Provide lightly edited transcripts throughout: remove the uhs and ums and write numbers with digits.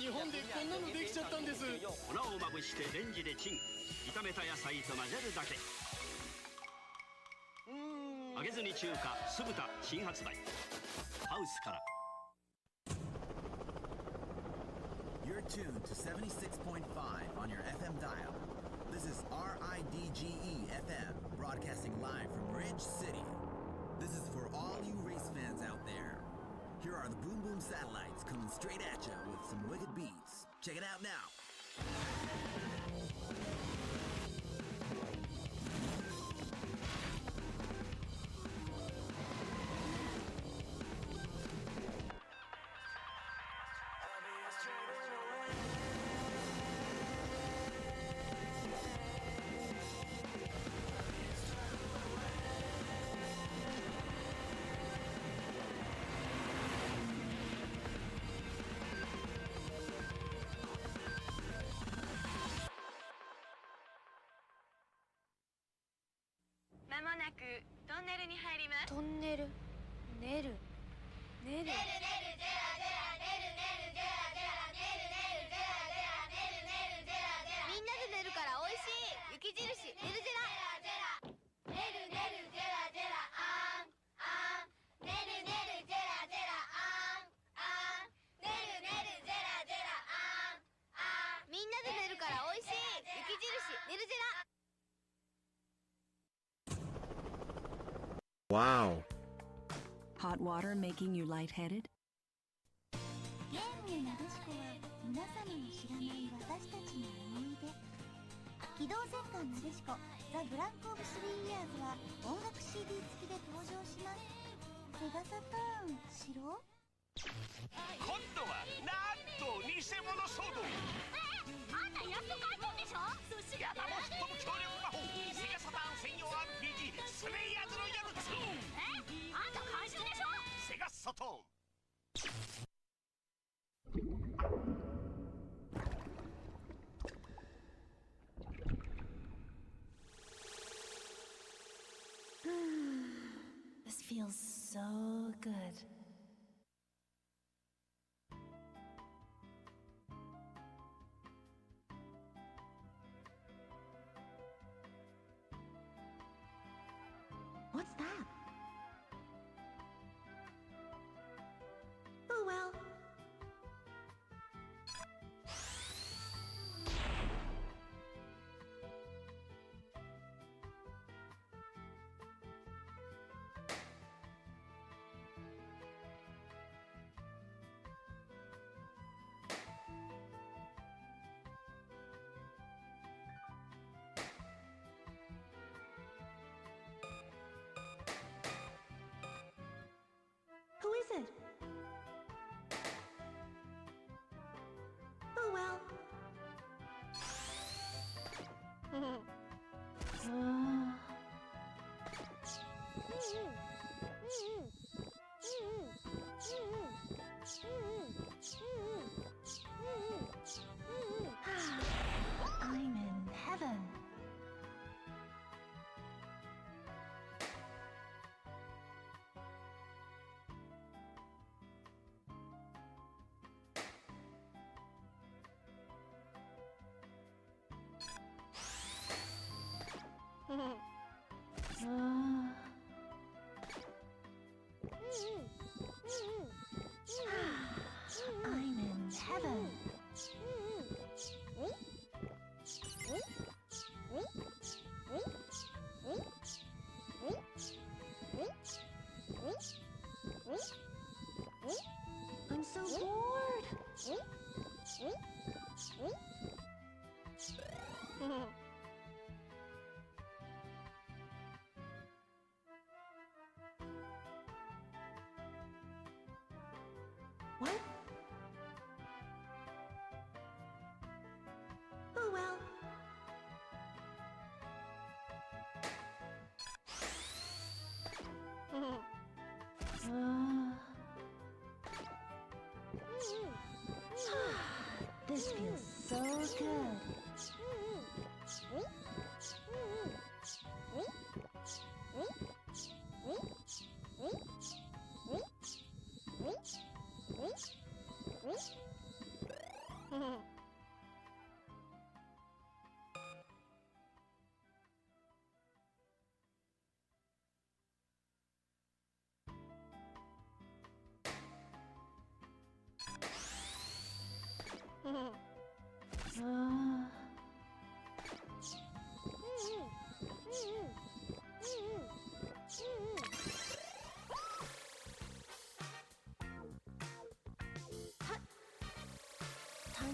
日本でこんなのできちゃったんです。粉をまぶしてレンジでチン。炒めた野菜と混ぜるだけ。揚げずに中華酢豚新発売。ハウスから。 You're tuned to 76.5 on your FM dial. This is RIDGE FM, broadcasting live from Ridge City. This is for all you race fans out there. Here are the Boom Boom satellites coming straight at you with some wicked beats. Check it out now. Wow. Hot water making you lightheaded? ゲームなでしこは皆様の知らない私たちの思い出。機動戦艦なでしこザ・ブランク・オブ・スリー・イヤーズは音楽 CD 付きで登場します。セガサターン知ろう？今度はなんと偽物騒動。あんたやっと買い込んでしょ？ヤダモストム強力魔法セガサターン専用 RPG スレイヤーズロイヤル2。あんた怪獣でしょ？セガサターン。This feels so good. What's that? Oh well. Who is it? Oh well. I'm in heaven. I'm in heaven. I'm so bored. What? Oh well. This feels so good.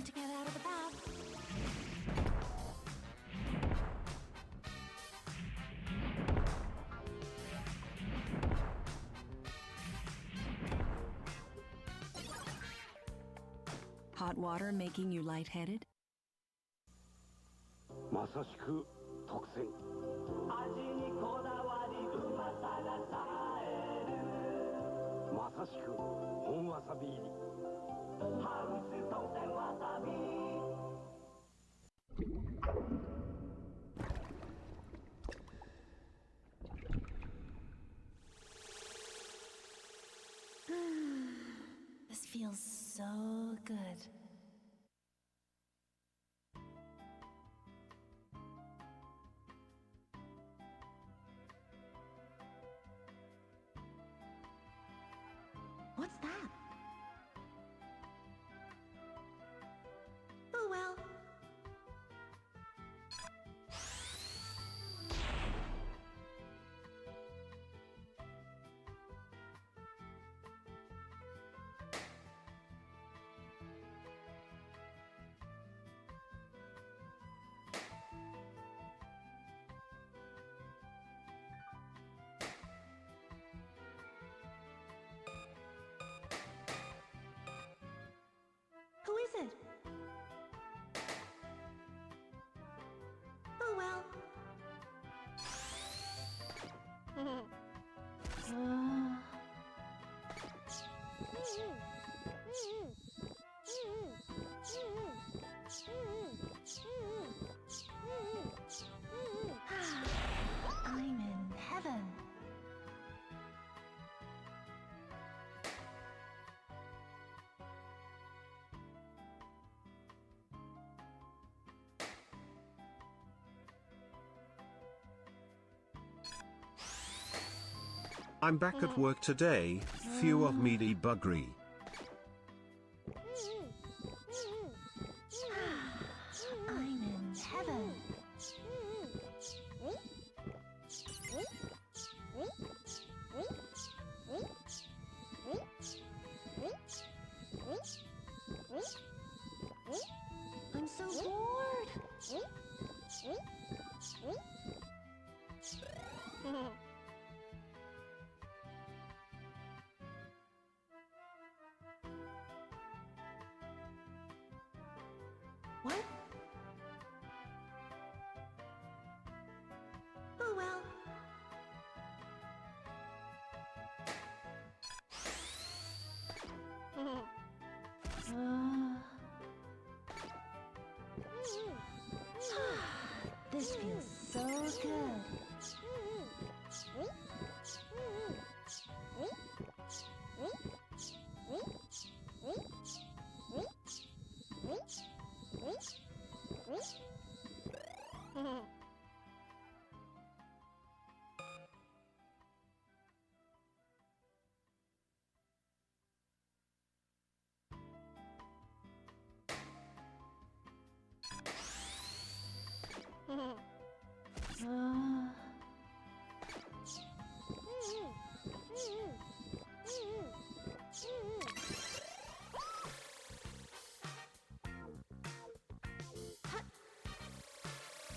to get out of the bath. Hot water making you lightheaded? まさしく特選味にこだわりうまさがさえるまさしく本わさび入りハウス特選わさび This feels so good. What's that? Oh well. Who is it? Oh well. I'm in heaven. I'm back at work today, few of me debuggery. I'm in heaven. I'm so bored. What? Oh well. This feels so good.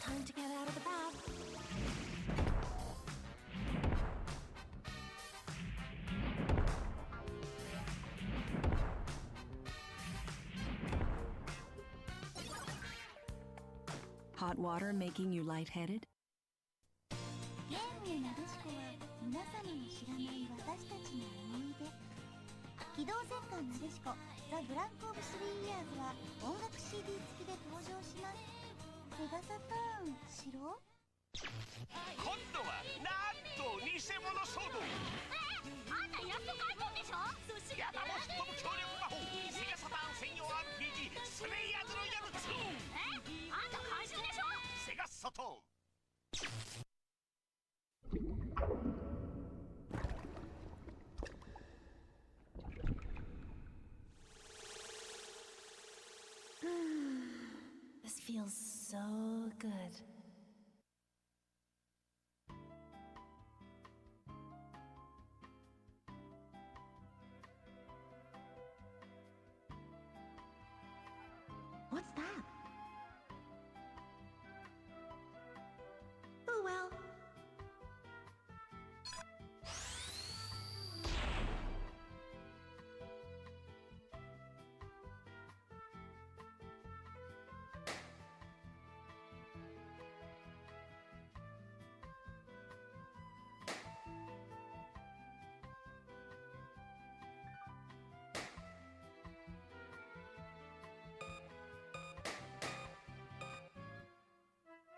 Time to get out of the bath. Hot water making you lightheaded? ゲームなでしこは皆様の知らない私たちの思い出。機動戦艦なでしこザ・ブランク・オブ・スリー・イヤーズは音楽 CD 付きで登場します。セガサターン知ろう？今度はなんと偽物騒動あんたやっと買い物でしょヤダモストム強力魔法セガサターン専用 RPG スレイヤーズロイヤル2あんた怪獣でしょセガサターン This feels so good. What's that? Oh well.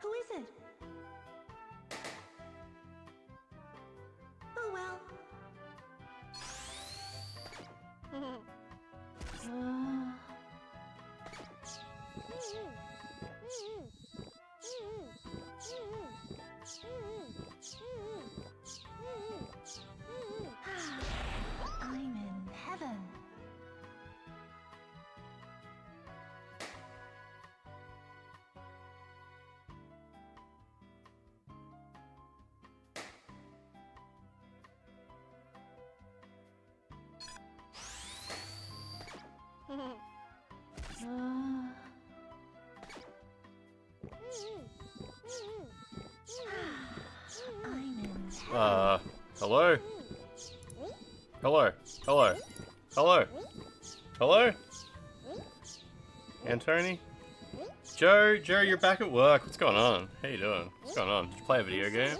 Who is it? Oh well. I'm in heaven. Hello? Hello? Hello? Hello? Hello? Antony? Joe, you're back at work. What's going on? How you doing? What's going on? Did you play a video game?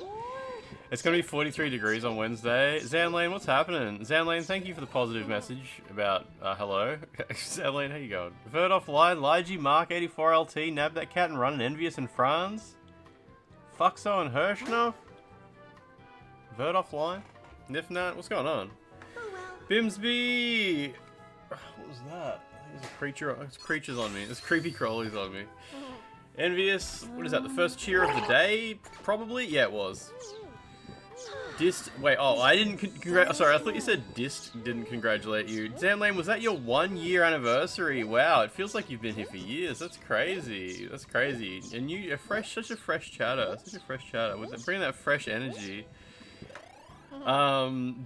It's gonna be 43 degrees on Wednesday. Zanlane, what's happening? Zanlane, thank you for the positive message about, hello. Zanlane, how you going? Vert offline, Ligi, Mark, 84LT, nab that cat and run an Envious in France? Fuxo and Hirschnoff? Vert offline? Nifnat, what's going on? Bimsby! What was that? There's a creature, there's creatures on me. There's creepy crawlies on me. Envious, what is that, the first cheer of the day? Probably? Yeah, it was. Dist, wait, oh, I didn't sorry, I thought you said Dist didn't congratulate you. Zanlane, was that your 1 year anniversary? Wow, it feels like you've been here for years. That's crazy. That's crazy. And you, such a fresh chatter. Such a fresh chatter. With bringing that fresh energy.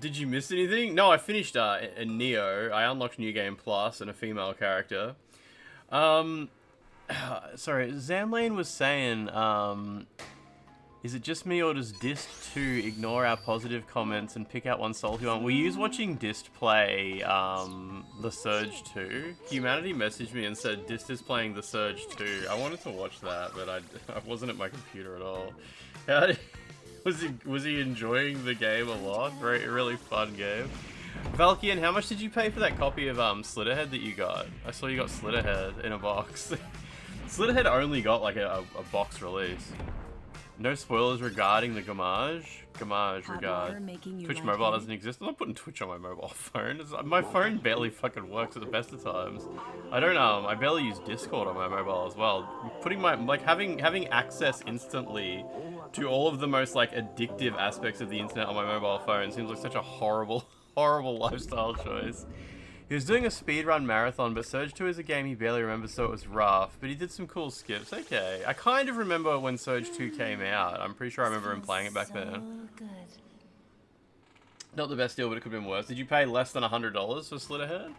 Did you miss anything? No, I finished a Nioh. I unlocked New Game Plus and a female character. Sorry, Zanlane was saying, is it just me or does Dist 2 ignore our positive comments and pick out one salty one? Were you watching Dist play, The Surge 2? Humanity messaged me and said Dist is playing The Surge 2. I wanted to watch that, but I wasn't at my computer at all. How did... Was he enjoying the game a lot? Really fun game. Valkian, how much did you pay for that copy of Slitterhead that you got? I saw you got Slitterhead in a box. Slitterhead only got like a box release. No spoilers regarding the Gamage. Gamage regard. Twitch mobile doesn't exist. I'm not putting Twitch on my mobile phone. My phone barely fucking works at the best of times. I don't I barely use Discord on my mobile as well. Putting my having access instantly to all of the most like addictive aspects of the internet on my mobile phone seems like such a horrible lifestyle choice. He was doing a speedrun marathon, but Surge 2 is a game he barely remembers, so it was rough. But he did some cool skips. Okay. I kind of remember when Surge 2 came out. I'm pretty sure I remember him playing it back then. Good. Not the best deal, but it could have been worse. Did you pay less than $100 for Slitterhead?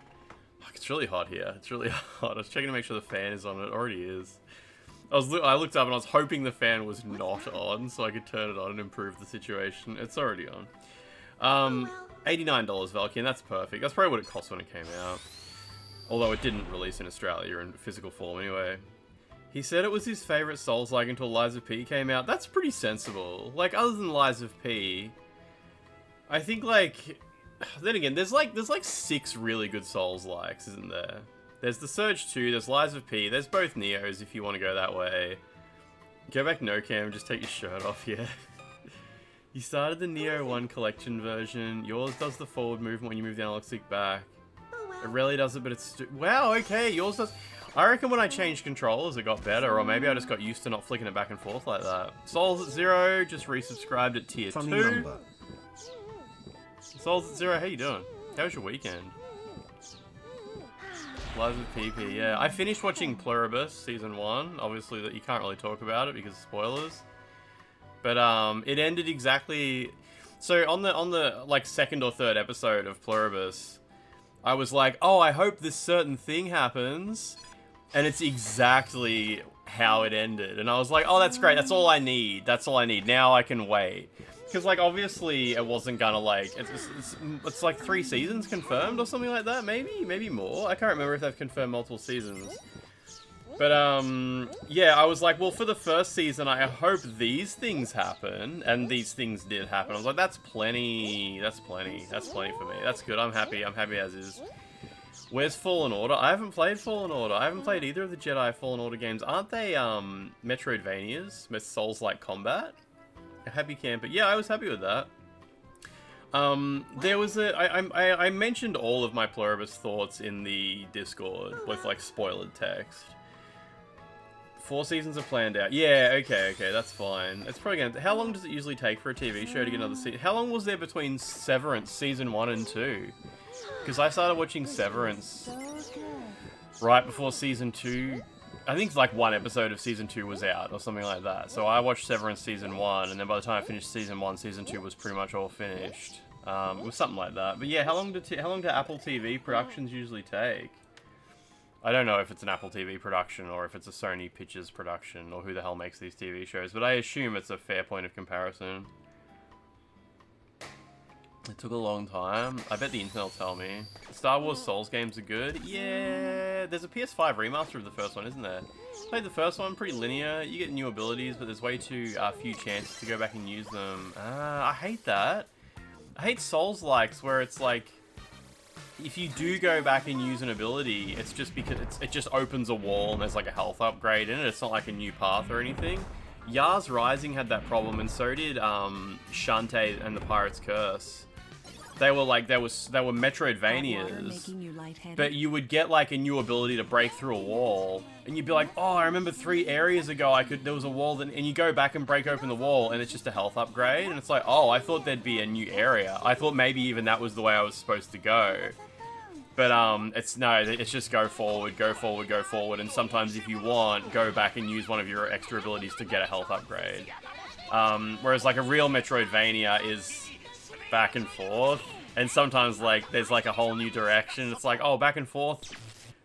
Fuck, it's really hot here. It's really hot. I was checking to make sure the fan is on. It already is. I looked up and I was hoping the fan was not on, so I could turn it on and improve the situation. It's already on. $89 Valkyrie, that's perfect. That's probably what it cost when it came out. Although it didn't release in Australia in physical form anyway. He said it was his favourite Souls-like until Lies of P came out. That's pretty sensible. Like, other than Lies of P, I think, like... Then again, there's like 6 really good Souls-likes, isn't there? There's the Surge 2, there's Lies of P, there's both Niohs if you want to go that way. Go back no cam and just take your shirt off, yeah. You started the Nioh 1 collection version. Yours does the forward movement when you move the analog stick back. It rarely does it, but it's... Wow, okay, yours does... I reckon when I changed controllers, it got better, or maybe I just got used to not flicking it back and forth like that. Souls at 0, just resubscribed at tier 2. Souls at 0, how you doing? How was your weekend? Lies of PP, yeah. I finished watching Pluribus Season 1. Obviously, that you can't really talk about it because of spoilers. But it ended exactly... So on the like second or third episode of Pluribus, I was like, oh, I hope this certain thing happens. And it's exactly how it ended. And I was like, oh, that's great. That's all I need. That's all I need. Now I can wait. Because, like, obviously it wasn't gonna, like... It's like 3 seasons confirmed or something like that, maybe? Maybe more? I can't remember if they've confirmed multiple seasons. But, yeah, I was like, well, for the first season, I hope these things happen. And these things did happen. I was like, that's plenty. That's plenty. That's plenty for me. That's good. I'm happy. I'm happy as is. Where's Fallen Order? I haven't played Fallen Order. I haven't played either of the Jedi Fallen Order games. Aren't they, Metroidvanias? With Souls-like combat? A happy camper. Yeah, I was happy with that. There was I mentioned all of my Pluribus thoughts in the Discord with, like, spoiled text. 4 seasons are planned out. Yeah, okay, that's fine. It's probably gonna... How long does it usually take for a TV show to get another season? How long was there between Severance Season 1 and 2? Because I started watching Severance right before Season 2. I think, like, 1 episode of Season 2 was out, or something like that. So I watched Severance Season 1, and then by the time I finished Season 1, Season 2 was pretty much all finished. It was something like that. But yeah, how long do Apple TV productions usually take? I don't know if it's an Apple TV production or if it's a Sony Pictures production or who the hell makes these TV shows, but I assume it's a fair point of comparison. It took a long time. I bet the internet will tell me. Star Wars Souls games are good. Yeah, there's a PS5 remaster of the first one, isn't there? Played the first one, pretty linear. You get new abilities, but there's way too few chances to go back and use them. I hate that. I hate Souls-likes where it's like, if you do go back and use an ability, it's just because it just opens a wall and there's like a health upgrade in it. It's not like a new path or anything. Yars Rising had that problem, and so did Shantae and the Pirate's Curse. They were like, they were Metroidvanias, but you would get like a new ability to break through a wall, and you'd be like, oh, I remember 3 areas ago there was a wall, and you go back and break open the wall, and it's just a health upgrade, and it's like, oh, I thought there'd be a new area. I thought maybe even that was the way I was supposed to go. But, it's just go forward, go forward, go forward, and sometimes if you want, go back and use one of your extra abilities to get a health upgrade. Whereas, like, a real Metroidvania is back and forth, and sometimes, like, there's, like, a whole new direction. It's like, oh, back and forth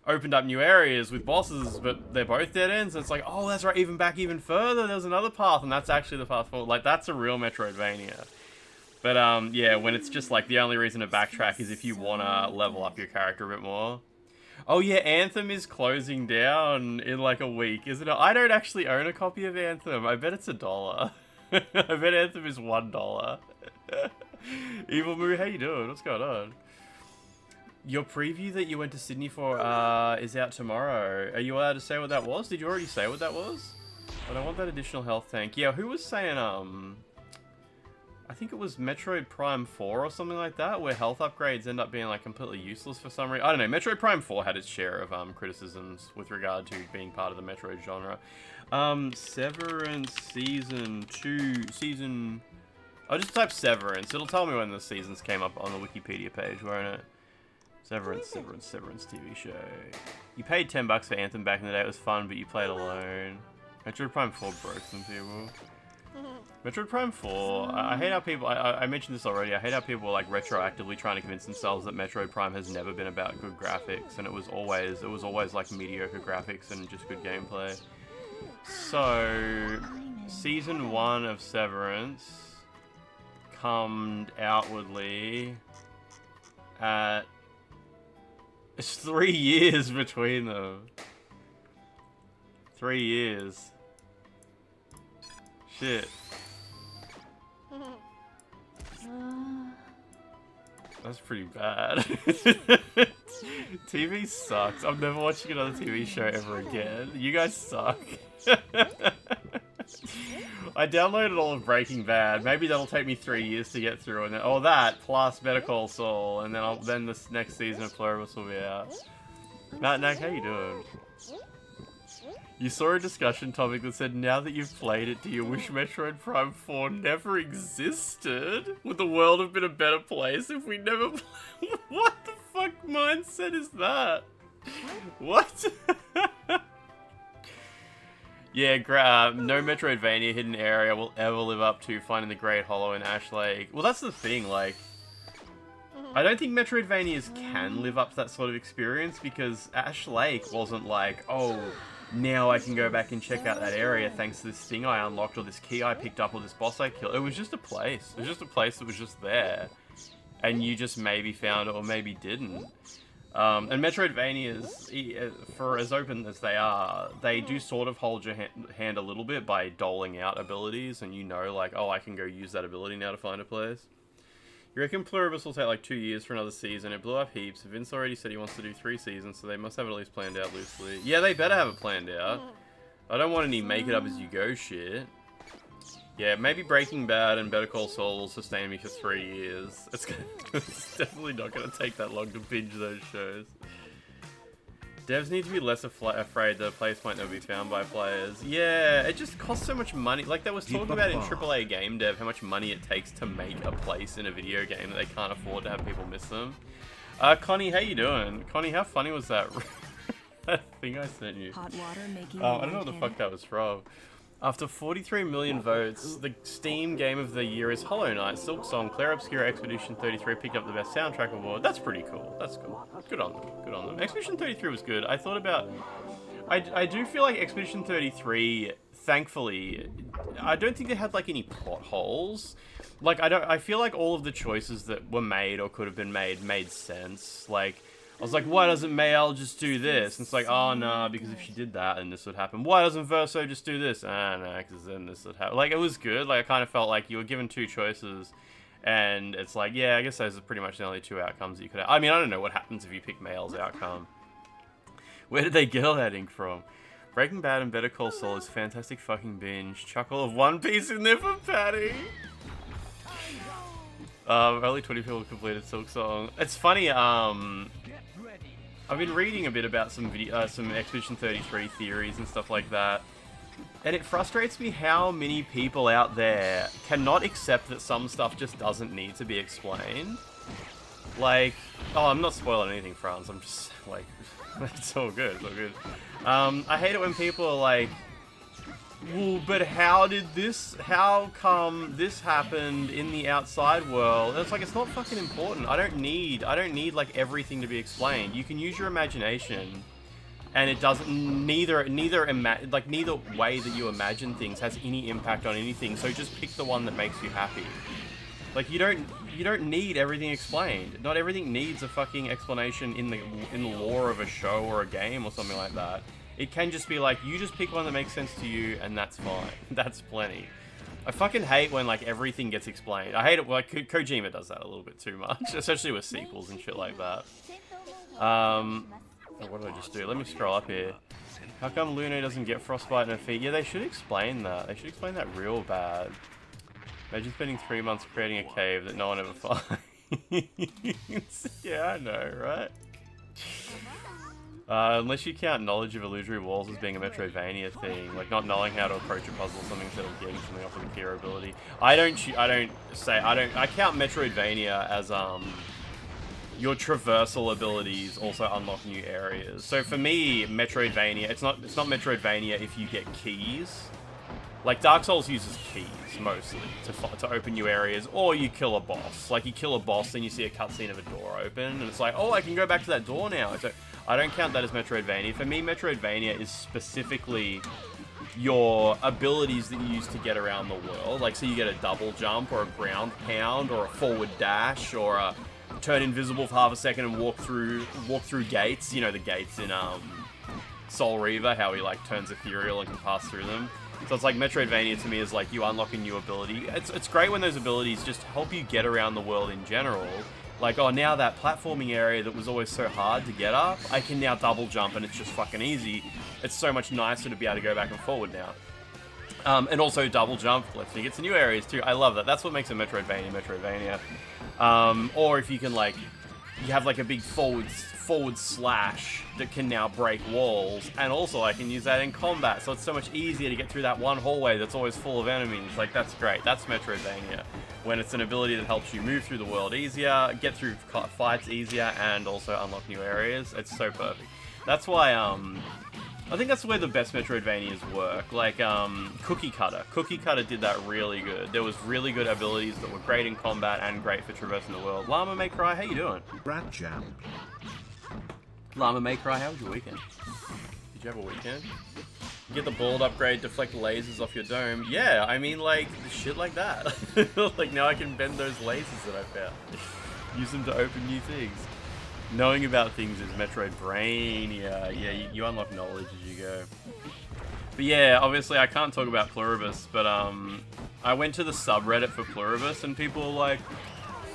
opened up new areas with bosses, but they're both dead ends, and it's like, oh, that's right, even further, there's another path, and that's actually the path forward. Like, that's a real Metroidvania. But, yeah, when it's just, like, the only reason to backtrack is if you want to level up your character a bit more. Oh, yeah, Anthem is closing down in, like, a week, isn't it? I don't actually own a copy of Anthem. I bet it's $1. I bet Anthem is $1. Evil Moo, how you doing? What's going on? Your preview that you went to Sydney for, is out tomorrow. Are you allowed to say what that was? Did you already say what that was? But I want that additional health tank. Yeah, who was saying, I think it was Metroid Prime 4 or something like that, where health upgrades end up being, like, completely useless for some reason. I don't know, Metroid Prime 4 had its share of, criticisms with regard to being part of the Metroid genre. Severance Season 2, I'll just type Severance. It'll tell me when the seasons came up on the Wikipedia page, won't it? Severance TV show. You paid $10 for Anthem back in the day. It was fun, but you played alone. Metroid Prime 4 broke some people. Metroid Prime 4, I hate how people, I mentioned this already, I hate how people are like retroactively trying to convince themselves that Metroid Prime has never been about good graphics, and it was always like mediocre graphics and just good gameplay. So, Season 1 of Severance come outwardly at... It's 3 years between them. 3 years. Shit. That's pretty bad. TV sucks. I'm never watching another TV show ever again. You guys suck. I downloaded all of Breaking Bad. Maybe that'll take me 3 years to get through, and then that plus Better Call Saul, and then this next season of Pluribus will be out. Matt, how you doing? You saw a discussion topic that said, now that you've played it, do you wish Metroid Prime 4 never existed? Would the world have been a better place if we never played? What the fuck mindset is that? What? Yeah, no Metroidvania hidden area will ever live up to finding the Great Hollow in Ash Lake. Well, that's the thing, like... I don't think Metroidvanias can live up to that sort of experience because Ash Lake wasn't like, oh, now I can go back and check out that area thanks to this thing I unlocked or this key I picked up or this boss I killed. It was just a place. It was just a place that was just there. And you just maybe found it or maybe didn't. And Metroidvanias, for as open as they are, they do sort of hold your hand a little bit by doling out abilities, and you know, like, oh, I can go use that ability now to find a place. You reckon Pluribus will take like 2 years for another season? It blew up heaps. Vince already said he wants to do 3 seasons, so they must have it at least planned out loosely. Yeah, they better have it planned out. I don't want any make it up as you go shit. Yeah, maybe Breaking Bad and Better Call Saul will sustain me for 3 years. It's definitely not going to take that long to binge those shows. Devs need to be less afraid that a place might not be found by players. Yeah, it just costs so much money. Like they was talking about in AAA game dev, how much money it takes to make a place in a video game that they can't afford to have people miss them. Connie, how you doing? Connie, how funny was that that thing I sent you? Hot water making I don't know what the fuck that was from. After 43 million votes, the Steam Game of the Year is Hollow Knight, Silk Song, Claire Obscura, Expedition 33 picked up the Best Soundtrack Award. That's pretty cool. That's cool. Good on them. Good on them. Expedition 33 was good. I thought about... I do feel like Expedition 33, thankfully, I don't think they had, like, any plot holes. Like, I feel like all of the choices that were made or could have been made sense. Like... I was like, why doesn't Mayel just do this? And it's like, oh, no, because if she did that, then this would happen. Why doesn't Verso just do this? Ah, no, because then this would happen. Like, it was good. Like, I kind of felt like you were given 2 choices. And it's like, yeah, I guess those are pretty much the only 2 outcomes that you could have. I mean, I don't know what happens if you pick Mayel's outcome. Where did they get all that ink from? Breaking Bad and Better Call Saul is fantastic fucking binge. Chuckle of One Piece in there for Patty. Only 20 people completed Silk Song. It's funny, I've been reading a bit about some Expedition 33 theories and stuff like that, and it frustrates me how many people out there cannot accept that some stuff just doesn't need to be explained. Like, oh, I'm not spoiling anything, Franz. I'm just like, it's all good. It's all good. I hate it when people are like, well, but how come this happened in the outside world? And it's like, it's not fucking important. I don't need like everything to be explained. You can use your imagination, and it doesn't, neither way that you imagine things has any impact on anything. So just pick the one that makes you happy. Like, you don't need everything explained. Not everything needs a fucking explanation in the lore of a show or a game or something like that. It can just be like, you just pick one that makes sense to you, and that's fine. That's plenty. I fucking hate when, like, everything gets explained. I hate it, like, Kojima does that a little bit too much, especially with sequels and shit like that. Oh, what did I just do? Let me scroll up here. How come Luna doesn't get frostbite in her feet? Yeah, they should explain that. They should explain that real bad. Imagine spending 3 months creating a cave that no one ever finds. Yeah, I know, right? Unless you count knowledge of illusory walls as being a Metroidvania thing, like not knowing how to approach a puzzle or something instead of getting something off with a hero ability. I count Metroidvania as your traversal abilities also unlock new areas. So for me, Metroidvania, it's not Metroidvania if you get keys. Like Dark Souls uses keys mostly to open new areas, or you kill a boss. Like you kill a boss, then you see a cutscene of a door open, and it's like, oh, I can go back to that door now. So I don't count that as Metroidvania. For me, Metroidvania is specifically your abilities that you use to get around the world. Like, so you get a double jump, or a ground pound, or a forward dash, or a turn invisible for half a second and walk through gates. You know, the gates in Soul Reaver, how he like turns ethereal and can pass through them. So it's like Metroidvania to me is like you unlock a new ability. It's great when those abilities just help you get around the world in general. Like, oh, now that platforming area that was always so hard to get up, I can now double jump and it's just fucking easy. It's so much nicer to be able to go back and forward now. And also double jump lets me get to new areas too. I love that. That's what makes a Metroidvania. Or if you can like, you have like a big forward slash that can now break walls, and also I can use that in combat, so it's so much easier to get through that one hallway that's always full of enemies. Like, that's great. That's Metroidvania, when it's an ability that helps you move through the world easier, get through fights easier, and also unlock new areas. It's so perfect. That's why I think that's the way the best Metroidvanias work. Like, Cookie Cutter. Cookie Cutter did that really good. There was really good abilities that were great in combat and great for traversing the world. Llama May Cry, how you doing? Rat Jam. Llama May Cry, how was your weekend? Did you have a weekend? Get the bald upgrade, deflect lasers off your dome. Yeah, I mean, like, shit like that. Like, now I can bend those lasers that I found. Use them to open new things. Knowing about things is Metroidvania. Yeah, you unlock knowledge as you go. But yeah, obviously I can't talk about Pluribus, but I went to the subreddit for Pluribus and people were like,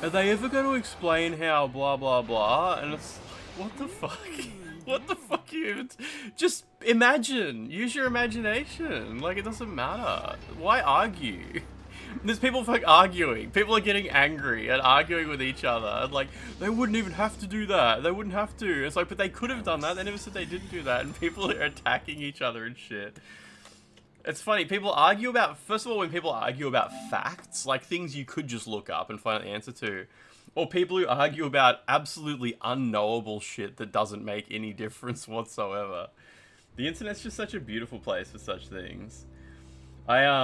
are they ever going to explain how blah blah blah? And it's, what the fuck? What the fuck are you even... Just imagine. Use your imagination. Like, it doesn't matter. Why argue? There's people like arguing. People are getting angry and arguing with each other. And like, they wouldn't even have to do that. They wouldn't have to. It's like, but they could have done that. They never said they didn't do that. And people are attacking each other and shit. It's funny. People argue about... First of all, when people argue about facts, like things you could just look up and find the answer to. Or people who argue about absolutely unknowable shit that doesn't make any difference whatsoever. The internet's just such a beautiful place for such things. I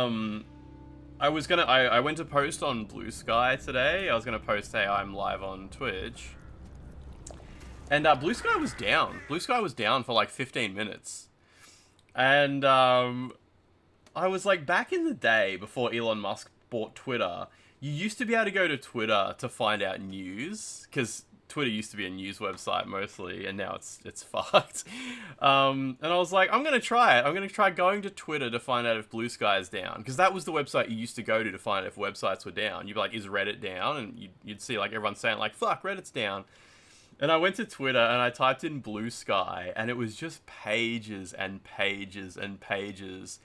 went to post on Blue Sky today. I was gonna post, hey, I'm live on Twitch. And Blue Sky was down. Blue Sky was down for like 15 minutes. And I was like, back in the day before Elon Musk bought Twitter, you used to be able to go to Twitter to find out news, because Twitter used to be a news website mostly, and now it's fucked. And I was like, I'm gonna try it. I'm gonna try going to Twitter to find out if Blue Sky is down, because that was the website you used to go to find out if websites were down. You'd be like, is Reddit down? And you'd see like everyone saying like, fuck, Reddit's down. And I went to Twitter and I typed in Blue Sky, and it was just pages and pages and pages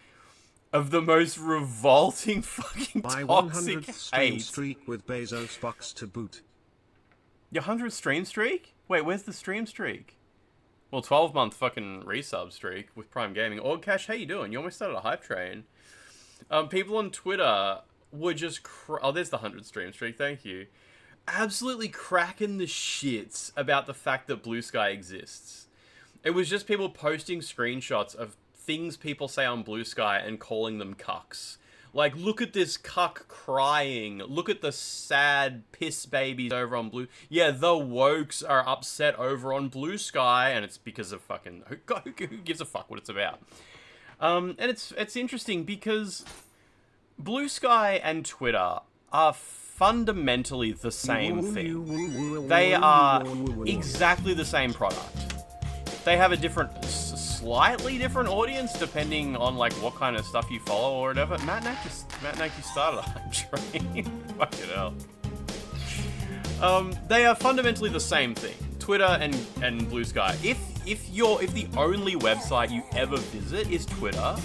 of the most revolting fucking My toxic 100th stream hate. streak with Bezos box to boot. Your 100th stream streak? Wait, where's the stream streak? Well, 12-month fucking resub streak with Prime Gaming. Org Cash, how you doing? You almost started a hype train. People on Twitter were just... Oh, there's the 100th stream streak, thank you. Absolutely cracking the shits about the fact that Blue Sky exists. It was just people posting screenshots of things people say on Blue Sky and calling them cucks. Like, look at this cuck crying. Look at the sad piss babies over on Blue... Yeah, the wokes are upset over on Blue Sky, and it's because of fucking... Who gives a fuck what it's about? And it's interesting because Blue Sky and Twitter are fundamentally the same thing. They are exactly the same product. They have a slightly different audience depending on like what kind of stuff you follow or whatever. Matt Nack just started a hype train. Fucking hell. They are fundamentally the same thing. Twitter and Blue Sky. If the only website you ever visit is Twitter,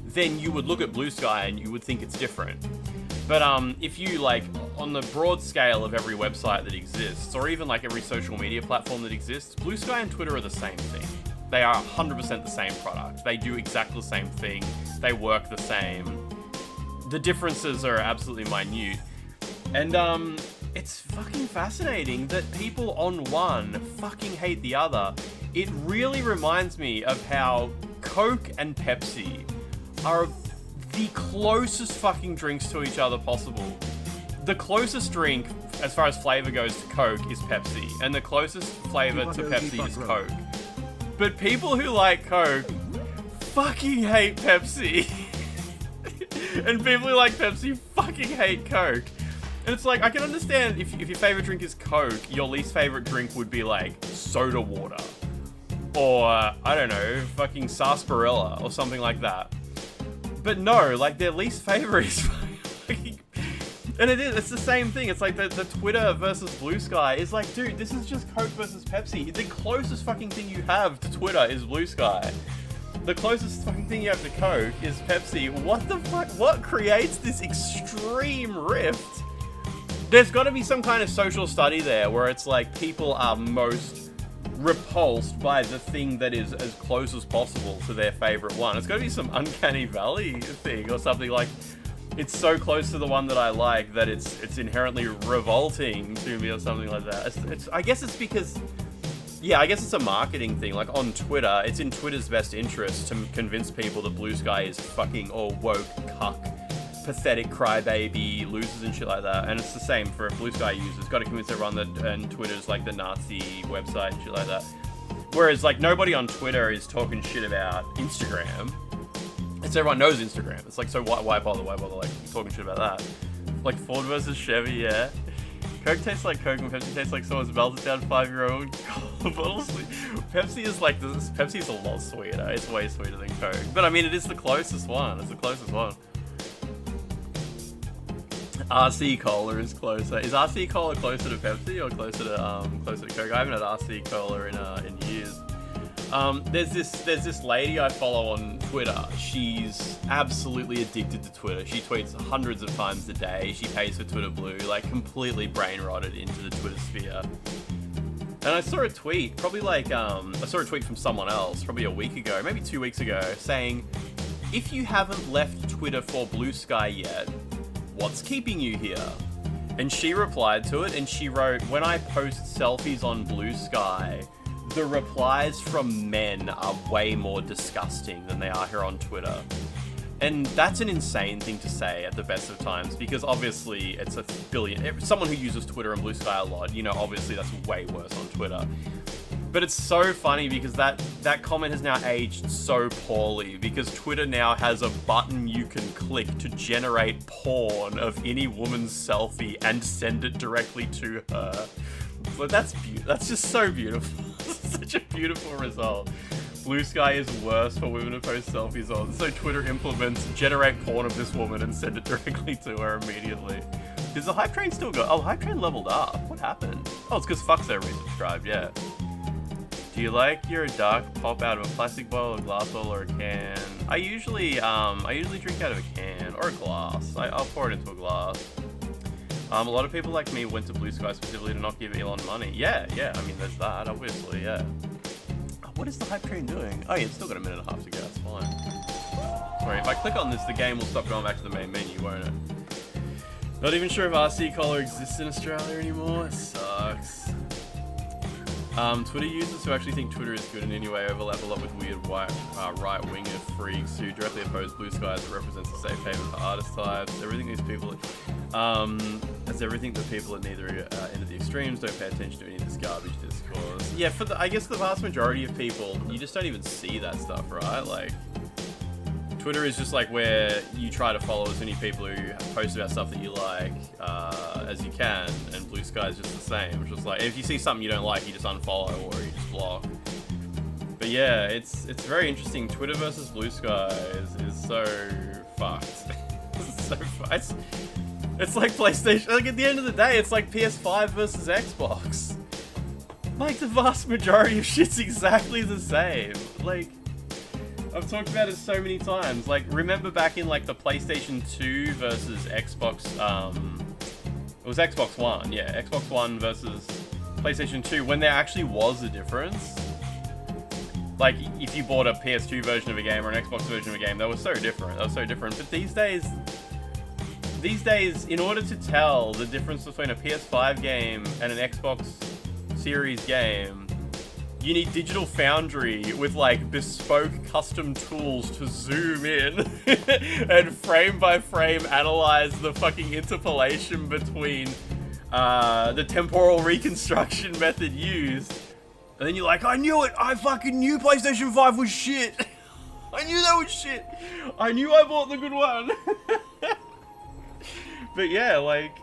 then you would look at Blue Sky and you would think it's different. But if you like on the broad scale of every website that exists, or even like every social media platform that exists, Blue Sky and Twitter are the same thing. They are 100% the same product. They do exactly the same thing. They work the same. The differences are absolutely minute. And it's fucking fascinating that people on one fucking hate the other. It really reminds me of how Coke and Pepsi are the closest fucking drinks to each other possible. The closest drink, as far as flavor goes to Coke, is Pepsi. And the closest flavor to Pepsi is Coke. But people who like Coke fucking hate Pepsi. And people who like Pepsi fucking hate Coke. And it's like, I can understand if your favorite drink is Coke, your least favorite drink would be like soda water. Or, I don't know, fucking sarsaparilla or something like that. But no, like their least favorite is fucking... And it's the same thing. It's like the Twitter versus Blue Sky is like, dude, this is just Coke versus Pepsi. The closest fucking thing you have to Twitter is Blue Sky. The closest fucking thing you have to Coke is Pepsi. What the fuck? What creates this extreme rift? There's got to be some kind of social study there where it's like people are most repulsed by the thing that is as close as possible to their favorite one. It's got to be some uncanny valley thing or something like, it's so close to the one that I like that it's inherently revolting to me or something like that. I guess it's because Yeah, I guess it's a marketing thing. Like on Twitter, it's in Twitter's best interest to convince people that Blue Sky is fucking all woke, cuck, pathetic crybaby, losers and shit like that. And it's the same for Blue Sky users. Got to convince everyone that and Twitter's like the Nazi website and shit like that. Whereas like nobody on Twitter is talking shit about Instagram. It's everyone knows Instagram. It's like, so why bother? Why bother like talking shit about that? Like Ford versus Chevy, yeah. Coke tastes like Coke and Pepsi tastes like someone's melted down 5-year-old bottles. Pepsi is like this. Pepsi is a lot sweeter. It's way sweeter than Coke. But I mean, it is the closest one. It's the closest one. RC Cola is closer. Is RC Cola closer to Pepsi or closer to Coke? I haven't had RC Cola in years. There's this lady I follow on Twitter. She's absolutely addicted to Twitter. She tweets hundreds of times a day. She pays for Twitter Blue, like completely brain rotted into the Twitter sphere. And I saw a tweet, probably like I saw a tweet from someone else, probably a week ago, maybe 2 weeks ago, saying, if you haven't left Twitter for Blue Sky yet, what's keeping you here? And she replied to it and she wrote, when I post selfies on Blue Sky, the replies from men are way more disgusting than they are here on Twitter. And that's an insane thing to say at the best of times, because obviously it's a billion... Someone who uses Twitter and Blue Sky a lot, you know, obviously that's way worse on Twitter. But it's so funny because that comment has now aged so poorly, because Twitter now has a button you can click to generate porn of any woman's selfie and send it directly to her. But that's just so beautiful. Such a beautiful result. Blue Sky is worse for women to post selfies on, so Twitter implements generate porn of this woman and send it directly to her immediately. Does the hype train still go? Oh, the hype train leveled up. What happened? Oh, it's because fucks are resubscribed, yeah. Do you like your dark pop out of a plastic bottle, a glass bottle, or a can? I usually drink out of a can or a glass. I'll pour it into a glass. A lot of people like me went to Blue Sky specifically to not give Elon money. Yeah, I mean, there's that, obviously, yeah. What is the hype train doing? Oh yeah, it's still got a minute and a half to go, that's fine. Sorry, if I click on this, the game will stop going back to the main menu, won't it? Not even sure if RC Cola exists in Australia anymore. It sucks. Twitter users who actually think Twitter is good in any way overlap a lot with weird right-winger freaks who directly oppose Blue Sky as it represents a safe haven for artist types. Everything these people, as everything that people at neither end of the extremes don't pay attention to any of this garbage discourse. Yeah, I guess the vast majority of people, you just don't even see that stuff, right? Like, Twitter is just like where you try to follow as many people who post about stuff that you like as you can, and Blue Sky is just the same. It's just like, if you see something you don't like, you just unfollow or you just block. But yeah, it's very interesting. Twitter versus Blue Sky is so fucked. It's so fucked. It's like PlayStation. Like at the end of the day, it's like PS5 versus Xbox. Like the vast majority of shit's exactly the same. Like, I've talked about it so many times. Like, remember back in like the PlayStation 2 versus Xbox, it was Xbox One, yeah, Xbox One versus PlayStation 2, when there actually was a difference. Like, if you bought a PS2 version of a game or an Xbox version of a game, they were so different. But these days, in order to tell the difference between a PS5 game and an Xbox Series game, you need Digital Foundry with like bespoke custom tools to zoom in and frame by frame analyze the fucking interpolation between the temporal reconstruction method used. And then you're like, I knew it! I fucking knew PlayStation 5 was shit! I knew that was shit! I knew I bought the good one! But yeah, like,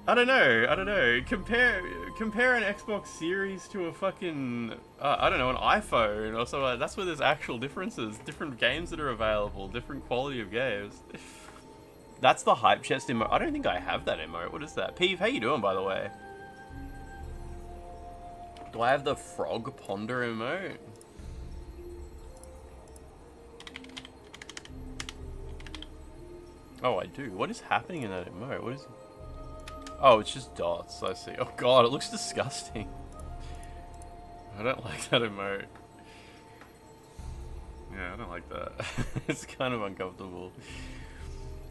I don't know. Compare an Xbox Series to a fucking, I don't know, an iPhone or something like that. That's where there's actual differences. Different games that are available, different quality of games. That's the hype chest emote. I don't think I have that emote. What is that? Peeve, how you doing, by the way? Do I have the frog ponder emote? Oh, I do. What is happening in that emote? What is it? Oh, it's just dots, I see. Oh god, it looks disgusting. I don't like that emote. Yeah, I don't like that. It's kind of uncomfortable.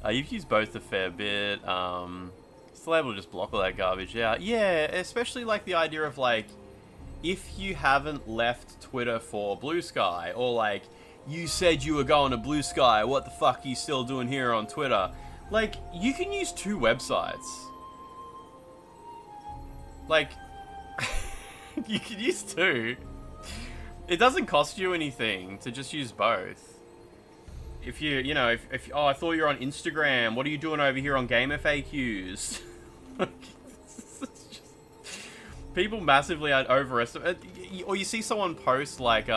You've used both a fair bit. Still able to just block all that garbage out. Yeah, especially like the idea of like, if you haven't left Twitter for Blue Sky, or like, you said you were going to Blue Sky, what the fuck are you still doing here on Twitter? Like, you can use 2 websites. Like, you can use 2. It doesn't cost you anything to just use both. If you know, if oh, I thought you were on Instagram, what are you doing over here on Game FAQs? People massively overestimate, or you see someone post like,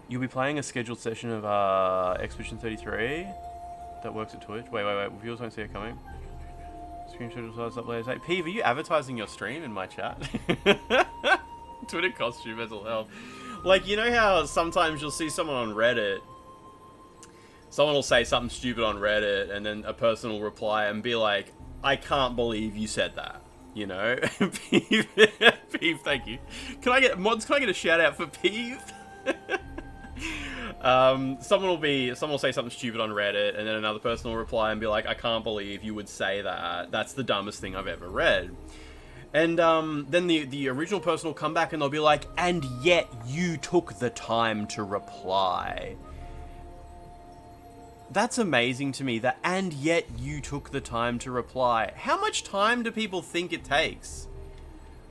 you'll be playing a scheduled session of Expedition 33 that works at Twitch. Wait, viewers won't see it coming. Stream schedule starts up later. P, are you advertising your stream in my chat? Twitter costs you mental health. Like, you know how sometimes you'll see someone on Reddit, someone will say something stupid on Reddit, and then a person will reply and be like, I can't believe you said that. You know? Peeve, thank you. Can I get a shout out for Peeve? Someone will say something stupid on Reddit, and then another person will reply and be like, I can't believe you would say that. That's the dumbest thing I've ever read. And then the original person will come back and they'll be like, and yet you took the time to reply. That's amazing to me, that and yet you took the time to reply. How much time do people think it takes?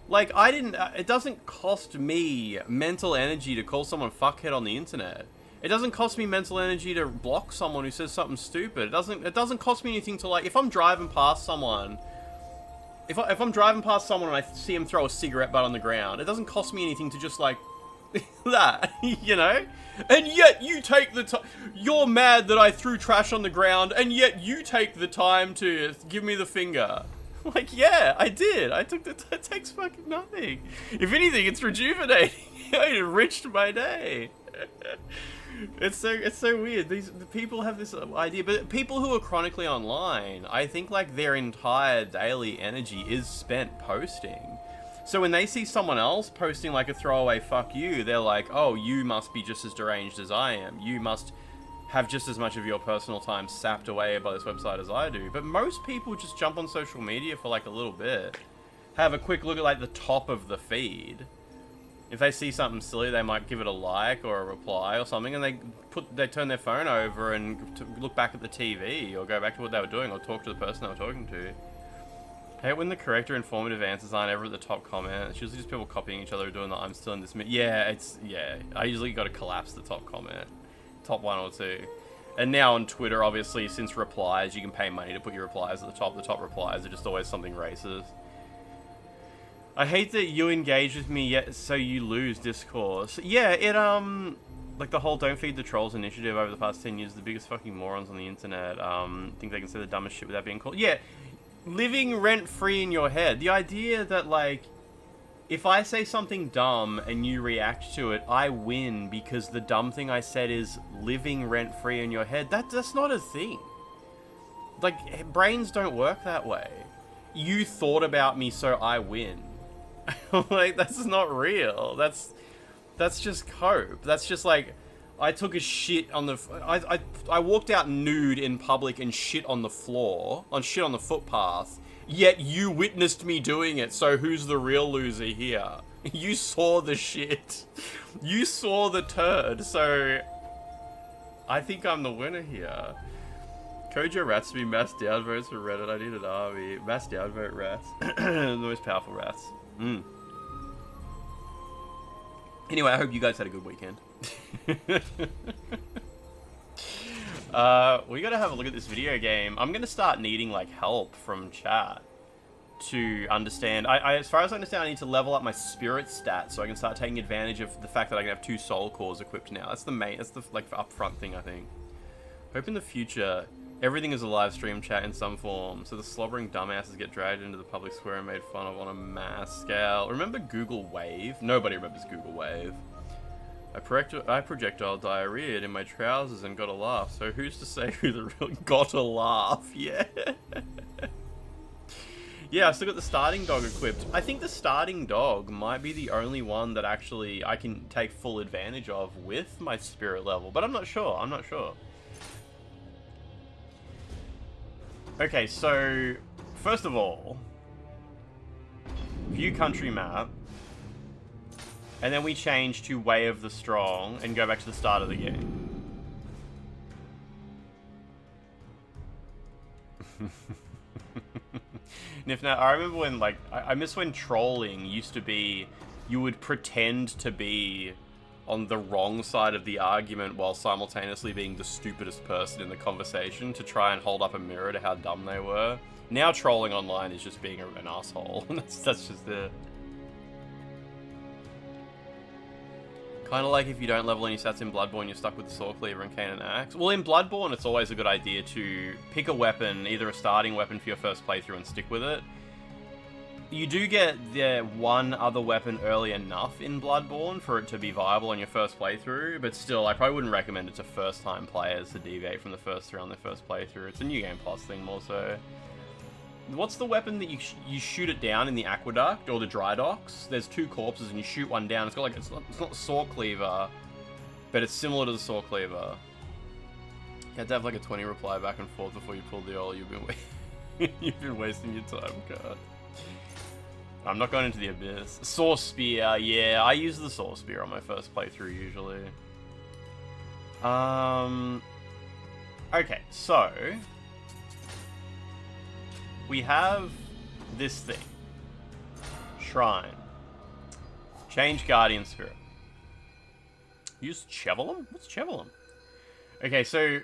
Like, it doesn't cost me mental energy to call someone fuckhead on the internet. It doesn't cost me mental energy to block someone who says something stupid. It doesn't cost me anything to, like, if I'm driving past someone, if I'm driving past someone and I see him throw a cigarette butt on the ground, it doesn't cost me anything to just, like, that, you know? And yet you take the time, you're mad that I threw trash on the ground, and yet you take the time to give me the finger. Like, yeah, I did. It takes fucking nothing. If anything, it's rejuvenating. It enriched my day. It's so weird. The people have this idea, but people who are chronically online, I think like their entire daily energy is spent posting. So when they see someone else posting like a throwaway fuck you, they're like, oh, you must be just as deranged as I am. You must have just as much of your personal time sapped away by this website as I do. But most people just jump on social media for like a little bit, have a quick look at like the top of the feed. If they see something silly, they might give it a like or a reply or something, and they turn their phone over and look back at the TV or go back to what they were doing or talk to the person they were talking to. I hate when the correct or informative answers aren't ever at the top comment. It's usually just people copying each other doing the I'm still in this yeah, I usually got to collapse the top comment. Top 1 or 2. And now on Twitter, obviously, since replies, you can pay money to put your replies at the top. The top replies are just always something racist. I hate that you engage with me yet so you lose discourse. Yeah, it, like the whole Don't Feed the Trolls initiative over the past 10 years, the biggest fucking morons on the internet, think they can say the dumbest shit without being called. Yeah, living rent-free in your head. The idea that, like, if I say something dumb and you react to it, I win because the dumb thing I said is living rent-free in your head. That's not a thing. Like, brains don't work that way. You thought about me, so I win. Like, that's not real. That's just cope. That's just like, I took a shit on the... I walked out nude in public and shit on the floor, on the footpath, yet you witnessed me doing it, so who's the real loser here? You saw the shit. You saw the turd, so I think I'm the winner here. Kojo rats to be mass downvotes for Reddit. I need an army. Mass downvote rats. The most powerful rats. Anyway, I hope you guys had a good weekend. We gotta have a look at this video game. I'm gonna start needing like help from chat to understand. As far as I understand, I need to level up my spirit stats so I can start taking advantage of the fact that I can have 2 soul cores equipped now. That's the like upfront thing, I think. Hope in the future everything is a live stream chat in some form, so the slobbering dumbasses get dragged into the public square and made fun of on a mass scale. Remember Google Wave? Nobody remembers Google Wave. I projectile diarrheaed in my trousers and got a laugh, so who's to say who the real got a laugh? Yeah. Yeah, I still got the starting dog equipped. I think the starting dog might be the only one that actually I can take full advantage of with my spirit level, but I'm not sure. Okay, so first of all, view country map, and then we change to Way of the Strong and go back to the start of the game. Now, I remember when, like, I miss when trolling used to be, you would pretend to be on the wrong side of the argument while simultaneously being the stupidest person in the conversation to try and hold up a mirror to how dumb they were. Now trolling online is just being an asshole. that's just it. Kind of like if you don't level any stats in Bloodborne, you're stuck with the Sword Cleaver and Cane and Axe. Well, in Bloodborne, it's always a good idea to pick a weapon, either a starting weapon for your first playthrough, and stick with it. You do get the one other weapon early enough in Bloodborne for it to be viable on your first playthrough, but still, I probably wouldn't recommend it to first-time players to deviate from the first three on their first playthrough. It's a New Game Plus thing more so. What's the weapon that you shoot it down in the aqueduct or the dry docks? There's two corpses and you shoot one down. It's got like it's not the Sword Cleaver, but it's similar to the Sword Cleaver. You had to have like a 20 reply back and forth before you pulled the all. You've been wasting your time, card. I'm not going into the abyss. Saw Spear, yeah, I use the Saw Spear on my first playthrough usually. Okay, so we have this thing. Shrine. Change Guardian Spirit. Use Chevelum? What's Chevelum? Okay, so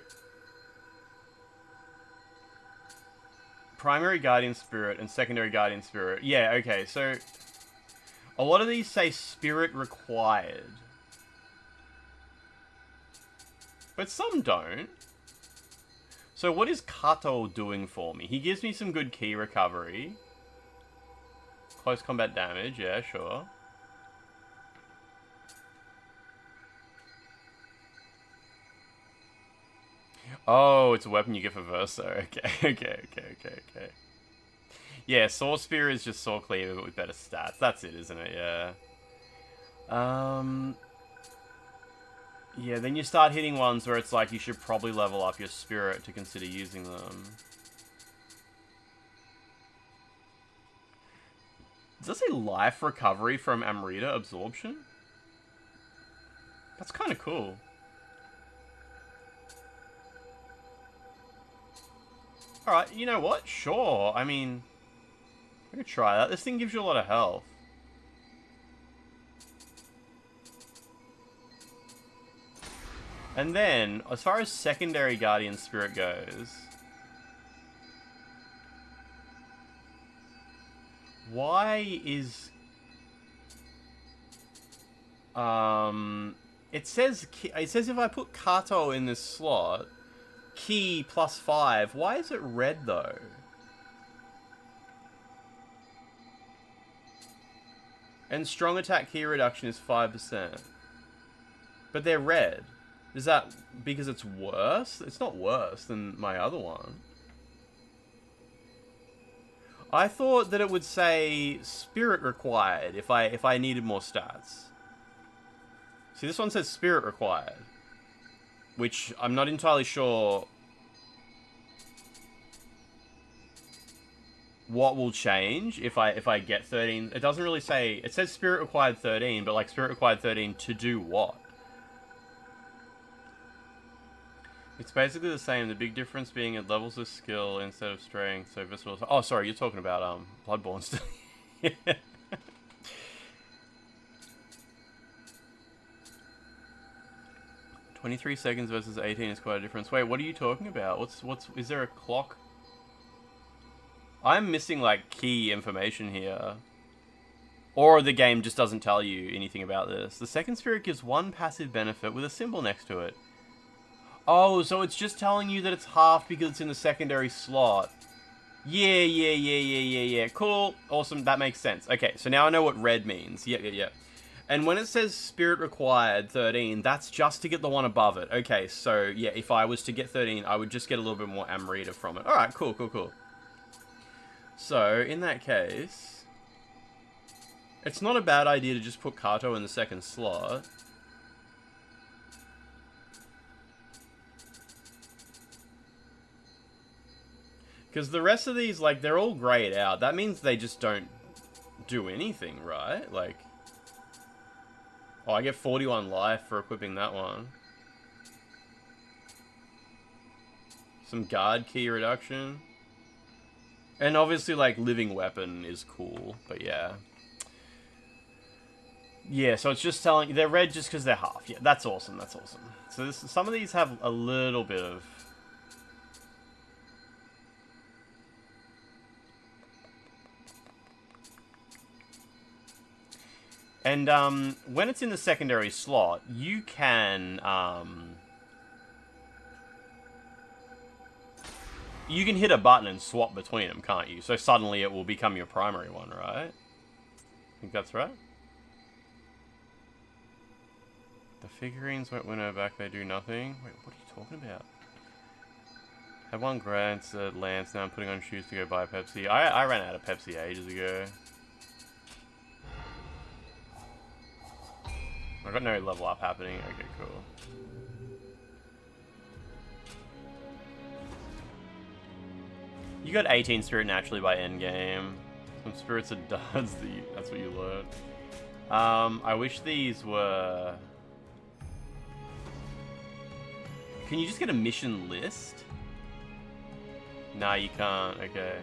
primary Guardian Spirit and secondary Guardian Spirit. Yeah, okay, so a lot of these say Spirit required. But some don't. So what is Kato doing for me? He gives me some good key recovery. Close combat damage, yeah, sure. Oh, it's a weapon you get for Verso. Okay. Yeah, Sword Spear is just Sword Cleaver, but with better stats. That's it, isn't it? Yeah. Yeah, then you start hitting ones where it's like you should probably level up your spirit to consider using them. Does that say life recovery from Amrita absorption? That's kind of cool. Alright, you know what? Sure. I mean, I could try that. This thing gives you a lot of health. And then, as far as secondary Guardian Spirit goes, why is it says if I put Kato in this slot, key +5. Why is it red though? And strong attack key reduction is 5%. But they're red. Is that because it's worse? It's not worse than my other one. I thought that it would say spirit required if I needed more stats. See, this one says spirit required, which I'm not entirely sure what will change if I get 13. It doesn't really say. It says spirit required 13, but like spirit required 13 to do what? It's basically the same, the big difference being it levels of skill instead of strength, so visceral... Oh, sorry, you're talking about, Bloodborne still. Yeah. 23 seconds versus 18 is quite a difference. Wait, what are you talking about? Is there a clock? I'm missing, like, key information here. Or the game just doesn't tell you anything about this. The second spirit gives one passive benefit with a symbol next to it. Oh, so it's just telling you that it's half because it's in the secondary slot. Yeah. Cool. Awesome. That makes sense. Okay, so now I know what red means. Yeah. And when it says spirit required 13, that's just to get the one above it. Okay, so yeah, if I was to get 13, I would just get a little bit more Amrita from it. Alright, cool. So, in that case, it's not a bad idea to just put Kato in the second slot. Because the rest of these, like, they're all grayed out. That means they just don't do anything, right? Like, oh, I get 41 life for equipping that one. Some guard key reduction. And obviously, like, living weapon is cool, but yeah. Yeah, so it's just telling... They're red just because they're half. Yeah, that's awesome, that's awesome. So this, some of these have a little bit of... And when it's in the secondary slot, you can... you can hit a button and swap between them, can't you? So suddenly it will become your primary one, right? I think that's right. The figurines won't win her back, they do nothing. Wait, what are you talking about? Had one grants at Lance, now I'm putting on shoes to go buy Pepsi. I ran out of Pepsi ages ago. I've got no level up happening. Okay, cool. You got 18 spirit naturally by endgame. Some spirits are duds, that's what you learned. I wish these were... Can you just get a mission list? Nah, you can't. Okay.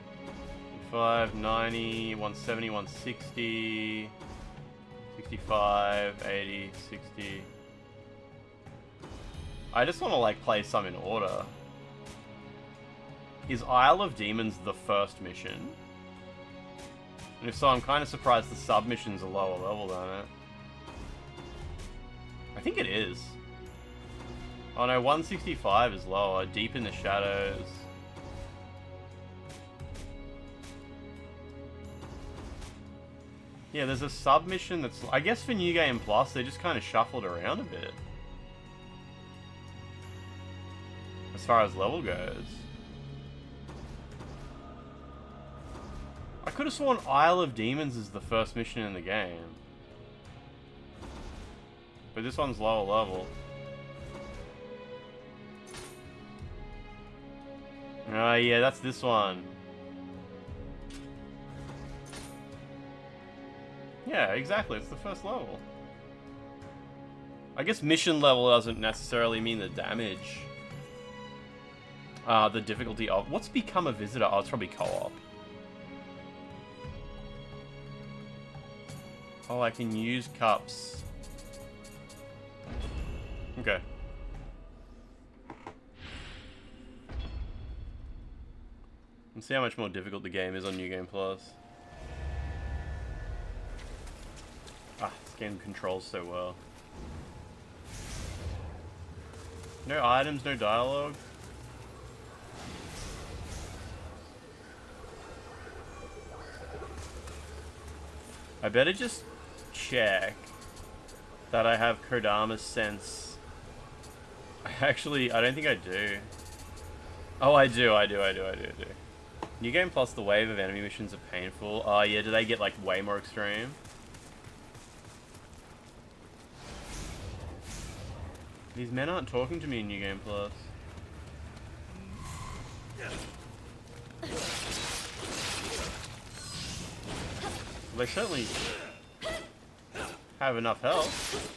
5, 90, 170, 160, 65, 80, 60. I just want to, like, play some in order. Is Isle of Demons the first mission? And if so, I'm kind of surprised the submission's a lower level than it. I think it is. Oh no, 165 is lower. Deep in the Shadows. Yeah, there's a submission that's... I guess for New Game Plus, they just kind of shuffled around a bit. As far as level goes. I could have sworn Isle of Demons is the first mission in the game. But this one's lower level. Oh yeah, that's this one. Yeah, exactly, it's the first level. I guess mission level doesn't necessarily mean the damage. The difficulty of... What's Become a Visitor? Oh, it's probably co-op. Oh, I can use cups. Okay. Let's see how much more difficult the game is on New Game Plus. Ah, this game controls so well. No items, no dialogue. I better just check that I have Kodama's sense. I don't think I do. Oh, I do. New Game Plus, the wave of enemy missions are painful. Oh yeah, do they get like way more extreme? These men aren't talking to me in New Game Plus. They certainly have enough health.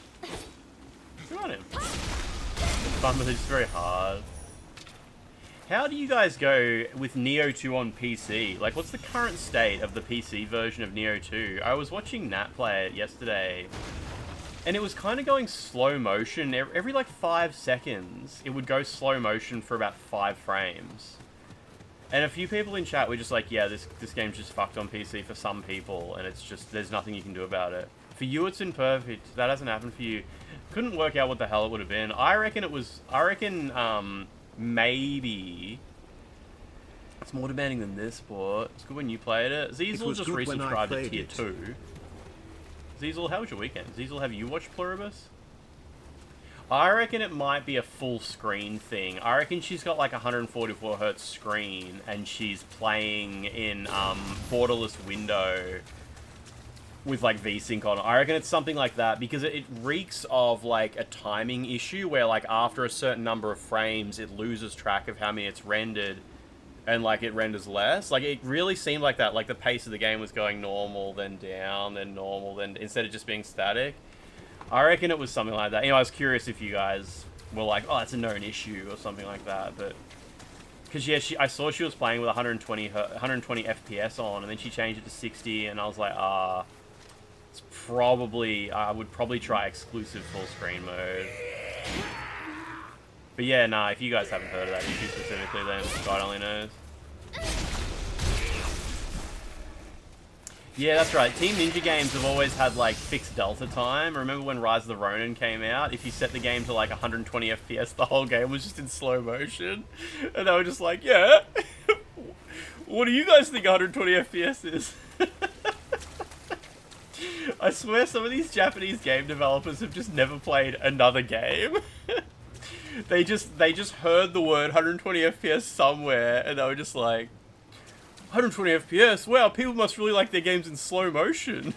Good on him. It's fun, but it's very hard. How do you guys go with Nioh 2 on PC? Like, what's the current state of the PC version of Nioh 2? I was watching Nat play it yesterday, and it was kind of going slow motion. Every like 5 seconds, it would go slow motion for about 5 frames. And a few people in chat were just like, yeah, this game's just fucked on PC for some people, and it's just, there's nothing you can do about it. For you, it's been perfect. That hasn't happened for you. Couldn't work out what the hell it would have been. I reckon, maybe... It's more demanding than this, but it's good when you played it. Ziesel just resubscribed to Tier 2. Ziesel, how was your weekend? Ziesel, have you watched Pluribus? I reckon it might be a full screen thing. I reckon she's got like a 144Hz screen and she's playing in borderless window with like VSync on. I reckon it's something like that because it reeks of like a timing issue where like after a certain number of frames it loses track of how many it's rendered. and like it renders less. Like it really seemed like that. Like the pace of the game was going normal, then down, then normal, then instead of just being static. I reckon it was something like that. You know, I was curious if you guys were like, oh, that's a known issue or something like that. But because yeah, I saw she was playing with 120 FPS on, and then she changed it to 60, and I was like, it's probably I would probably try exclusive full screen mode. But yeah, nah, if you guys haven't heard of that issue specifically, then God only knows. Yeah, that's right. Team Ninja games have always had, like, fixed delta time. Remember when Rise of the Ronin came out? If you set the game to, like, 120 FPS, the whole game was just in slow motion. And they were just like, yeah, what do you guys think 120 FPS is? I swear some of these Japanese game developers have just never played another game. They just heard the word 120 FPS somewhere, and they were just like, 120 FPS? Wow, people must really like their games in slow motion.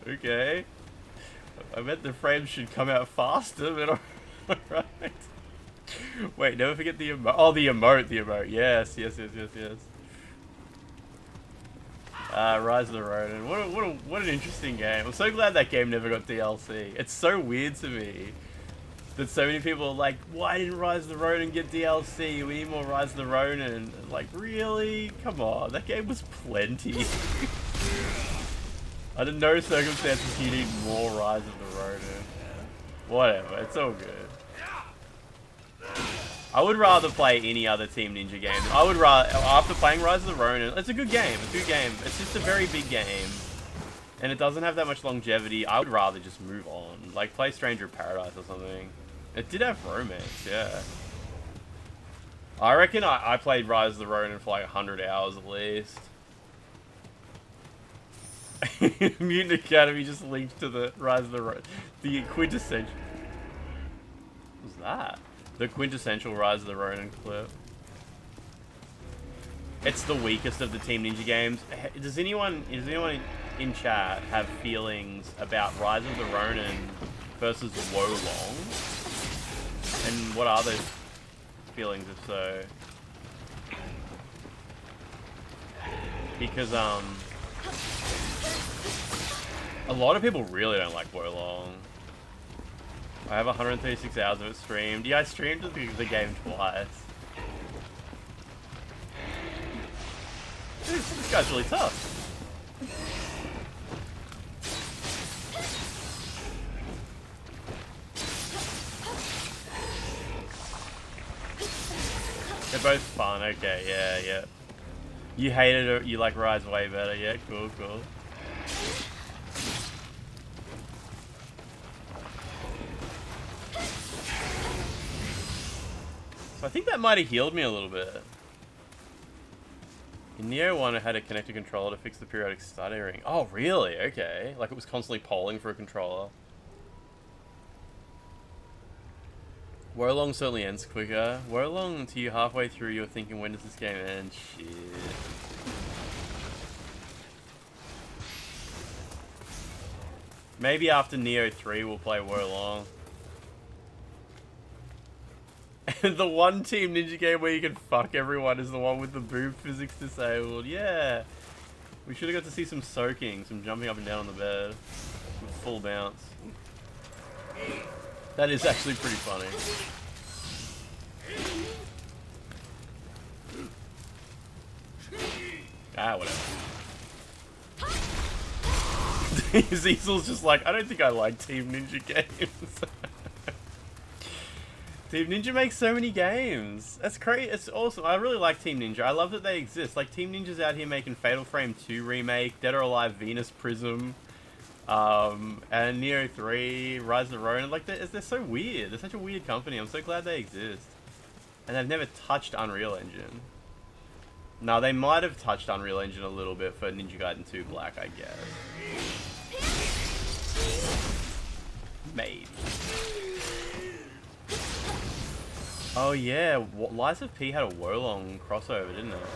Okay. I bet the frames should come out faster, but alright. Wait, never forget the emote. Oh, the emote. Yes. Rise of the Ronin. What an interesting game. I'm so glad that game never got DLC. It's so weird to me that so many people are like, why didn't Rise of the Ronin get DLC? We need more Rise of the Ronin. Like, really? Come on, that game was plenty. Under no circumstances you need more Rise of the Ronin. Whatever, it's all good. I would rather play any other Team Ninja game. I would rather, after playing Rise of the Ronin, it's a good game. It's just a very big game. And it doesn't have that much longevity. I would rather just move on. Like, play Stranger of Paradise or something. It did have romance, yeah. I reckon I played Rise of the Ronin for like 100 hours at least. Mutant Academy just linked to the Rise of the Ronin. The quintessential... What was that? The quintessential Rise of the Ronin clip. It's the weakest of the Team Ninja games. Does anyone in chat have feelings about Rise of the Ronin versus Wolong? And what are those feelings, if so? Because a lot of people really don't like Wolong. I have 136 hours of it streamed. Yeah, I streamed the game twice. This guy's really tough. They're both fun. Okay, yeah. You hated it. You like Rise way better. Yeah, cool. So I think that might have healed me a little bit. In Nioh 1, I had to connect a controller to fix the periodic stuttering. Oh, really? Okay. Like it was constantly polling for a controller. Wolong certainly ends quicker. Wolong to you halfway through, you're thinking, when does this game end? Shit. Maybe after Nioh 3, we'll play Wolong. And the one Team Ninja game where you can fuck everyone is the one with the boob physics disabled. Yeah. We should have got to see some soaking, some jumping up and down on the bed with full bounce. That is actually pretty funny. Ah, whatever. Zezel's just like, I don't think I like Team Ninja games. Team Ninja makes so many games. That's crazy. It's awesome. I really like Team Ninja. I love that they exist. Like, Team Ninja's out here making Fatal Frame 2 remake, Dead or Alive Venus Prism, and Nioh 3, Rise of the Ronin. Like, they're so weird. They're such a weird company. I'm so glad they exist. And they've never touched Unreal Engine. No, they might have touched Unreal Engine a little bit for Ninja Gaiden 2 Black, I guess. Maybe. Oh yeah, Lies of P had a Wolong crossover, didn't it?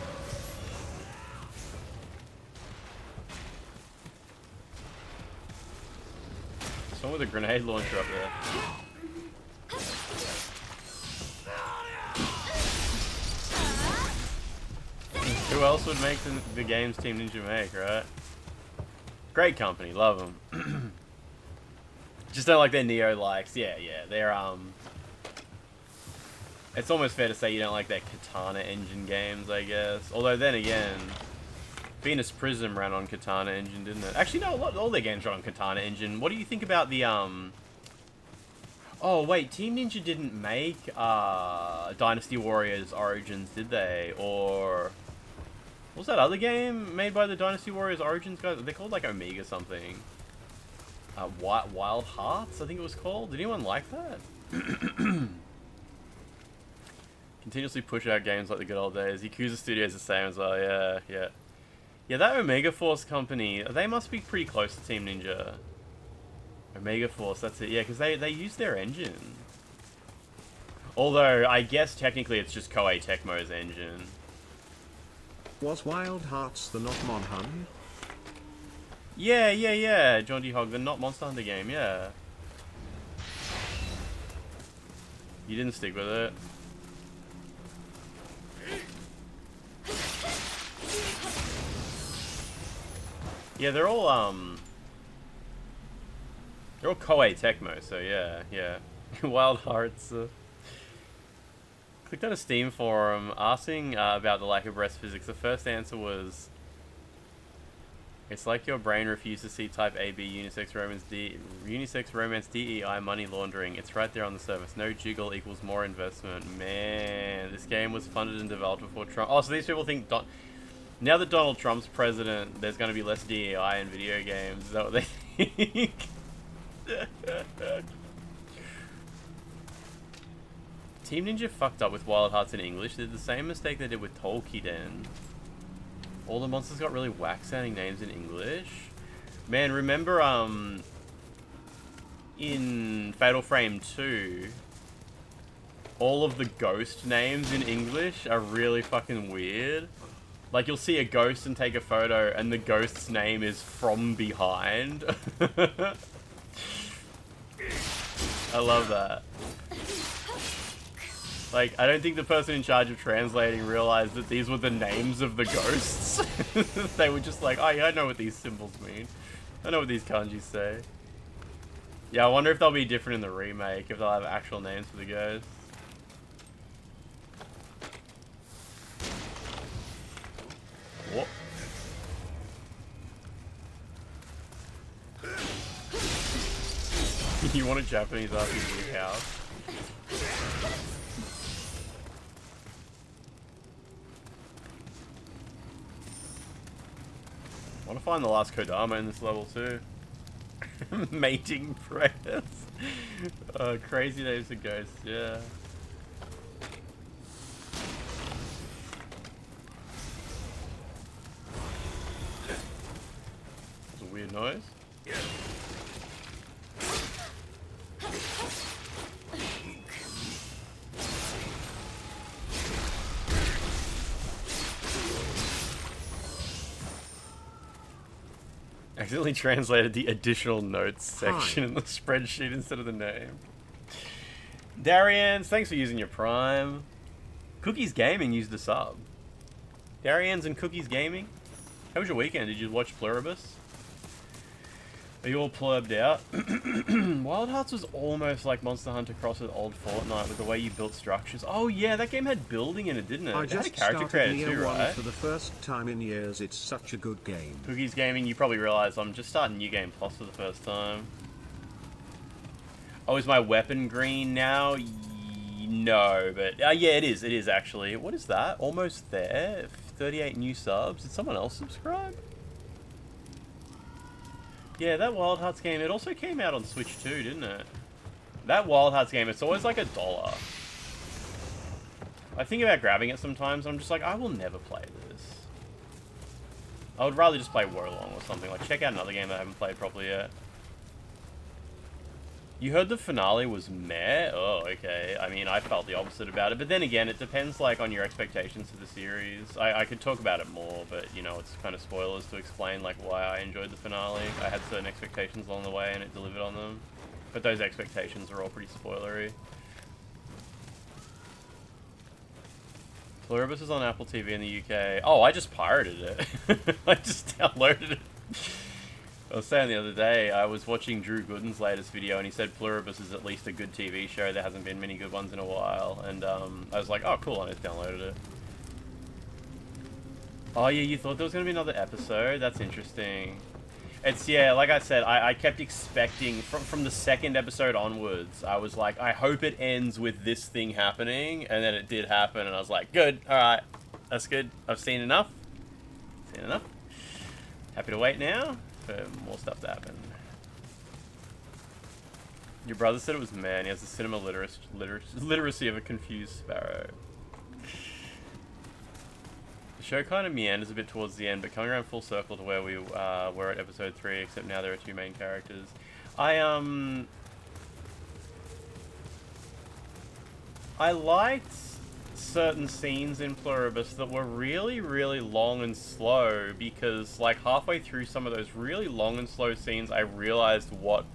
Someone with a grenade launcher up there. who else would make the games Team Ninja make, right? Great company, love them. Just don't like their Nioh likes. Yeah, they're it's almost fair to say you don't like their Katana Engine games, I guess. Although then again, Venus Prism ran on Katana Engine, didn't it? Actually, no, all their games run on Katana Engine. What do you think about the Oh wait, Team Ninja didn't make Dynasty Warriors Origins, did they? Or what was that other game made by the Dynasty Warriors Origins guys? They're called like Omega something. Wild Hearts, I think it was called. Did anyone like that? Continuously push out games like the good old days. Yakuza Studios the same as well. Yeah. That Omega Force company, they must be pretty close to Team Ninja. Omega Force, that's it. Yeah, because they use their engine. Although I guess technically it's just Koei Tecmo's engine. Was Wild Hearts the not Monhun? Yeah, John D. Hogg, the not Monster Hunter game, yeah. You didn't stick with it. Yeah, they're all Koei Tecmo, so yeah. Wild Hearts. Clicked on a Steam forum asking about the lack of breast physics. The first answer was, it's like your brain refused to see type AB unisex romance DEI money laundering. It's right there on the surface. No jiggle equals more investment. Man, this game was funded and developed before Trump. Oh, so these people think now that Donald Trump's president, there's going to be less DEI in video games. Is that what they think? Team Ninja fucked up with Wild Hearts in English. They did the same mistake they did with Tolkien. All the monsters got really whack-sounding names in English. Man, remember in Fatal Frame 2, all of the ghost names in English are really fucking weird. Like, you'll see a ghost and take a photo, and the ghost's name is From Behind. I love that. Like, I don't think the person in charge of translating realized that these were the names of the ghosts. They were just like, oh yeah, I know what these symbols mean. I know what these kanjis say. Yeah, I wonder if they'll be different in the remake, if they'll have actual names for the ghosts. What? You want a Japanese RPG house? I want to find the last Kodama in this level too. Mating prayers. Crazy Days of Ghosts, yeah. It's a weird noise. Accidentally translated the additional notes section in the spreadsheet instead of the name. Darians, thanks for using your Prime. Cookies Gaming used a sub. Darians and Cookies Gaming. How was your weekend? Did you watch Pluribus? Are you all plurbed out? Wild Hearts was almost like Monster Hunter Cross with old Fortnite with the way you built structures. Oh yeah, that game had building in it, didn't it? I It had a just character started creator Nioh too, 1 right? for the first time in years. It's such a good game. Cookies Gaming, you probably realize I'm just starting New Game Plus for the first time. Oh, is my weapon green now? No, but yeah, it is actually. What is that? Almost there. 38 new subs. Did someone else subscribe? Yeah, that Wild Hearts game, it also came out on Switch too, didn't it? That Wild Hearts game, it's always like $1. I think about grabbing it sometimes, and I'm just like, I will never play this. I would rather just play Wolong or something. Like, check out another game that I haven't played properly yet. You heard the finale was meh? Oh, okay. I mean, I felt the opposite about it. But then again, it depends, like, on your expectations for the series. I could talk about it more, but, you know, it's kind of spoilers to explain, like, why I enjoyed the finale. I had certain expectations along the way, and it delivered on them. But those expectations are all pretty spoilery. Pluribus is on Apple TV in the UK. Oh, I just pirated it. I just downloaded it. I was saying the other day, I was watching Drew Gooden's latest video, and he said Pluribus is at least a good TV show. There hasn't been many good ones in a while, and I was like, oh, cool, I just downloaded it. Oh, yeah, you thought there was going to be another episode? That's interesting. It's, yeah, like I said, I kept expecting, from the second episode onwards, I was like, I hope it ends with this thing happening, and then it did happen, and I was like, good, alright, that's good. I've seen enough. Seen enough. Happy to wait now for more stuff to happen. Your brother said it was man. He has the cinema literacy of a confused sparrow. The show kind of meanders a bit towards the end, but coming around full circle to where we were at episode 3, except now there are 2 main characters. I liked certain scenes in Pluribus that were really, really long and slow, because like halfway through some of those really long and slow scenes, I realized what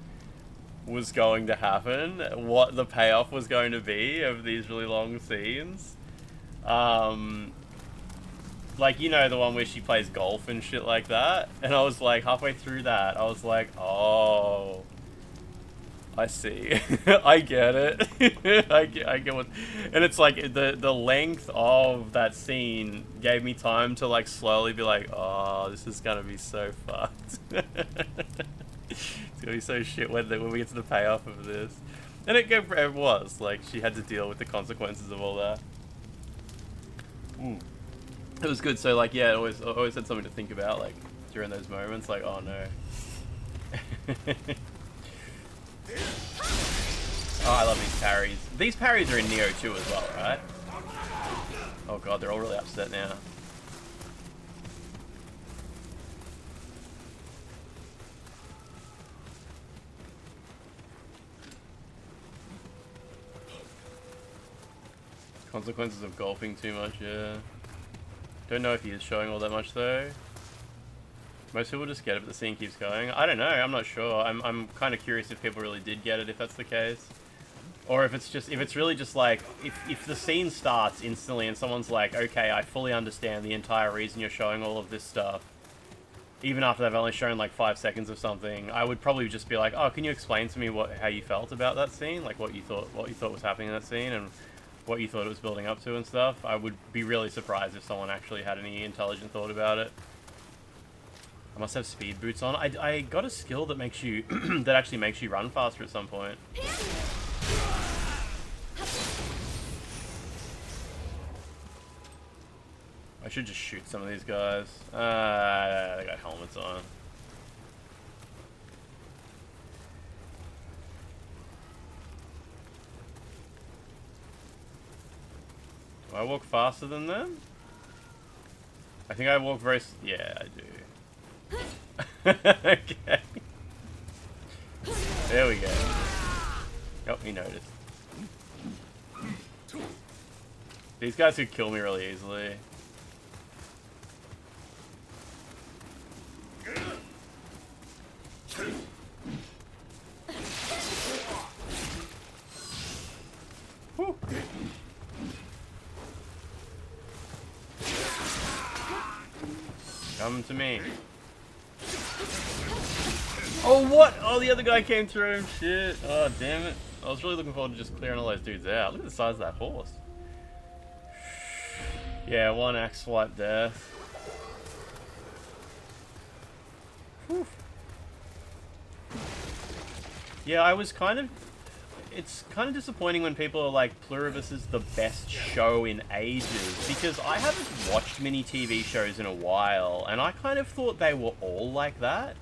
was going to happen, what the payoff was going to be of these really long scenes. Like, you know, the one where she plays golf and shit like that, and I was like, halfway through that, I was like, oh, I see. I get it. I get what, and it's like the length of that scene gave me time to like slowly be like, oh, this is gonna be so fucked. It's gonna be so shit when we get to the payoff of this. And it was like she had to deal with the consequences of all that. It was good. So like, yeah, it always had something to think about like during those moments. Like, oh no. Oh, I love these parries. These parries are in Nioh too as well, right? Oh god, they're all really upset now. Consequences of golfing too much, yeah. Don't know if he is showing all that much though. Most people just get it, but the scene keeps going. I don't know, I'm not sure. I'm kind of curious if people really did get it, if that's the case. Or if it's really just like, if the scene starts instantly and someone's like, okay, I fully understand the entire reason you're showing all of this stuff, even after they've only shown like 5 seconds of something, I would probably just be like, oh, can you explain to me how you felt about that scene? Like what you thought was happening in that scene and what you thought it was building up to and stuff. I would be really surprised if someone actually had any intelligent thought about it. I must have speed boots on. I got a skill that makes you that actually makes you run faster at some point. I should just shoot some of these guys. They got helmets on. Do I walk faster than them? I think I walk very... Yeah, I do. Okay. There we go. Oh, he noticed. These guys could kill me really easily. Whew. Come to me. Oh, what? Oh, the other guy came through. Shit. Oh, damn it. I was really looking forward to just clearing all those dudes out. Look at the size of that horse. Yeah, one axe swipe death. Whew. Yeah, I was kind of... It's kind of disappointing when people are like, Pluribus is the best show in ages, because I haven't watched many TV shows in a while, and I kind of thought they were all like that.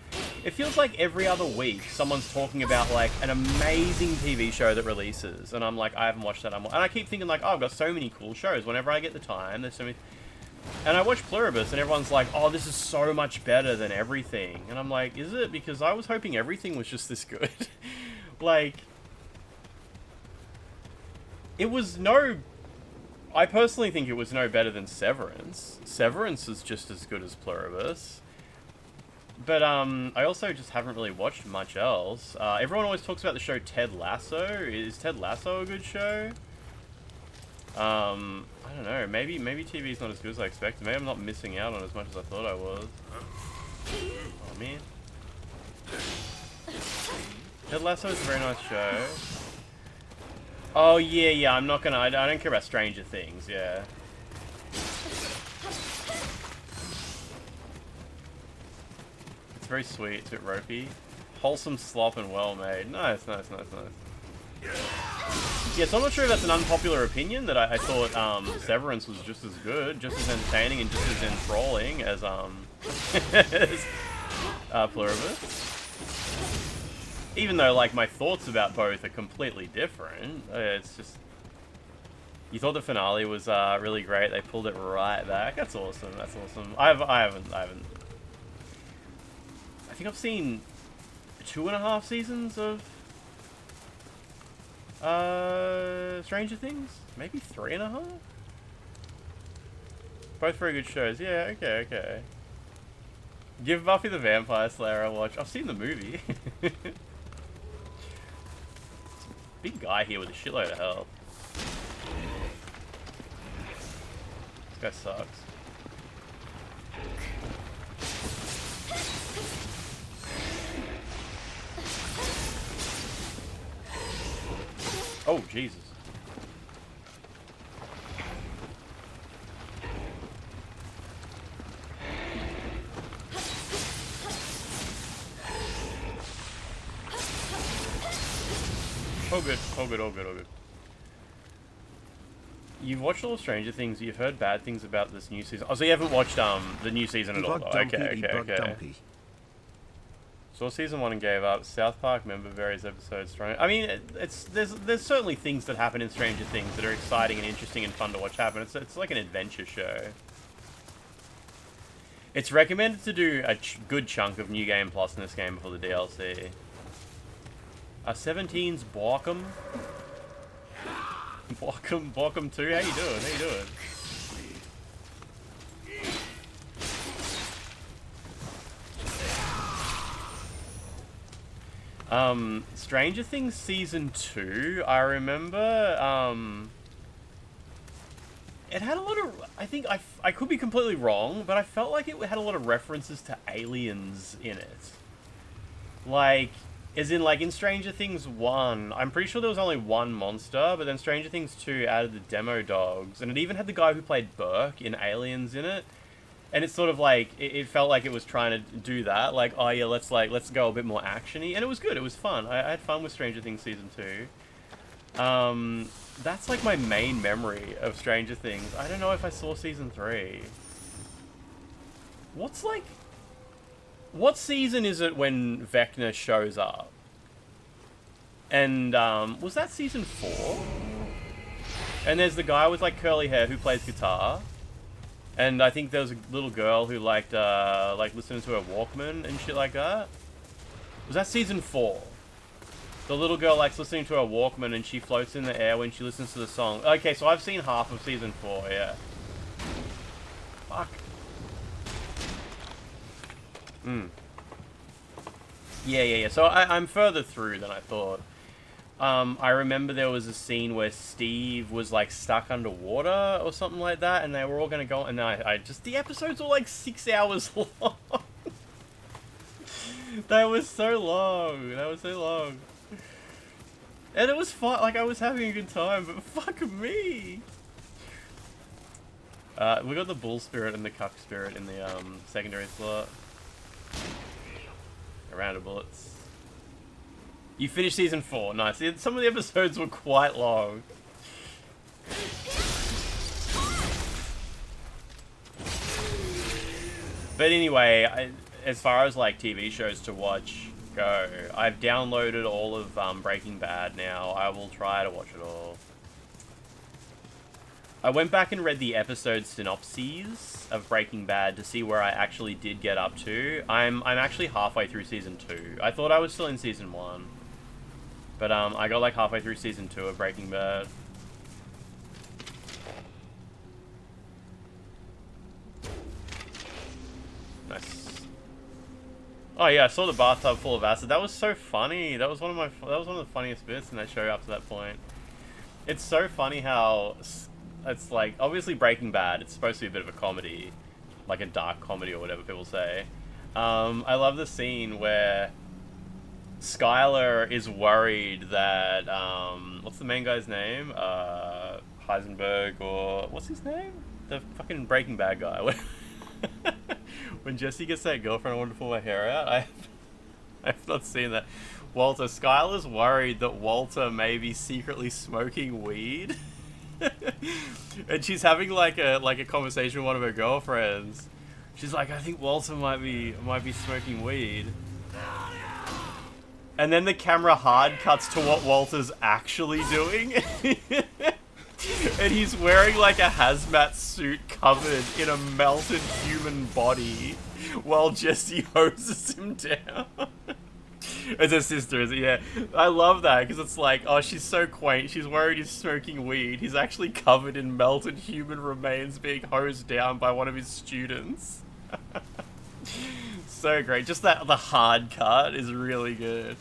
It feels like every other week someone's talking about like an amazing TV show that releases, and I'm like, I haven't watched that. And I keep thinking like, oh, I've got so many cool shows. Whenever I get the time, there's so many... And I watch Pluribus, and everyone's like, oh, this is so much better than everything. And I'm like, is it? Because I was hoping everything was just this good. Like... It was no... I personally think it was no better than Severance. Severance is just as good as Pluribus. But, I also just haven't really watched much else. Everyone always talks about the show Ted Lasso. Is Ted Lasso a good show? I don't know. Maybe TV's not as good as I expected. Maybe I'm not missing out on as much as I thought I was. Oh man. Ted Lasso is a very nice show. Oh yeah. I'm not gonna. I don't care about Stranger Things. Yeah. It's very sweet. It's a bit ropey. Wholesome slop and well made. Nice. Yeah, so I'm not sure if that's an unpopular opinion, that I thought Severance was just as good, just as entertaining, and just as enthralling as Pluribus. Even though, like, my thoughts about both are completely different. It's just... You thought the finale was really great, they pulled it right back. That's awesome, that's awesome. I think I've seen 2.5 seasons of Stranger Things? Maybe 3.5? Both very good shows. Yeah, okay. Give Buffy the Vampire Slayer a watch. I've seen the movie. Big guy here with a shitload of health. This guy sucks. Oh, Jesus. Oh good. You've watched all of Stranger Things, you've heard bad things about this new season. Oh, so you haven't watched the new season at all? Okay. Saw season 1 and gave up. South Park member various episodes. I mean, there's certainly things that happen in Stranger Things that are exciting and interesting and fun to watch happen. It's like an adventure show. It's recommended to do a good chunk of New Game Plus in this game before the DLC. 17's Borkum. Borkum 2. How you doing? Stranger Things Season 2, I remember, it had a lot of, I think, I could be completely wrong, but I felt like it had a lot of references to aliens in it. Like, as in, like, in Stranger Things 1, I'm pretty sure there was only one monster, but then Stranger Things 2 added the demo dogs, and it even had the guy who played Burke in Aliens in it. And it's sort of like, it felt like it was trying to do that, like, oh yeah, let's go a bit more action-y, and it was good, it was fun. I had fun with Stranger Things Season 2. That's like my main memory of Stranger Things. I don't know if I saw Season 3. What season is it when Vecna shows up? And, was that Season 4? And there's the guy with, like, curly hair who plays guitar. And I think there was a little girl who liked listening to her Walkman and shit like that. Was that Season 4? The little girl likes listening to her Walkman and she floats in the air when she listens to the song. Okay, so I've seen half of Season 4, yeah. Fuck. Yeah. So I'm further through than I thought. I remember there was a scene where Steve was, like, stuck underwater or something like that, and they were all gonna go, and the episodes were, like, 6 hours long. They were so long. And it was fun, like, I was having a good time, but fuck me. We got the Bull Spirit and the Cuck Spirit in the, secondary slot. A round of bullets. You finished Season 4, nice. Some of the episodes were quite long. But anyway, as far as, like, TV shows to watch go, I've downloaded all of Breaking Bad now. I will try to watch it all. I went back and read the episode synopses of Breaking Bad to see where I actually did get up to. I'm actually halfway through Season 2. I thought I was still in Season 1. But, I got, like, halfway through Season 2 of Breaking Bad. Nice. Oh, yeah, I saw the bathtub full of acid. That was so funny. That was one of the funniest bits in that show up to that point. It's so funny how it's like, obviously Breaking Bad, it's supposed to be a bit of a comedy, like a dark comedy or whatever people say. I love the scene where Skylar is worried that, what's the main guy's name? Heisenberg, or what's his name? The fucking Breaking Bad guy. When Jesse gets that girlfriend, I wanted to pull my hair out. I've not seen that. Walter, Skylar's worried that Walter may be secretly smoking weed. And she's having like a conversation with one of her girlfriends. She's like, I think Walter might be smoking weed. And then the camera hard cuts to what Walter's actually doing. And he's wearing like a hazmat suit covered in a melted human body while Jesse hoses him down. It's her sister, is it? Yeah. I love that because it's like, oh, she's so quaint. She's worried he's smoking weed. He's actually covered in melted human remains being hosed down by one of his students. So great. Just the hard cut is really good.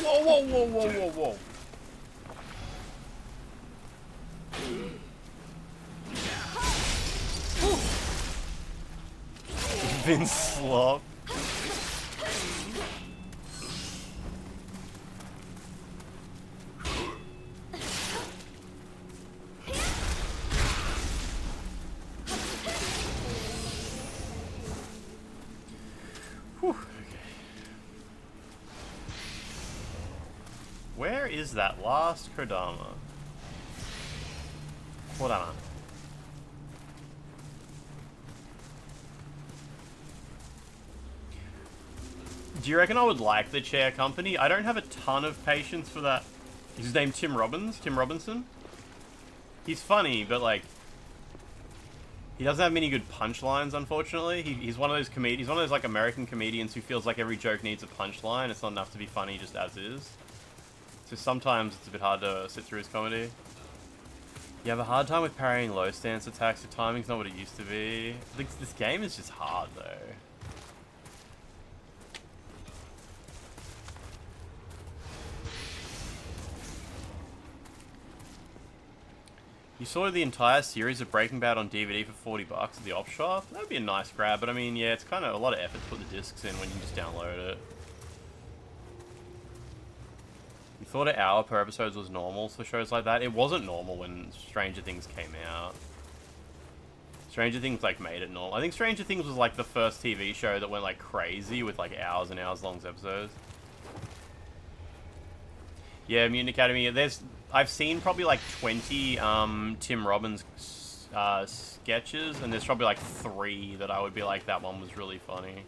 Whoa, whoa, whoa, whoa, whoa, whoa. Vince Slop. Whew, okay. Where is that last Kodama? Hold on. Do you reckon I would like the chair company? I don't have a ton of patience for that. Is his name Tim Robinson? He's funny, but like, he doesn't have many good punchlines, unfortunately. He's one of those he's one of those like American comedians who feels like every joke needs a punchline. It's not enough to be funny just as is. So sometimes it's a bit hard to sit through his comedy. You have a hard time with parrying low stance attacks. Your timing's not what it used to be. This game is just hard though. You saw the entire series of Breaking Bad on DVD for $40 at the op shop? That would be a nice grab, but I mean, yeah, it's kind of a lot of effort to put the discs in when you can just download it. You thought an hour per episode was normal for shows like that? It wasn't normal when Stranger Things came out. Stranger Things, like, made it normal. I think Stranger Things was, like, the first TV show that went, like, crazy with, like, hours and hours long episodes. Yeah, Mutant Academy, I've seen probably like 20 Tim Robbins sketches, and there's probably like 3 that I would be like, that one was really funny.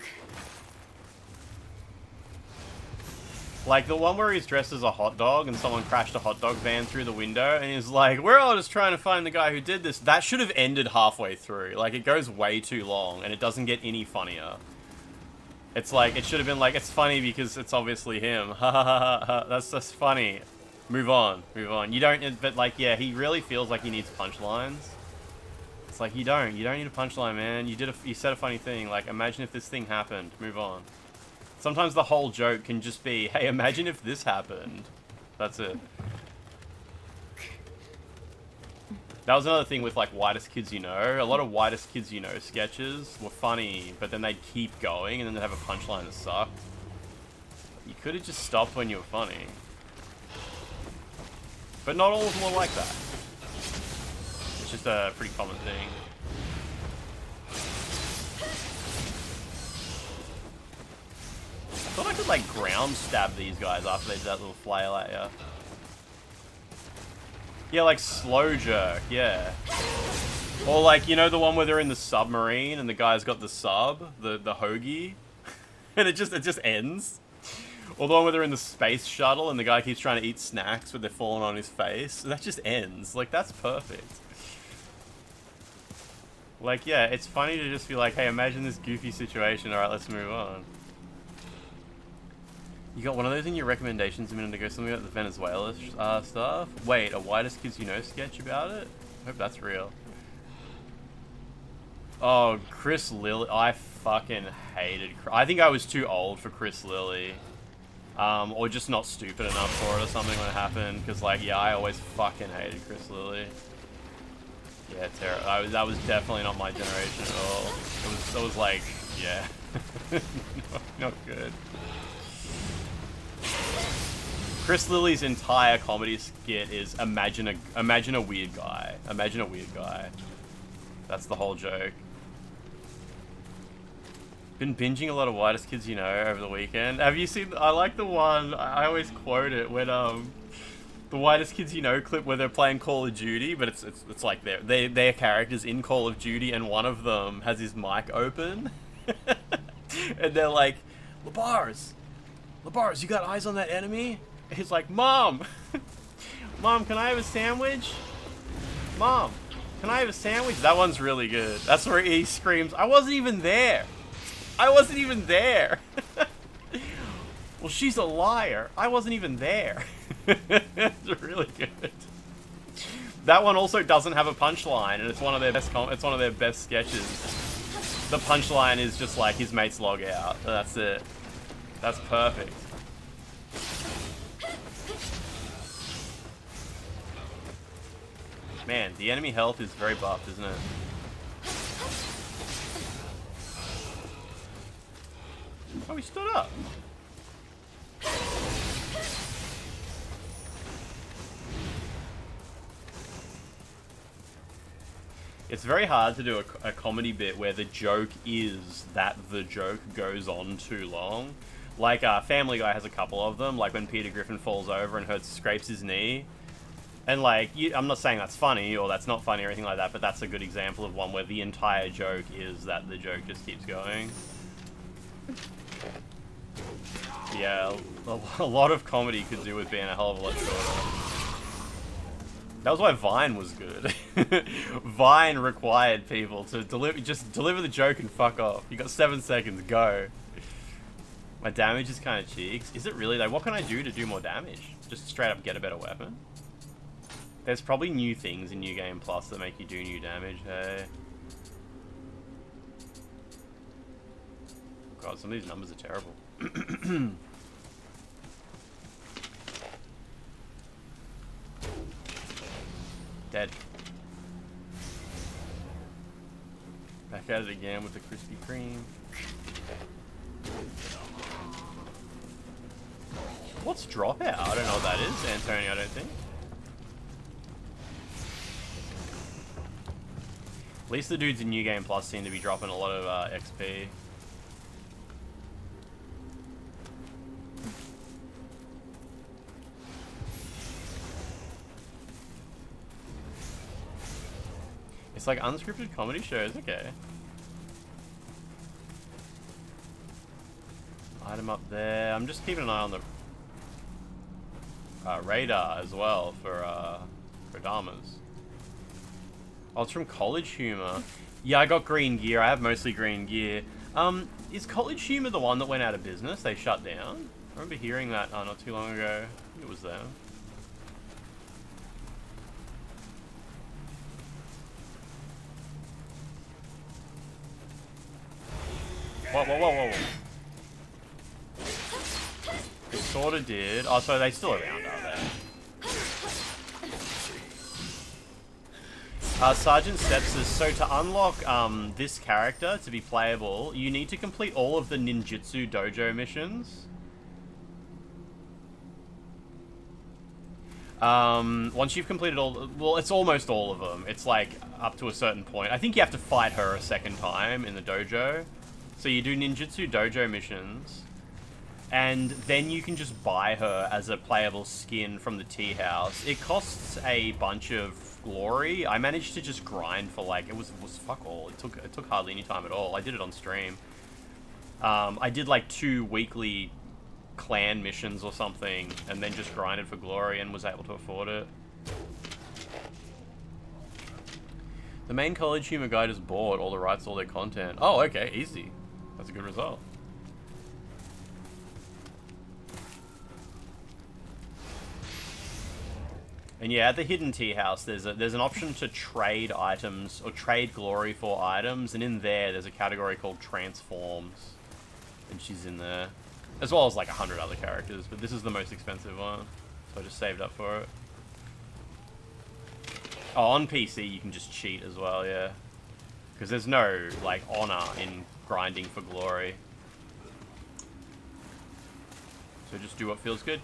Like the one where he's dressed as a hot dog and someone crashed a hot dog van through the window and he's like, we're all just trying to find the guy who did this. That should have ended halfway through. Like, it goes way too long and it doesn't get any funnier. It's like, it should have been like, it's funny because it's obviously him. Ha ha ha ha. That's just funny. Move on. Move on. You don't, but like, yeah, he really feels like he needs punchlines. It's like, you don't need a punchline, man. You said a funny thing. Like, imagine if this thing happened. Move on. Sometimes the whole joke can just be, hey, imagine if this happened. That's it. That was another thing with, like, Whitest Kids You Know. A lot of Whitest Kids You Know sketches were funny, but then they'd keep going, and then they'd have a punchline that sucked. You could have just stopped when you were funny. But not all of them are like that. It's just a pretty common thing. I thought I could, like, ground stab these guys after they did that little flail at you. Yeah, like slow jerk, yeah. Or like, you know the one where they're in the submarine and the guy's got the sub, the hoagie, and it just ends. Or the one where they're in the space shuttle and the guy keeps trying to eat snacks but they're falling on his face. That just ends. Like, that's perfect. Like, yeah, it's funny to just be like, hey, imagine this goofy situation. Alright, let's move on. You got one of those in your recommendations a minute ago, something about the Venezuela stuff? Wait, a Whitest Kids You Know sketch about it? I hope that's real. Oh, Chris Lilly. I fucking hated... I think I was too old for Chris Lilly. Or just not stupid enough for it or something when it happened. Because, like, yeah, I always fucking hated Chris Lilly. Yeah, terrible. That was definitely not my generation at all. It was like, yeah. not good. Chris Lilly's entire comedy skit is imagine a weird guy. Imagine a weird guy. That's the whole joke. Been binging a lot of Whitest Kids You Know over the weekend. Have you seen? I like the one. I always quote it when the Whitest Kids You Know clip where they're playing Call of Duty, but it's like their characters in Call of Duty, and one of them has his mic open, and they're like, "Labars, you got eyes on that enemy?" And he's like, "Mom, Mom, can I have a sandwich? Mom, can I have a sandwich?" That one's really good. That's where he screams, "I wasn't even there. I wasn't even there." Well, she's a liar. I wasn't even there. It's really good. That one also doesn't have a punchline, and it's one of their best sketches. The punchline is just like his mates log out. That's it. That's perfect. Man, the enemy health is very buffed, isn't it? Oh, he stood up. It's very hard to do a comedy bit where the joke is that the joke goes on too long. Like, Family Guy has a couple of them, like when Peter Griffin falls over and scrapes his knee. And, like, I'm not saying that's funny or that's not funny or anything like that, but that's a good example of one where the entire joke is that the joke just keeps going. Yeah, a lot of comedy could do with being a hell of a lot shorter. That was why Vine was good. Vine required people to deliver the joke and fuck off. You got 7 seconds, go. My damage is kind of cheeks. Is it really though? What can I do to do more damage? Just straight up get a better weapon? There's probably new things in New Game Plus that make you do new damage, hey. God, some of these numbers are terrible. Dead. Back at it again with the Krispy Kreme. What's Dropout? I don't know what that is, Antonio, I don't think. At least the dudes in New Game Plus seem to be dropping a lot of XP. It's like unscripted comedy shows, okay. Item up there. I'm just keeping an eye on the radar as well for Damas. Oh, it's from College Humor. Yeah, I got green gear. I have mostly green gear. Is College Humor the one that went out of business? They shut down? I remember hearing that not too long ago. I think it was them. Whoa, whoa, whoa, whoa, whoa. It sorta did. Oh, so they still around, are they? Sergeant Steps says, so to unlock this character to be playable, you need to complete all of the ninjutsu dojo missions. Once you've completed all, well, it's almost all of them. It's like up to a certain point. I think you have to fight her a second time in the dojo. So you do ninjutsu dojo missions, and then you can just buy her as a playable skin from the tea house. It costs a bunch of glory. I managed to just grind for like, it was fuck all. It took hardly any time at all. I did it on stream. I did like 2 weekly clan missions or something, and then just grinded for glory and was able to afford it. The main College Humor guy just bought all the rights to all their content. Oh, okay, easy. That's a good result. And yeah, at the Hidden Tea House, there's an option to trade items or trade glory for items, and in there's a category called Transforms, and she's in there. As well as like 100 other characters, but this is the most expensive one. So I just saved up for it. Oh, on PC you can just cheat as well, yeah. Because there's no, like, honor in grinding for glory. So just do what feels good.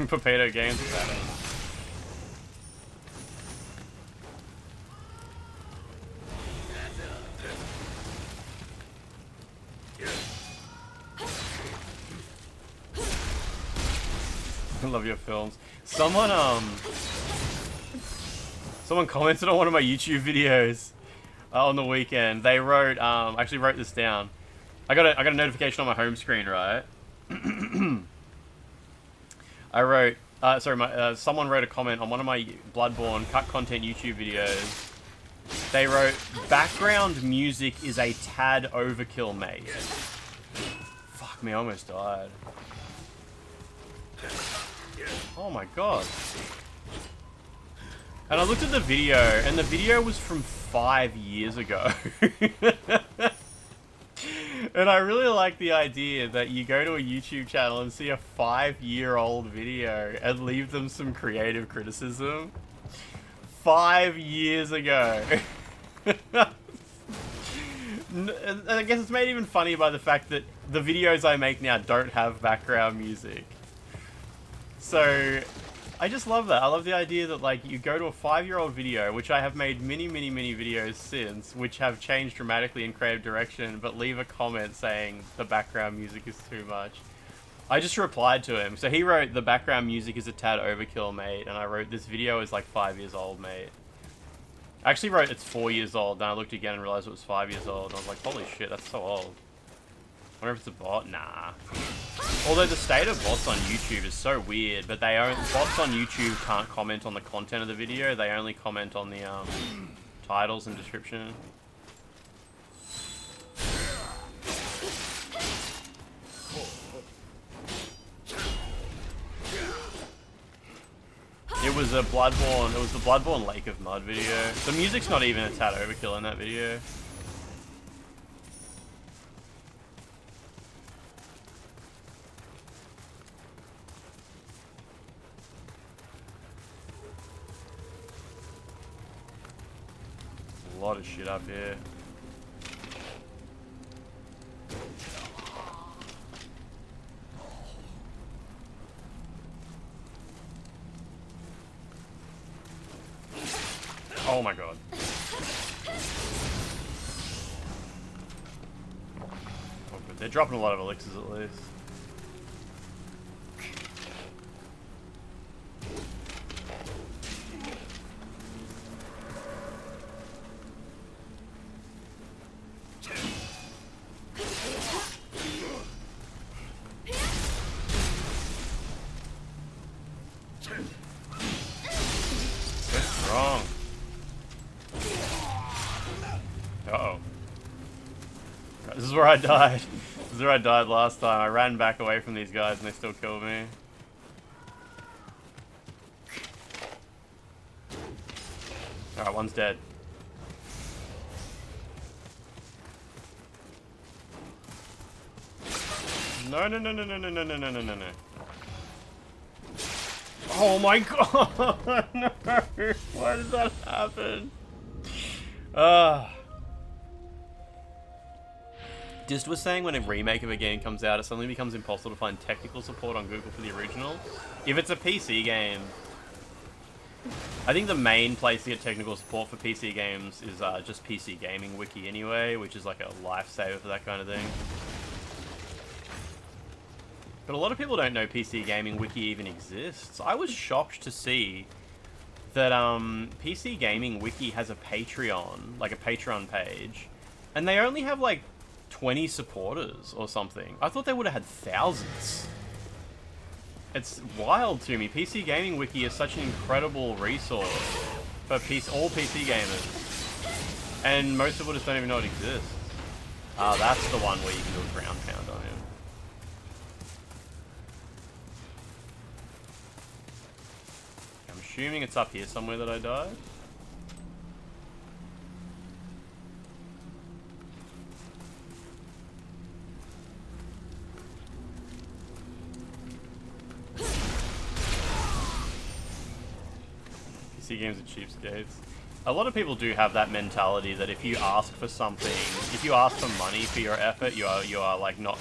Potato games. I love your films. Someone commented on one of my YouTube videos on the weekend. They wrote, I actually wrote this down. I got a notification on my home screen, right? I wrote, someone wrote a comment on one of my Bloodborne cut content YouTube videos. They wrote, background music is a tad overkill, mate. Fuck me, I almost died. Oh my god. And I looked at the video, and the video was from 5 years ago. And I really like the idea that you go to a YouTube channel and see a 5-year-old video and leave them some creative criticism. 5 years ago. And I guess it's made even funnier by the fact that the videos I make now don't have background music. So, I just love that. I love the idea that, like, you go to a 5-year-old video, which I have made many, many, many videos since, which have changed dramatically in creative direction, but leave a comment saying the background music is too much. I just replied to him. So he wrote, the background music is a tad overkill, mate, and I wrote, this video is like 5 years old, mate. I actually wrote, it's 4 years old, then I looked again and realized it was 5 years old, and I was like, holy shit, that's so old. I wonder if it's a bot? Nah. Although the state of bots on YouTube is so weird, but bots on YouTube can't comment on the content of the video, they only comment on the titles and description. It was the Bloodborne Lake of Mud video. The music's not even a tad overkill in that video. A lot of shit up here. Oh my god. Oh, but they're dropping a lot of elixirs at least. This is where I died. This is where I died last time. I ran back away from these guys and they still killed me. Alright, one's dead. No, no, no, no, no, no, no, no, no, no, no, no. Oh my god! No! Why did that happen? Dist was saying when a remake of a game comes out, it suddenly becomes impossible to find technical support on Google for the original. If it's a PC game, I think the main place to get technical support for PC games is just PC Gaming Wiki anyway, which is like a lifesaver for that kind of thing. But a lot of people don't know PC Gaming Wiki even exists. I was shocked to see that PC Gaming Wiki has a Patreon, like a Patreon page, and they only have like 20 supporters or something. I thought they would have had thousands. It's wild to me. PC Gaming Wiki is such an incredible resource for all PC gamers. And most people just don't even know it exists. That's the one where you can do a ground pound on him. assuming it's up here somewhere that I died. PC games are cheapskates. A lot of people do have that mentality that if you ask for something, if you ask for money for your effort, you are like not,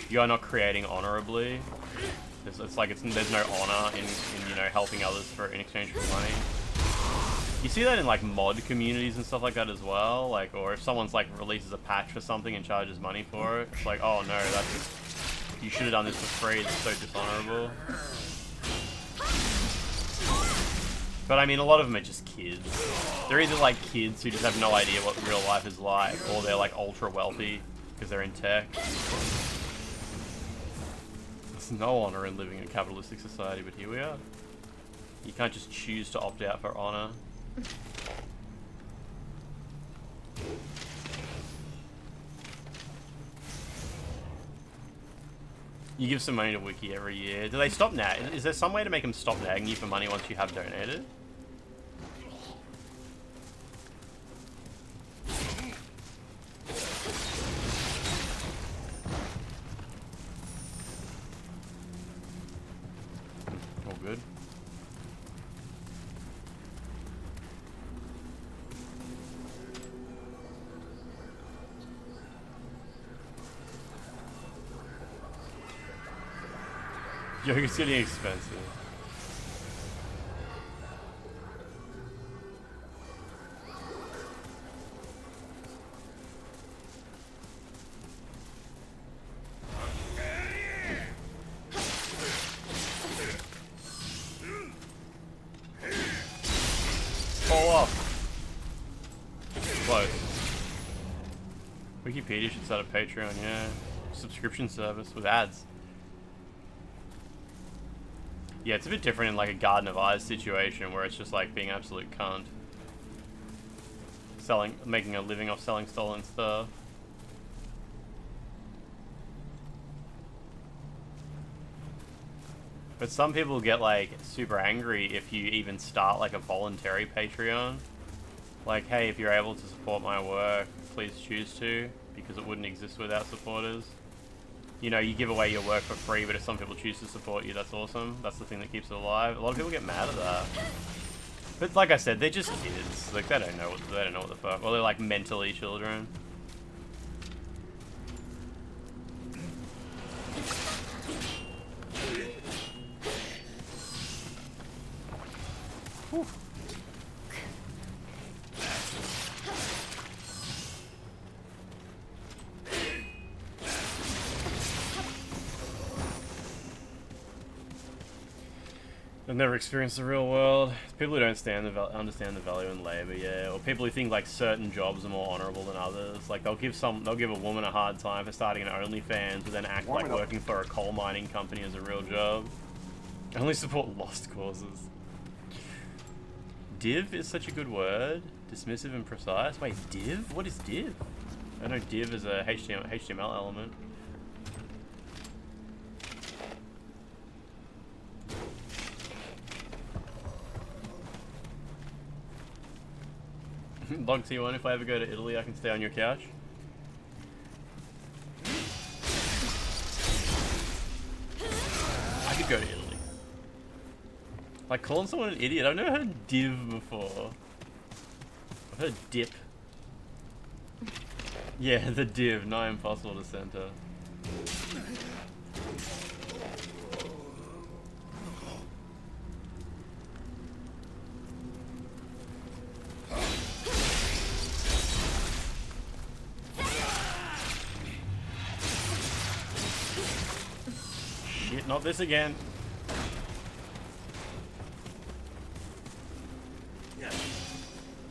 you are not creating honorably. It's like there's no honor in you know, helping others in exchange for money. You see that in like mod communities and stuff like that as well. Like, or if someone's like releases a patch for something and charges money for it, it's like, oh no, that's just, you should have done this for free. It's so dishonorable. But I mean, a lot of them are just kids. They're either like kids who just have no idea what real life is like, or they're like ultra wealthy because they're in tech. There's no honor in living in a capitalistic society, but here we are. You can't just choose to opt out for honor. You give some money to Wiki every year. Do they stop nagging? Is there some way to make them stop nagging you for money once you have donated? All good. Yoga's getting expensive. Fall off. Close. Wikipedia should start a Patreon, yeah. Subscription service with ads. Yeah, it's a bit different in like a Garden of Eyes situation where it's just like being an absolute cunt. Making a living off selling stolen stuff. But some people get like super angry if you even start like a voluntary Patreon. Like, hey, if you're able to support my work, please choose to, because it wouldn't exist without supporters. You know, you give away your work for free, but if some people choose to support you, that's awesome. That's the thing that keeps it alive. A lot of people get mad at that. But like I said, they're just kids. Like, they don't know what the fuck. Or they're like mentally children. Whew. I've never experienced the real world. People who don't understand the value in labor, yeah, or people who think like certain jobs are more honorable than others. Like they'll give a woman a hard time for starting an OnlyFans, but then act like working for a coal mining company is a real job. Only support lost causes. Div is such a good word. Dismissive and precise. Wait, div? What is div? I know div is a HTML element. Log T1, if I ever go to Italy, I can stay on your couch. I could go to Italy. Like, calling someone an idiot? I've never heard div before. I've heard dip. Yeah, the div, nigh impossible to center. Shit, not this again.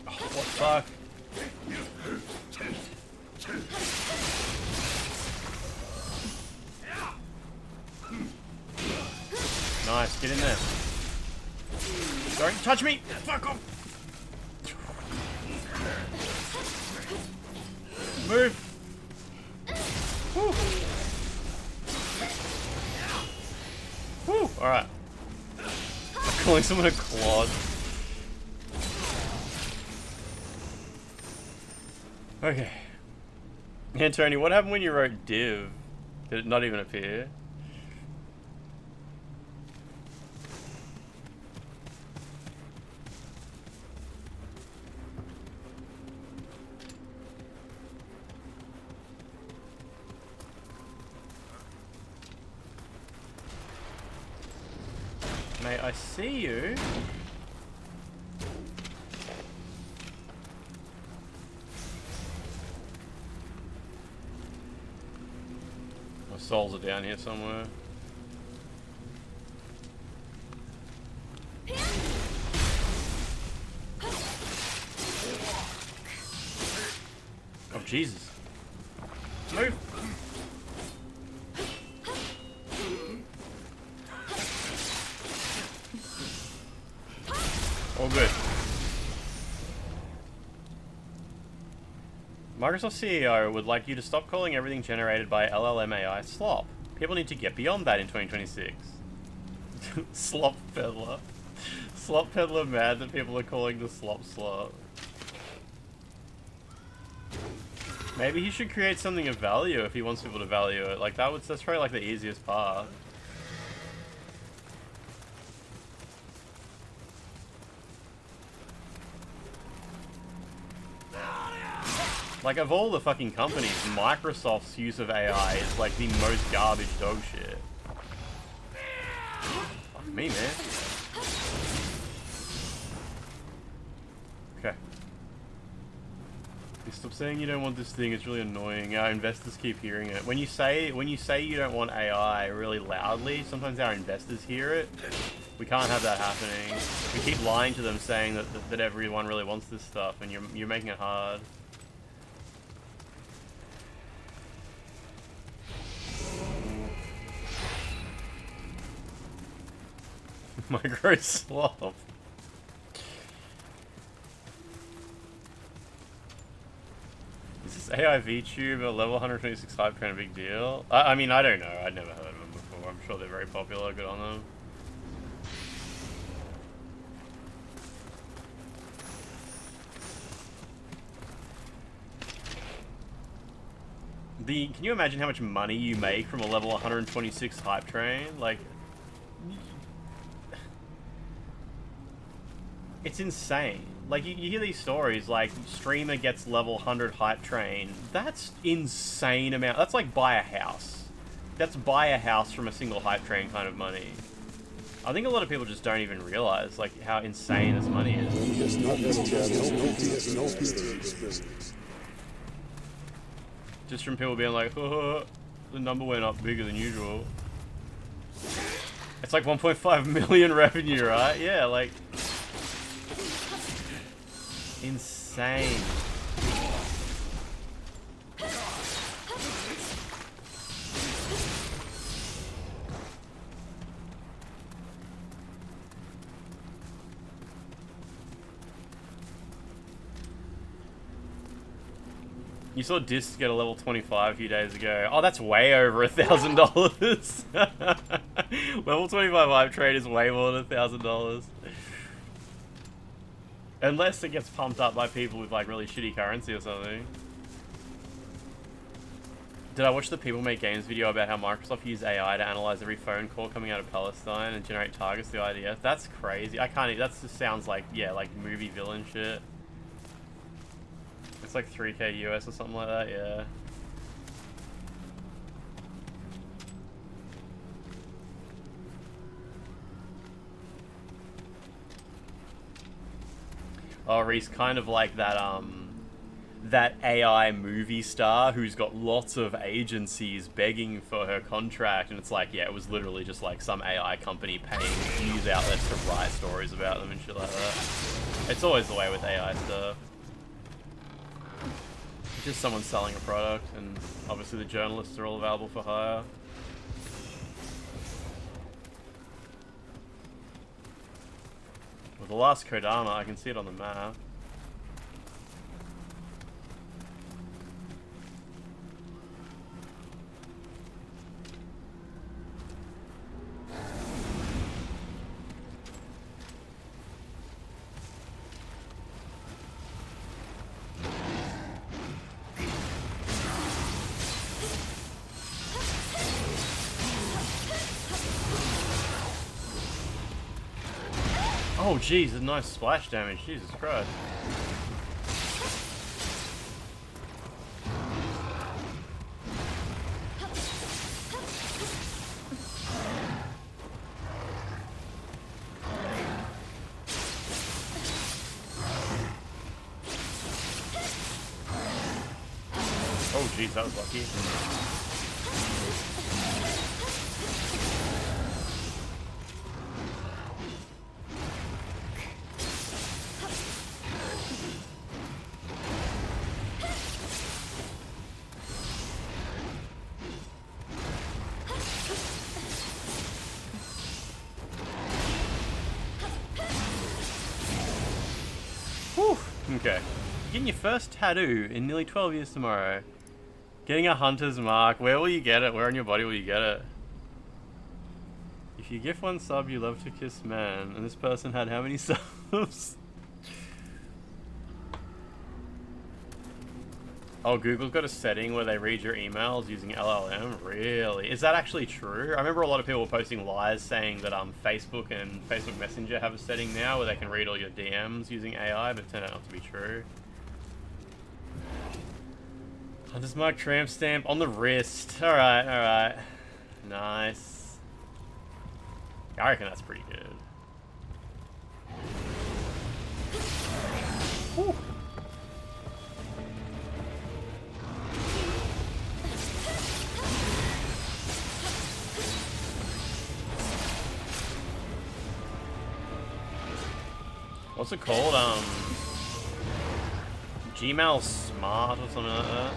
Oh, what the fuck? Nice, get in there. Don't touch me! Fuck off! Move! Woo! Woo! Alright. I'm calling someone a clod. Okay. And Tony, what happened when you wrote div? Did it not even appear? Mate, I see you. My souls are down here somewhere. Oh, Jesus. Move. All good. Microsoft CEO would like you to stop calling everything generated by LLM AI slop. People need to get beyond that in 2026. Slop peddler. Slop peddler mad that people are calling the slop slop. Maybe he should create something of value if he wants people to value it. Like that's probably like the easiest path. Like, of all the fucking companies, Microsoft's use of AI is like the most garbage dog shit. Fuck me, man. Okay. You stop saying you don't want this thing, it's really annoying. Our investors keep hearing it. When you say you don't want AI really loudly, sometimes our investors hear it. We can't have that happening. We keep lying to them saying that everyone really wants this stuff, and you're making it hard. Micro slop. Is this AI VTube a level 126 hype train a big deal? I mean, I don't know. I'd never heard of them before. I'm sure they're very popular. Good on them. Can you imagine how much money you make from a level 126 hype train? Like, it's insane. Like, you hear these stories, like, streamer gets level 100 hype train. That's insane amount. That's like buy a house. That's buy a house from a single hype train kind of money. I think a lot of people just don't even realize, like, how insane this money is. Just from people being like, oh, the number went up bigger than usual. It's like 1.5 million revenue, right? Yeah, like... insane. You saw Disc get a level 25 a few days ago. Oh, that's way over $1,000. Level 25 hype trade is way more than $1,000. Unless it gets pumped up by people with like really shitty currency or something. Did I watch the People Make Games video about how Microsoft used AI to analyze every phone call coming out of Palestine and generate targets to the IDF? That's crazy. I can't. That just sounds like, yeah, like movie villain shit. It's like 3K US or something like that, yeah. Oh, Reese, kind of like that, that AI movie star who's got lots of agencies begging for her contract, and it's like, yeah, it was literally just like some AI company paying news outlets to write stories about them and shit like that. It's always the way with AI stuff. Just someone selling a product, and obviously the journalists are all available for hire. Well, the last Kodama, I can see it on the map. Oh jeez, a nice splash damage. Jesus Christ. Oh jeez, that was lucky. Whew. Okay. Getting your first tattoo in nearly 12 years tomorrow. Getting a hunter's mark. Where will you get it? Where on your body will you get it? If you give one sub, you love to kiss man. And this person had how many subs? Oh, Google's got a setting where they read your emails using LLM? Really? Is that actually true? I remember a lot of people were posting lies saying that Facebook and Facebook Messenger have a setting now where they can read all your DMs using AI, but it turned out not to be true. Hunter's mark tramp stamp on the wrist. Alright, alright. Nice. I reckon that's pretty good. Whew. What's it called? Gmail Smart or something like that?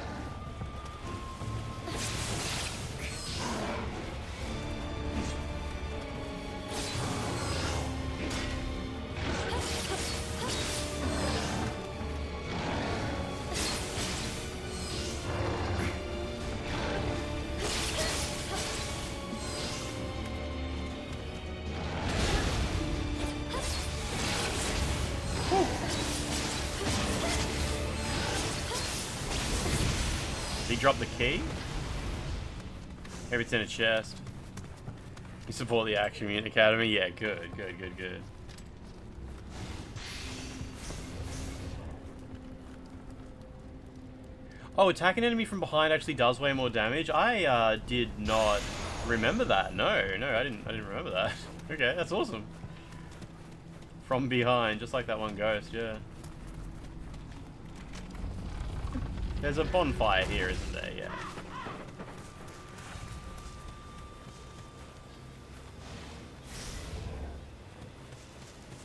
Did he drop the key? Maybe it's in a chest. You support the Action Mutant Academy? Yeah, good, good, good, good. Oh, attacking an enemy from behind actually does way more damage? I did not remember that. No, I didn't remember that. Okay, that's awesome. From behind, just like that one ghost, yeah. There's a bonfire here, isn't there? Yeah.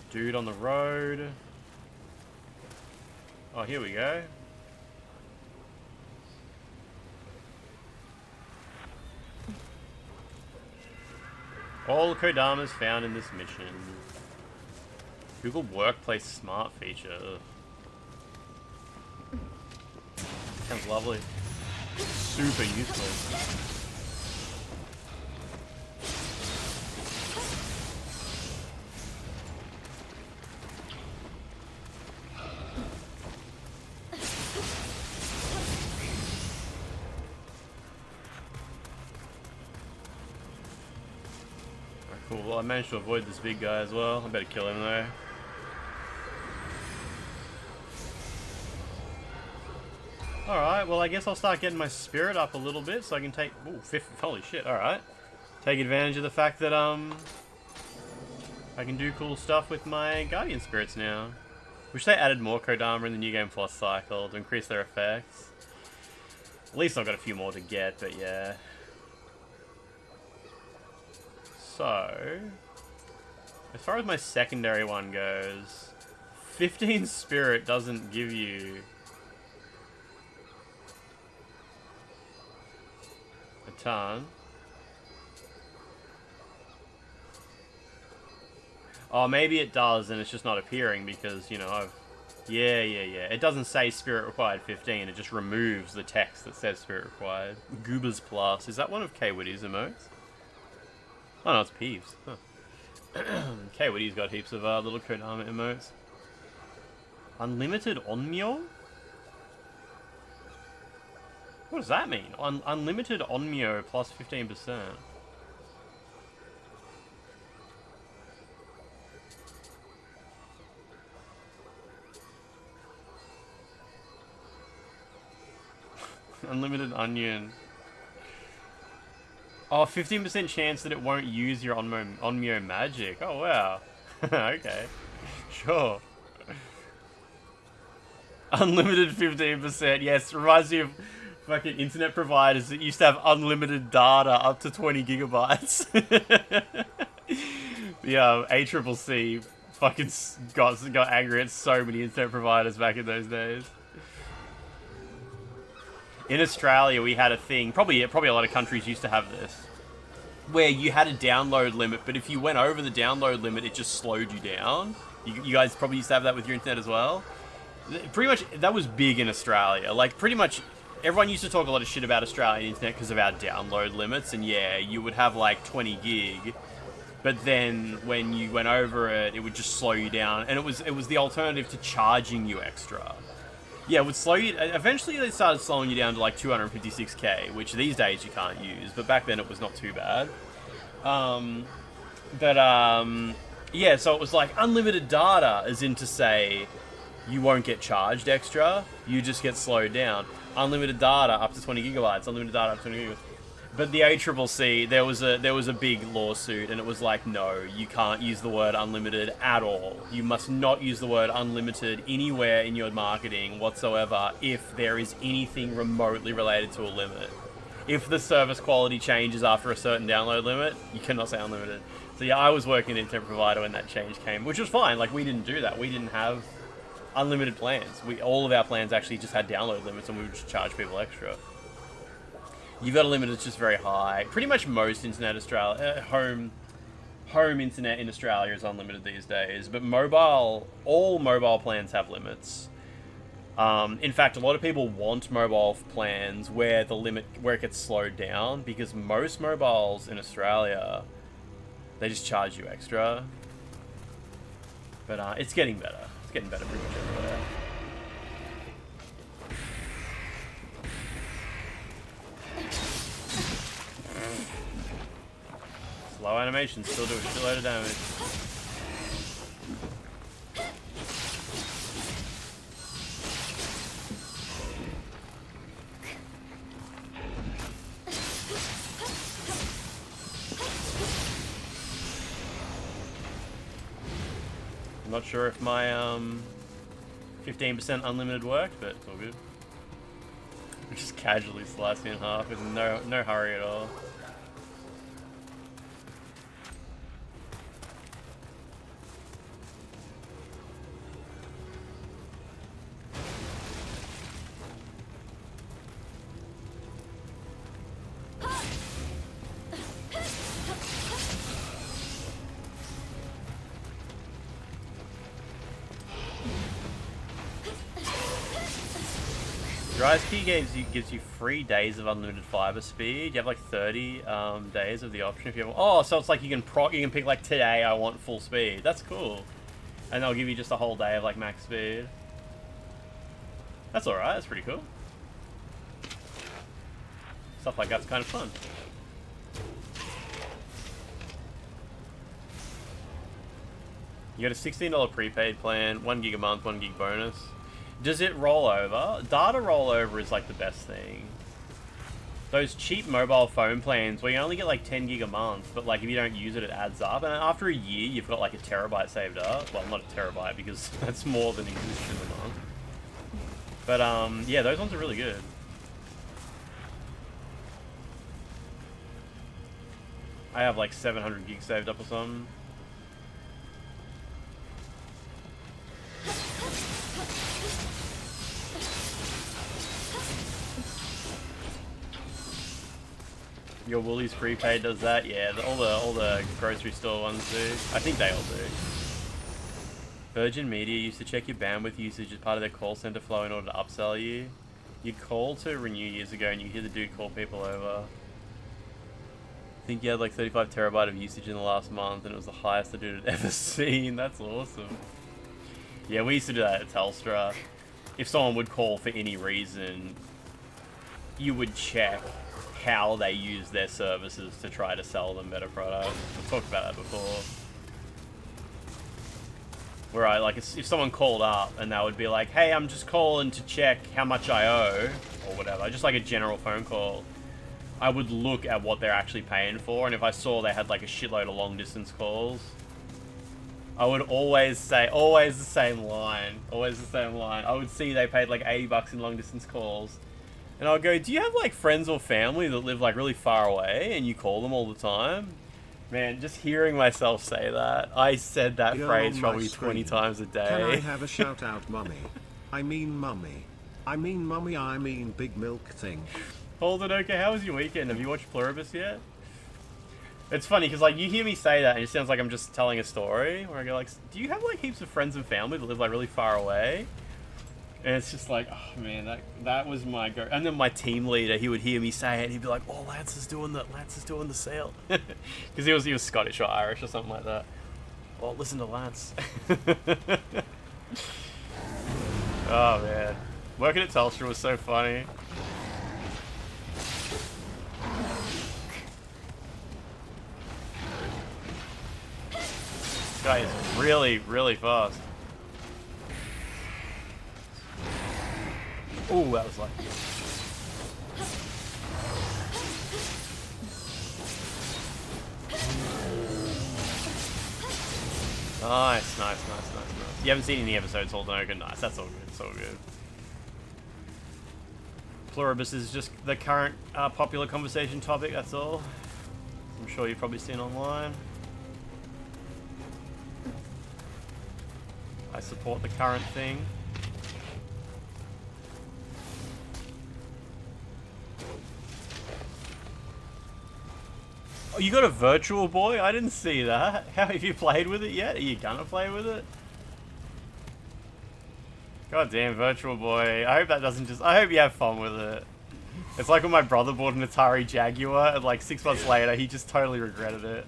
Dude on the road. Oh, here we go. All Kodamas found in this mission. Google Workplace Smart feature. Ugh. Sounds lovely. Super useful. Cool, well I managed to avoid this big guy as well. I better kill him though. Alright, well I guess I'll start getting my spirit up a little bit so I can take... Ooh, holy shit, alright. Take advantage of the fact that, I can do cool stuff with my Guardian Spirits now. Wish they added more Kodama in the New Game Plus cycle to increase their effects. At least I've got a few more to get, but yeah. So... as far as my secondary one goes, 15 Spirit doesn't give you... a ton. Oh, maybe it does and it's just not appearing because, you know, I've... Yeah. It doesn't say Spirit required 15, it just removes the text that says Spirit required. Goobers Plus. Is that one of K-Witty's emotes? Oh no, it's Peeves. Huh. K-Witty's got heaps of little Kodama emotes. Unlimited Onmyo? What does that mean? Unlimited Onmyo plus 15%. Unlimited onion. Oh, 15% chance that it won't use your Onmyo magic. Oh, wow. Okay. Sure. Unlimited 15%. Yes, reminds me of fucking internet providers that used to have unlimited data up to 20 gigabytes. The ACCC fucking got angry at so many internet providers back in those days. In Australia, we had a thing, probably a lot of countries used to have this, where you had a download limit, but if you went over the download limit, it just slowed you down. You guys probably used to have that with your internet as well. Pretty much, that was big in Australia. Like, pretty much, everyone used to talk a lot of shit about Australian internet because of our download limits, and yeah, you would have like 20 gig, but then when you went over it, it would just slow you down, and it was the alternative to charging you extra. Yeah, it would slow you. Eventually, they started slowing you down to like 256k, which these days you can't use, but back then it was not too bad. Yeah, so it was like unlimited data, as in to say you won't get charged extra, you just get slowed down. Unlimited data up to 20 gigabytes, unlimited data up to 20 gigabytes. But the ACCC, there was a big lawsuit, and it was like, no, you can't use the word unlimited at all. You must not use the word unlimited anywhere in your marketing whatsoever if there is anything remotely related to a limit. If the service quality changes after a certain download limit, you cannot say unlimited. So yeah, I was working at an internet provider when that change came, which was fine. Like, we didn't do that. We didn't have unlimited plans. All of our plans actually just had download limits, and we would just charge people extra. You've got a limit that's just very high. Pretty much most internet home internet in Australia is unlimited these days, but all mobile plans have limits. In fact, a lot of people want mobile plans where it gets slowed down, because most mobiles in Australia, they just charge you extra. But it's getting better. It's getting better pretty much everywhere. Slow animation, still do a shitload of damage. I'm not sure if my 15% unlimited worked, but it's all good. Just casually slicing in half with no hurry at all. Rise Key gives you 3 days of unlimited fiber speed. You have like 30 days of the option if you have. Oh, so it's like you can pick like, today I want full speed. That's cool. And they'll give you just a whole day of like max speed. That's alright. That's pretty cool. Stuff like that's kind of fun. You got a $16 prepaid plan, 1 gig a month, 1 gig bonus. Does it roll over? Data rollover is like the best thing. Those cheap mobile phone plans where you only get like 10 gig a month, but like if you don't use it, it adds up. And after a year, you've got like a terabyte saved up. Well, not a terabyte because that's more than exists in the month. But yeah, those ones are really good. I have like 700 gigs saved up or something. Your Woolies prepaid does that? Yeah, all the grocery store ones do. I think they all do. Virgin Media used to check your bandwidth usage as part of their call center flow in order to upsell you. You'd call to renew years ago and you hear the dude call people over. I think you had like 35 terabyte of usage in the last month, and it was the highest the dude had ever seen. That's awesome. Yeah, we used to do that at Telstra. If someone would call for any reason, you would check how they use their services to try to sell them better products. We've talked about that before. Where if someone called up and they would be like, hey, I'm just calling to check how much I owe, or whatever, just like a general phone call, I would look at what they're actually paying for, and if I saw they had like a shitload of long distance calls, I would always say, always the same line. I would see they paid like $80 in long distance calls. And I'll go, do you have like friends or family that live like really far away and you call them all the time? Man, just hearing myself say that. I said that phrase probably 20 times a day. Can I have a shout out, mummy? I mean mummy. I mean mummy, I mean big milk thing. Hold it, okay, how was your weekend? Have you watched Pluribus yet? It's funny, because, like, you hear me say that, and it sounds like I'm just telling a story, where I go, like, do you have, like, heaps of friends and family that live, like, really far away? And it's just like, oh, man, that was my go. And then my team leader, he would hear me say it, and he'd be like, oh, Lance is doing the sale. Because he was Scottish or Irish or something like that. Oh, listen to Lance. Oh, man. Working at Telstra was so funny. This guy is really, really fast. Ooh, that was lucky. Nice. You haven't seen any episodes, Holden. Nice, that's all good, it's all good. Pluribus is just the current popular conversation topic, that's all. I'm sure you've probably seen online. I support the current thing. Oh, you got a Virtual Boy? I didn't see that. How have you played with it yet? Are you gonna play with it? God damn, Virtual Boy. I hope that doesn't just... I hope you have fun with it. It's like when my brother bought an Atari Jaguar, and like 6 months later, he just totally regretted it.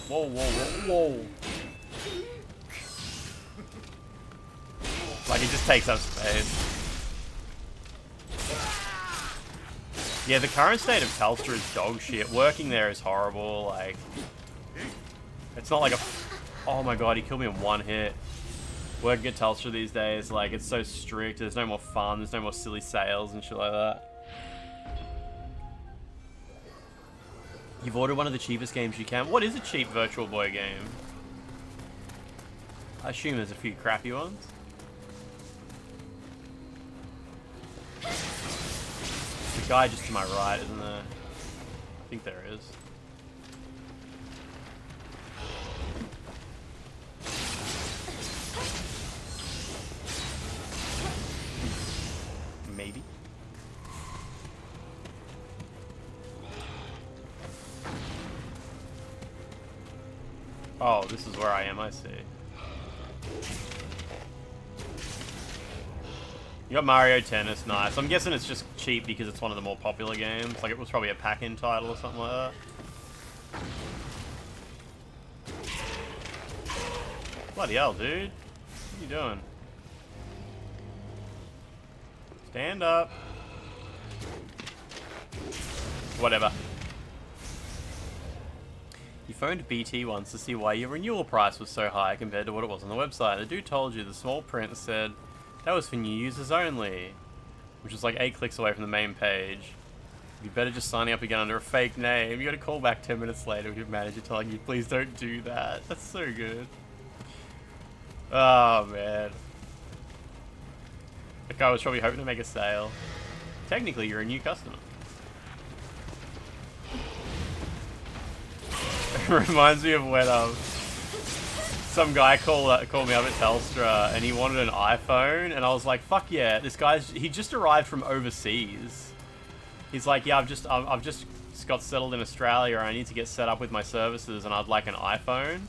Whoa. Like, it just takes up space. Yeah, the current state of Telstra is dog shit. Working there is horrible, like... It's not like a... Oh my god, he killed me in one hit. Working at Telstra these days, like, it's so strict. There's no more fun, there's no more silly sales and shit like that. You've ordered one of the cheapest games you can. What is a cheap Virtual Boy game? I assume there's a few crappy ones. The guy just to my right, isn't there? I think there is. Maybe. Oh, this is where I am, I see. You got Mario Tennis, nice. I'm guessing it's just cheap because it's one of the more popular games. Like, it was probably a pack-in title or something like that. Bloody hell, dude. What are you doing? Stand up. Whatever. You phoned BT once to see why your renewal price was so high compared to what it was on the website. The dude told you the small print said that was for new users only, which was like 8 clicks away from the main page. You better just signing up again under a fake name. You got to call back 10 minutes later with your manager telling you, please don't do that. That's so good. Oh, man. The guy was probably hoping to make a sale. Technically, you're a new customer. It reminds me of when some guy called me up at Telstra and he wanted an iPhone, and I was like, fuck yeah, he just arrived from overseas. He's like, yeah, I've just got settled in Australia, I need to get set up with my services, and I'd like an iPhone.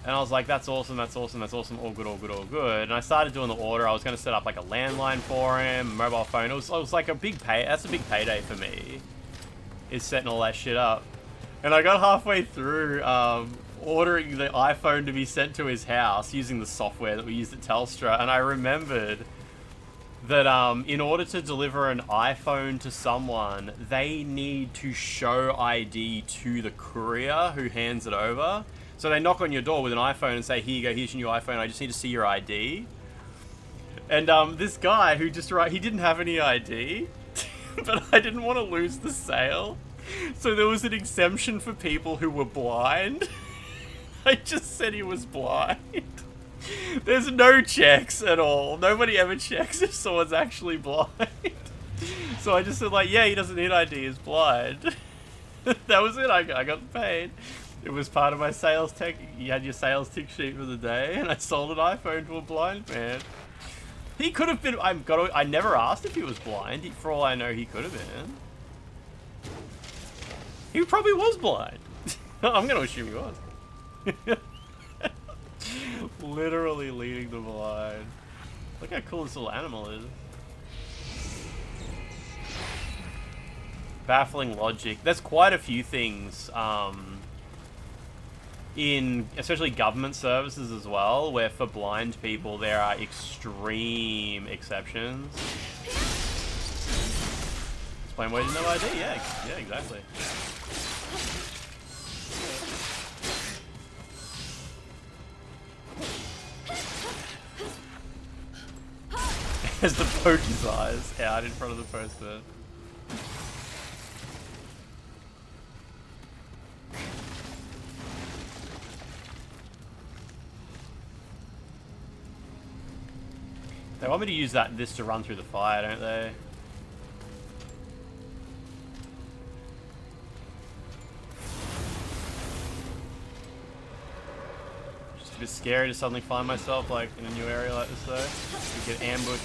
And I was like, that's awesome, all good. And I started doing the order. I was going to set up like a landline for him, a mobile phone. It was like a big that's a big payday for me, is setting all that shit up. And I got halfway through ordering the iPhone to be sent to his house using the software that we used at Telstra, and I remembered that in order to deliver an iPhone to someone, they need to show ID to the courier who hands it over. So they knock on your door with an iPhone and say, here you go, here's your new iPhone, I just need to see your ID. And this guy who just he didn't have any ID, but I didn't want to lose the sale. So there was an exemption for people who were blind. I just said he was blind. There's no checks at all. Nobody ever checks if someone's actually blind. So I just said like, yeah, he doesn't need ID, he's blind. That was it, I got paid. It was part of my sales tech. You had your sales tick sheet for the day, and I sold an iPhone to a blind man. He could have been, I never asked if he was blind. For all I know, he could have been. He probably was blind. I'm gonna assume he was. Literally leading the blind. Look how cool this little animal is. Baffling logic. There's quite a few things in especially government services as well, where for blind people there are extreme exceptions. It's plain way to no ID, yeah, exactly. As the poke his eyes out in front of the poster. They want me to use this to run through the fire, don't they? Just a bit scary to suddenly find myself like in a new area like this though. You get ambushed.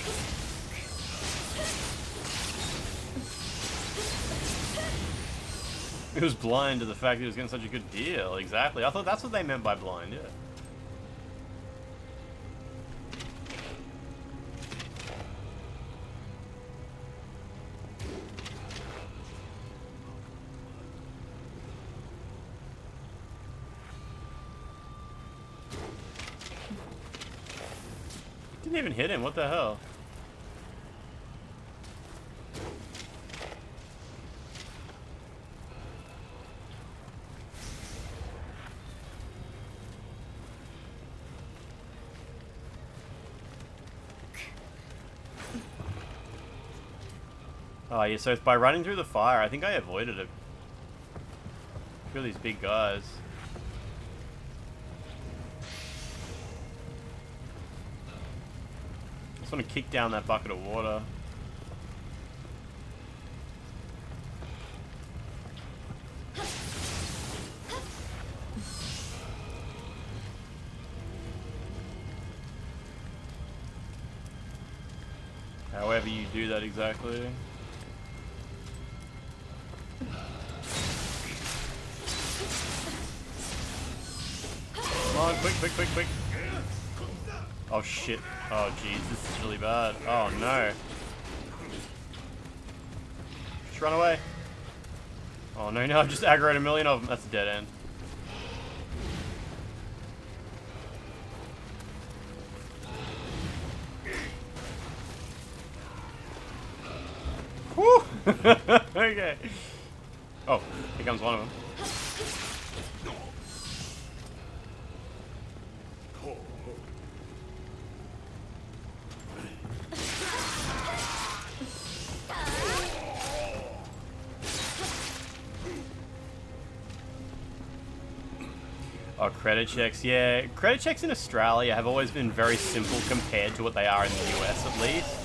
He was blind to the fact that he was getting such a good deal. Exactly. I thought that's what they meant by blind, yeah. Didn't even hit him, what the hell? Oh yeah, so it's by running through the fire. I think I avoided it. A few of these big guys. I just want to kick down that bucket of water. However you do that exactly. Come on, quick. Oh shit. Oh jeez, this is really bad. Oh no. Just run away. Oh no, I've just aggroed a million of them. That's a dead end. Woo! Okay. Oh, here comes one of them. Oh, credit checks. Yeah, credit checks in Australia have always been very simple compared to what they are in the US at least.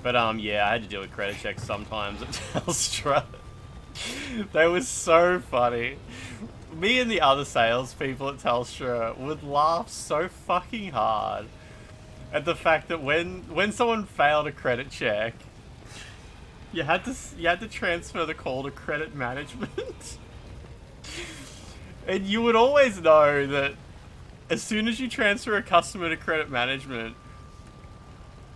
But yeah, I had to deal with credit checks sometimes at Telstra. They were so funny. Me and the other salespeople at Telstra would laugh so fucking hard at the fact that when someone failed a credit check, you had to transfer the call to credit management. And you would always know that as soon as you transfer a customer to credit management,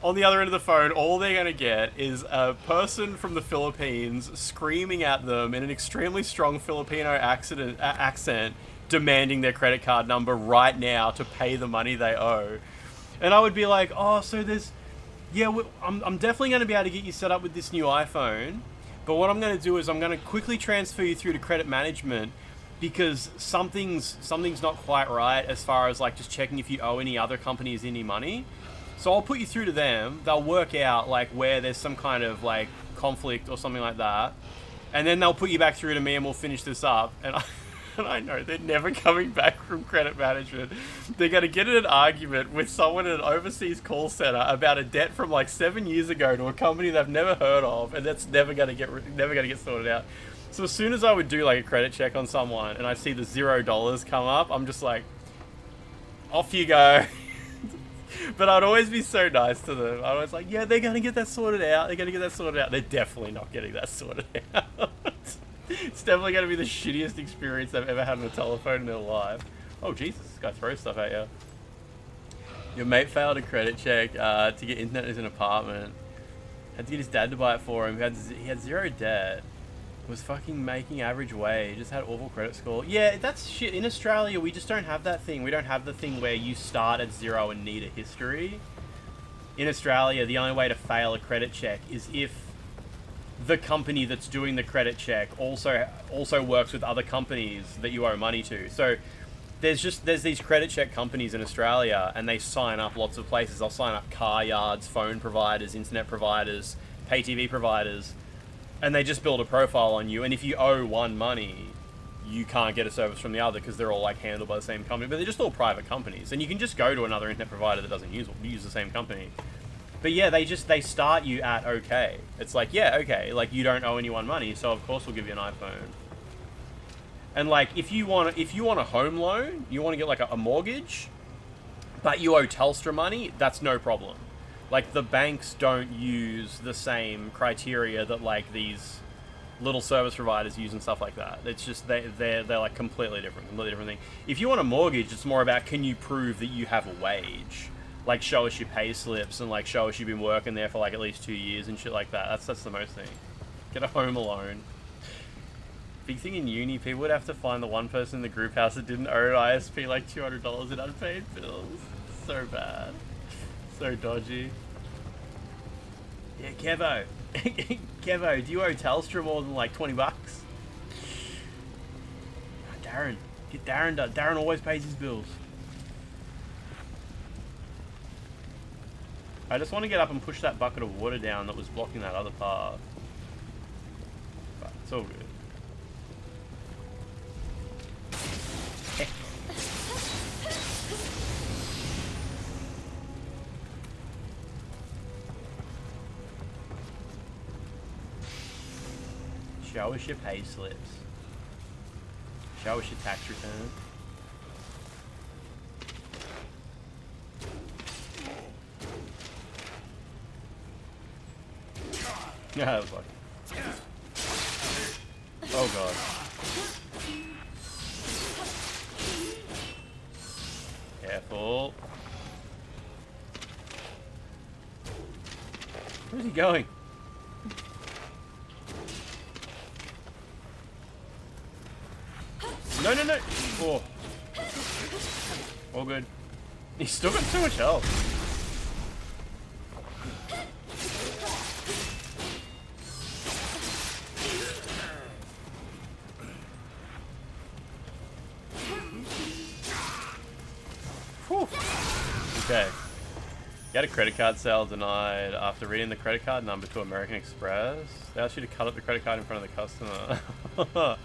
on the other end of the phone, all they're going to get is a person from the Philippines screaming at them in an extremely strong Filipino accent, demanding their credit card number right now to pay the money they owe. And I would be like, oh, so there's... Yeah, I'm definitely going to be able to get you set up with this new iPhone. But what I'm going to do is I'm going to quickly transfer you through to credit management because something's not quite right as far as like just checking if you owe any other companies any money. So I'll put you through to them. They'll work out like where there's some kind of like conflict or something like that, and then they'll put you back through to me, and we'll finish this up. And I know they're never coming back from credit management. They're going to get in an argument with someone in an overseas call center about a debt from like 7 years ago to a company they've never heard of, and that's never going to get sorted out. So as soon as I would do like a credit check on someone and I see the $0 come up, I'm just like, off you go. But I'd always be so nice to them. I'd always like, yeah, they're going to get that sorted out. They're going to get that sorted out. They're definitely not getting that sorted out. It's definitely going to be the shittiest experience they've ever had on a telephone in their life. Oh, Jesus, this guy throws stuff at you. Your mate failed a credit check to get internet in his apartment. Had to get his dad to buy it for him. He had zero debt. Was fucking making average wage. Just had awful credit score. Yeah, that's shit. In Australia, we just don't have that thing. We don't have the thing where you start at zero and need a history. In Australia, the only way to fail a credit check is if the company that's doing the credit check also works with other companies that you owe money to. So there's these credit check companies in Australia, and they sign up lots of places. They'll sign up car yards, phone providers, internet providers, pay TV providers, and they just build a profile on you. And if you owe one money, you can't get a service from the other because they're all like handled by the same company. But they're just all private companies, and you can just go to another internet provider that doesn't use the same company. But yeah, they start you at okay. It's like, yeah, okay, like you don't owe anyone money, so of course we'll give you an iPhone. And like if you want a home loan, you want to get like a mortgage, but you owe Telstra money, that's no problem. Like the banks don't use the same criteria that like these little service providers use and stuff like that. It's just they're like completely different thing. If you want a mortgage, it's more about can you prove that you have a wage. Like show us your pay slips and like show us you've been working there for like at least 2 years and shit like that. That's the most thing. Get a home loan. Big thing in uni, people would have to find the one person in the group house that didn't owe ISP like $200 in unpaid bills. So bad. So dodgy. Yeah, Kevo. Kevo, do you owe Telstra more than like 20 bucks? Oh, Darren. Get Darren done. Darren always pays his bills. I just want to get up and push that bucket of water down that was blocking that other path. But it's all good. Show us your pay slips. Show us your tax return. Yeah, that was lucky. Oh god. Careful. Where's he going? No, no, no! Oh. All good. He's still got so much health. Whew. Okay. Got a credit card sale denied after reading the credit card number to American Express. They asked you to cut up the credit card in front of the customer.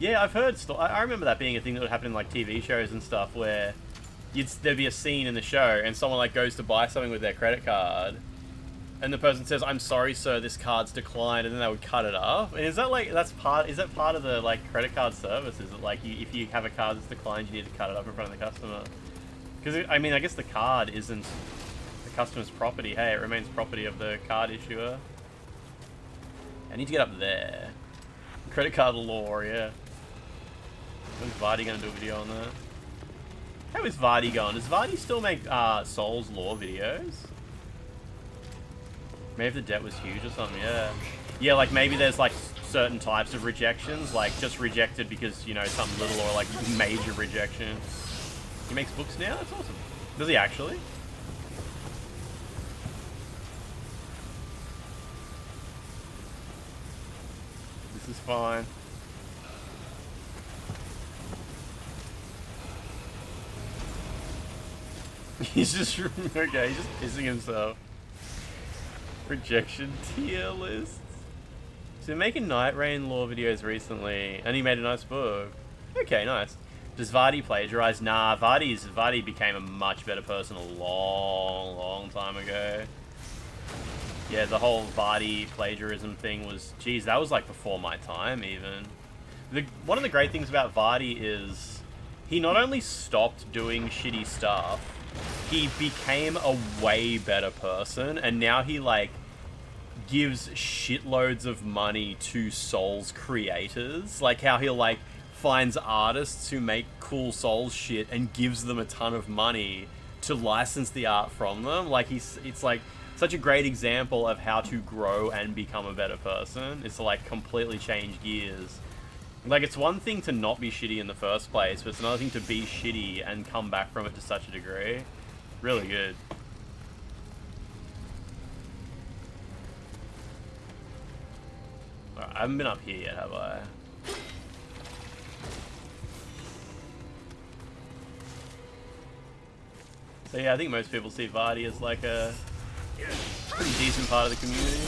Yeah, I've heard. I remember that being a thing that would happen in like TV shows and stuff, where there'd be a scene in the show, and someone like goes to buy something with their credit card, and the person says, "I'm sorry, sir, this card's declined," and then they would cut it off. And is that like is that part of the like credit card service? Is it like if you have a card that's declined, you need to cut it up in front of the customer? Because I mean, I guess the card isn't the customer's property. Hey, it remains property of the card issuer. I need to get up there. Credit card law, yeah. When's Vardy going to do a video on that? How is Vardy going? Does Vardy still make Soul's Law videos? Maybe if the debt was huge or something, yeah. Yeah, like maybe there's like certain types of rejections, like just rejected because, you know, something little, or like major rejection. He makes books now? That's awesome. Does he actually? This is fine. He's just okay. He's just pissing himself. Rejection tier lists. So making Night Rain lore videos recently, and he made a nice book. Okay, nice. Does Vardy plagiarize? Nah, Vardy became a much better person a long time ago. Yeah, the whole Vardy plagiarism thing was, geez, that was like before my time even. One of the great things about Vardy is he not only stopped doing shitty stuff, he became a way better person, and now he like gives shitloads of money to Souls creators. Like how he'll like finds artists who make cool Souls shit and gives them a ton of money to license the art from them. Like it's like such a great example of how to grow and become a better person. It's to like completely change gears. Like it's one thing to not be shitty in the first place, but it's another thing to be shitty and come back from it to such a degree. Really good. Alright, I haven't been up here yet, have I? So yeah, I think most people see Vardy as like a pretty decent part of the community.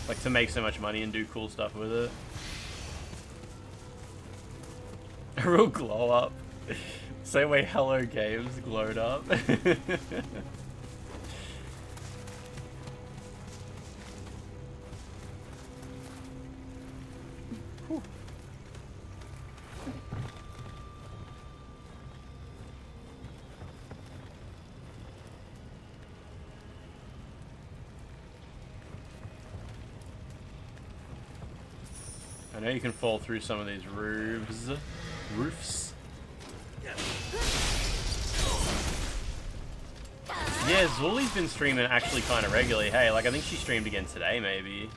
Like to make so much money and do cool stuff with it. A real glow up. Same way Hello Games glowed up. I know you can fall through some of these roofs. Yeah, Zuli's been streaming actually kind of regularly. Hey, like I think she streamed again today, maybe.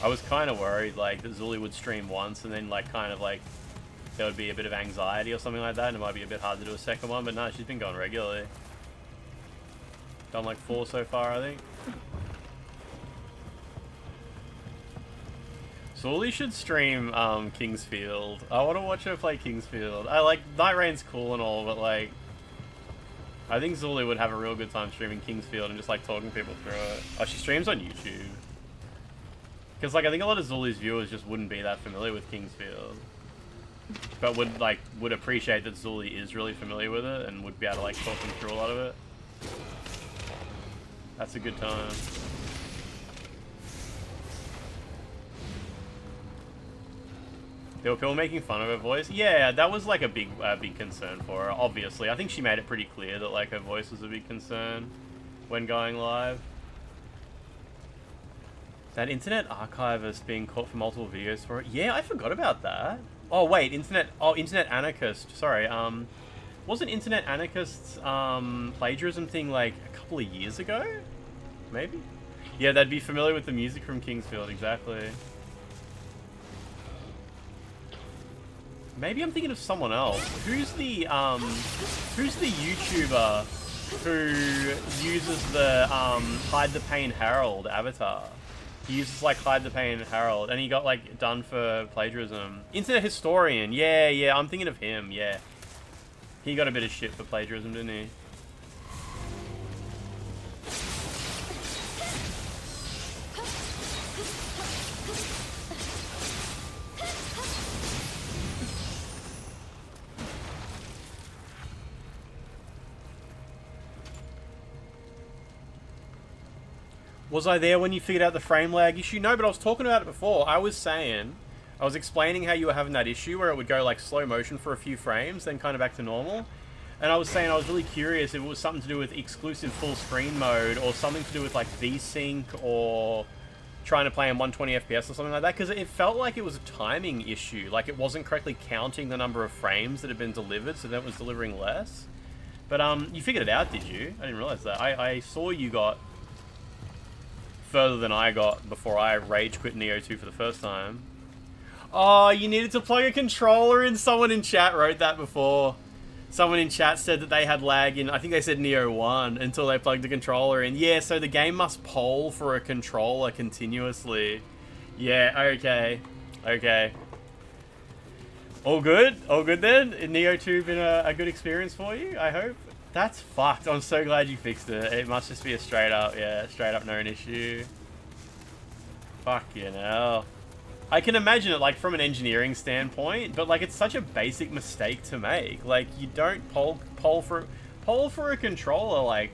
I was kind of worried like that Zuli would stream once and then like kind of like there would be a bit of anxiety or something like that, and it might be a bit hard to do a second one. But no, she's been going regularly. Done like 4 so far, I think. Zuli should stream Kingsfield. I want to watch her play Kingsfield. I like Night Rain's cool and all, but like I think Zuli would have a real good time streaming Kingsfield and just like talking people through it. Oh, she streams on YouTube. Because like I think a lot of Zuli's viewers just wouldn't be that familiar with Kingsfield, but would appreciate that Zuli is really familiar with it and would be able to like talk them through a lot of it. That's a good time. There were people making fun of her voice. Yeah, that was like a big concern for her. Obviously, I think she made it pretty clear that like her voice was a big concern when going live. That internet archivist being caught for multiple videos for it. Yeah, I forgot about that. Oh wait, internet anarchist. Sorry, wasn't internet anarchist's plagiarism thing like a couple of years ago? Maybe? Yeah, they'd be familiar with the music from Kingsfield, exactly. Maybe I'm thinking of someone else. Who's the YouTuber who uses the Hide the Pain Harold avatar? He uses like Hide the Pain Harold, and he got like done for plagiarism. Internet historian, yeah, I'm thinking of him, yeah. He got a bit of shit for plagiarism, didn't he? Was I there when you figured out the frame lag issue? No, but I was talking about it before. I was explaining how you were having that issue where it would go like slow motion for a few frames, then kind of back to normal. And I was saying I was really curious if it was something to do with exclusive full screen mode or something to do with like VSync or trying to play in 120 FPS or something like that, because it felt like it was a timing issue. Like it wasn't correctly counting the number of frames that had been delivered, so that was delivering less. But you figured it out, did you? I didn't realize that. I saw you got further than I got before I rage quit Nioh 2 for the first time. Oh, you needed to plug a controller in. Someone in chat wrote that before. Someone in chat said that they had lag in, I think they said Nioh 1 until they plugged the controller in. Yeah, so the game must poll for a controller continuously. Yeah, okay. Okay. All good? All good then? Nioh 2 been a good experience for you, I hope? That's fucked. I'm so glad you fixed it. It must just be a straight up known issue. Fuck you know. I can imagine it, like, from an engineering standpoint, but, like, it's such a basic mistake to make. Like, you don't poll for a controller, like,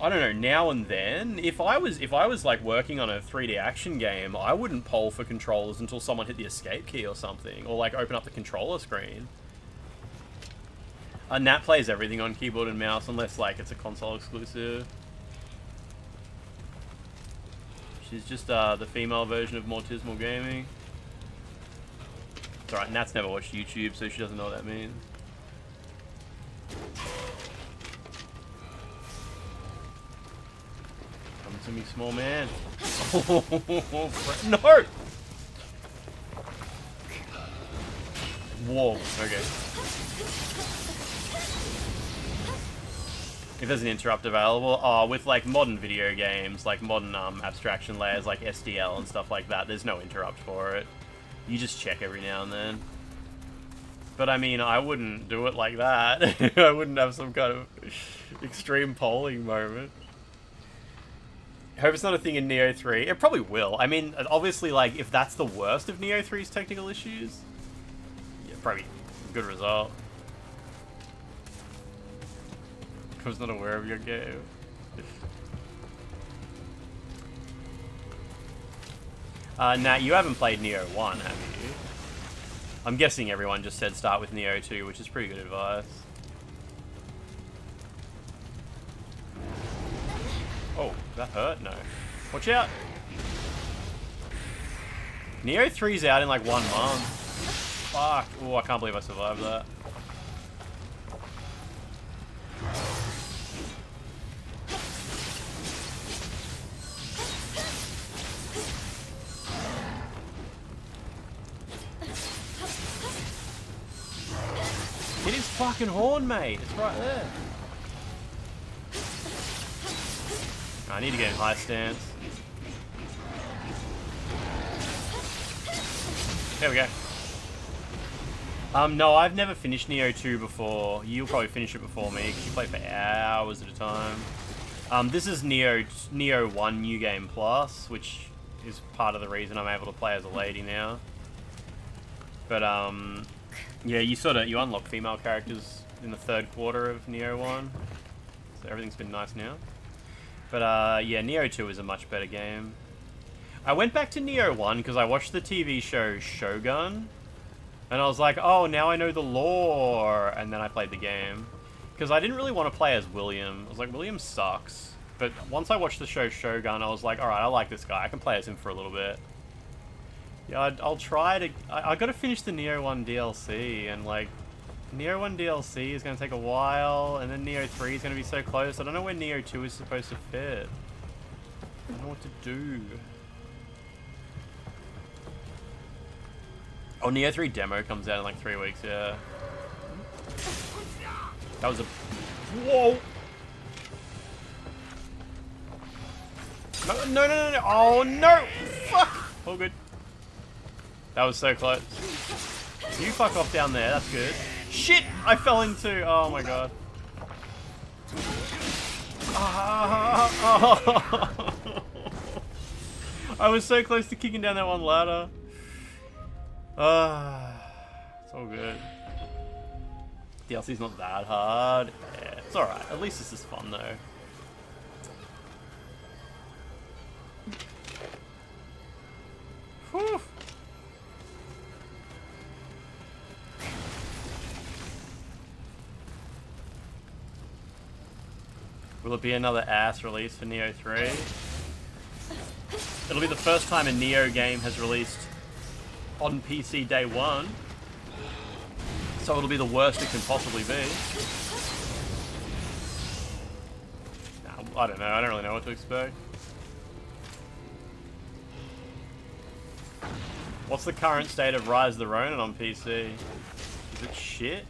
I don't know, now and then. If I was like working on a 3D action game, I wouldn't poll for controllers until someone hit the escape key or something, or like open up the controller screen. Nat plays everything on keyboard and mouse unless like it's a console exclusive. She's just the female version of Mortismal Gaming. It's alright, Nat's never watched YouTube, so she doesn't know what that means. Come to me, small man. No! Whoa, okay. If there's an interrupt available, with like modern video games, like modern abstraction layers like SDL and stuff like that, there's no interrupt for it. You just check every now and then. But I mean, I wouldn't do it like that. I wouldn't have some kind of extreme polling moment. I hope it's not a thing in Nioh 3. It probably will. I mean, obviously, like, if that's the worst of Nioh 3's technical issues, yeah, probably a good result. I was not aware of your game. Nat, you haven't played Nioh 1, have you? I'm guessing everyone just said start with Nioh 2, which is pretty good advice. Oh, that hurt? No. Watch out! Nioh 3's out in like 1 month. Fuck. Oh, I can't believe I survived that. Hit his fucking horn, mate. It's right there. I need to get in high stance. There we go. No, I've never finished Nioh 2 before. You'll probably finish it before me, because you play for hours at a time. This is Nioh 1 New Game Plus, which is part of the reason I'm able to play as a lady now. But, yeah, you unlock female characters in the 3rd quarter of Nioh 1. So everything's been nice now. But, yeah, Nioh 2 is a much better game. I went back to Nioh 1 because I watched the TV show Shogun. And I was like, oh, now I know the lore. And then I played the game. Because I didn't really want to play as William. I was like, William sucks. But once I watched the show Shogun, I was like, alright, I like this guy. I can play as him for a little bit. Yeah, I'll try to... I gotta finish the Nioh 1 DLC, and like... Nioh 1 DLC is gonna take a while, and then Nioh 3 is gonna be so close. I don't know where Nioh 2 is supposed to fit. I don't know what to do. Oh, Nioh 3 demo comes out in like 3 weeks, yeah. That was a... Whoa! No. Oh, no! Fuck! All good. That was so close. You fuck off down there, that's good. Shit! I fell into... Oh my god. I was so close to kicking down that one ladder. It's all good. DLC's not that hard. Yeah, it's alright. At least this is fun though. Whew. Will it be another ass release for Nioh 3? It'll be the first time a Nioh game has released on PC day 1. So it'll be the worst it can possibly be. Nah, I don't know. I don't really know what to expect. What's the current state of Rise of the Ronin on PC? Is it shit?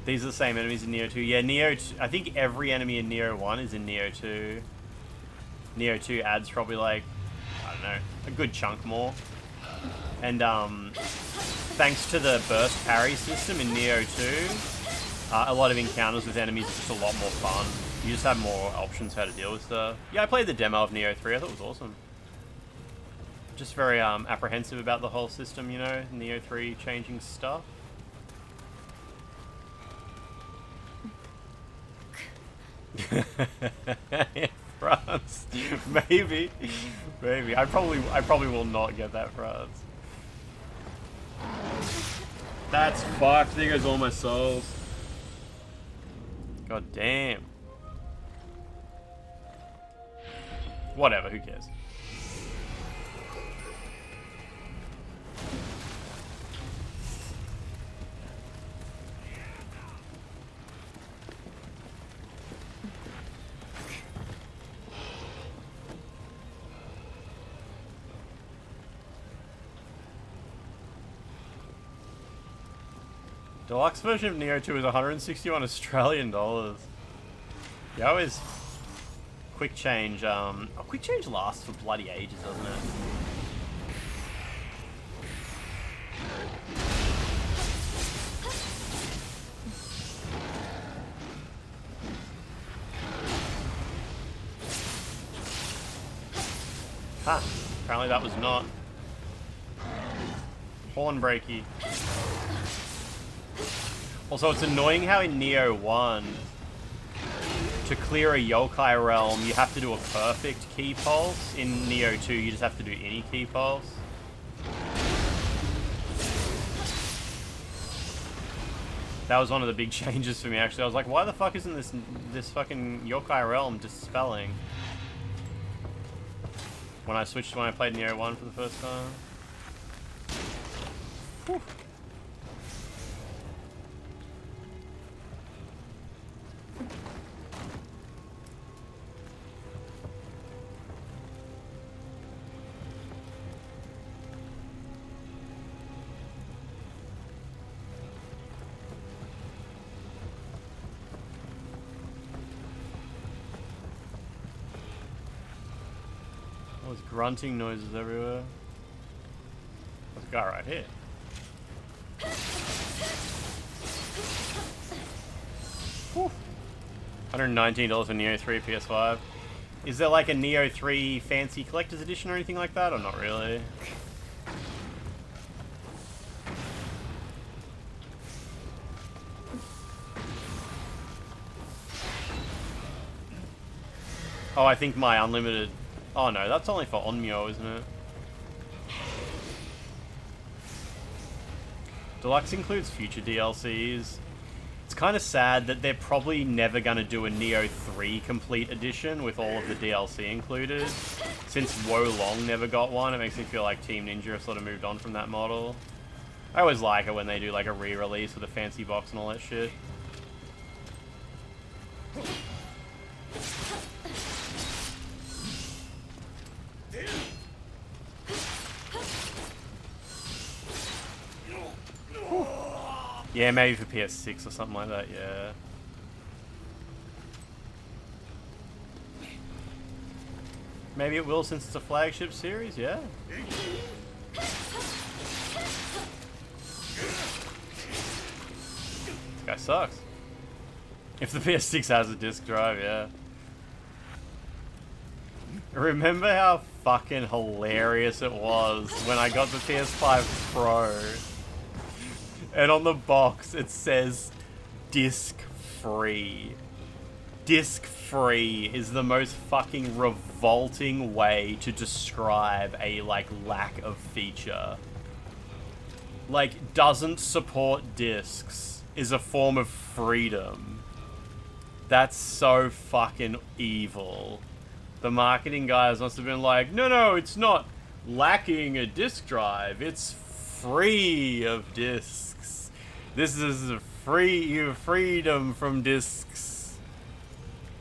These are the same enemies in Nioh 2. Yeah, Nioh 2, I think every enemy in Nioh 1 is in Nioh 2. Nioh 2 adds probably like, I don't know, a good chunk more. And thanks to the burst parry system in Nioh 2, a lot of encounters with enemies are just a lot more fun. You just have more options how to deal with stuff. Yeah, I played the demo of Nioh 3, I thought it was awesome. Just very apprehensive about the whole system, you know, Nioh 3 changing stuff. France. Maybe. I probably will not get that France. That's fucked. There goes all my souls. God damn. Whatever, who cares? Deluxe version of Nioh 2 is 161 Australian dollars. Yeah, always quick change. Quick change lasts for bloody ages, doesn't it? Ha! Apparently that was not. Horn breaky. Also, it's annoying how in Nioh 1, to clear a yokai realm, you have to do a perfect key pulse. In Nioh 2, you just have to do any key pulse. That was one of the big changes for me, actually. I was like, why the fuck isn't this fucking yokai realm dispelling? When I played Nioh 1 for the first time. Whew. There's grunting noises everywhere. There's a guy right here. Whew. $119 for Nioh 3 PS5. Is there like a Nioh 3 fancy collector's edition or anything like that, or not really? Oh, I think my unlimited... Oh no, that's only for Onmyo, isn't it? Deluxe includes future DLCs. It's kind of sad that they're probably never going to do a Nioh 3 complete edition with all of the DLC included. Since Wolong never got one, it makes me feel like Team Ninja have sort of moved on from that model. I always like it when they do like a re-release with a fancy box and all that shit. Yeah, maybe for PS6 or something like that, yeah. Maybe it will since it's a flagship series, yeah. This guy sucks. If the PS6 has a disc drive, yeah. Remember how fucking hilarious it was when I got the PS5 Pro? And on the box, it says, disc free. Disc free is the most fucking revolting way to describe a, like, lack of feature. Like, doesn't support discs is a form of freedom. That's so fucking evil. The marketing guys must have been like, no, it's not lacking a disk drive. It's free of disks. This is a freedom from disks.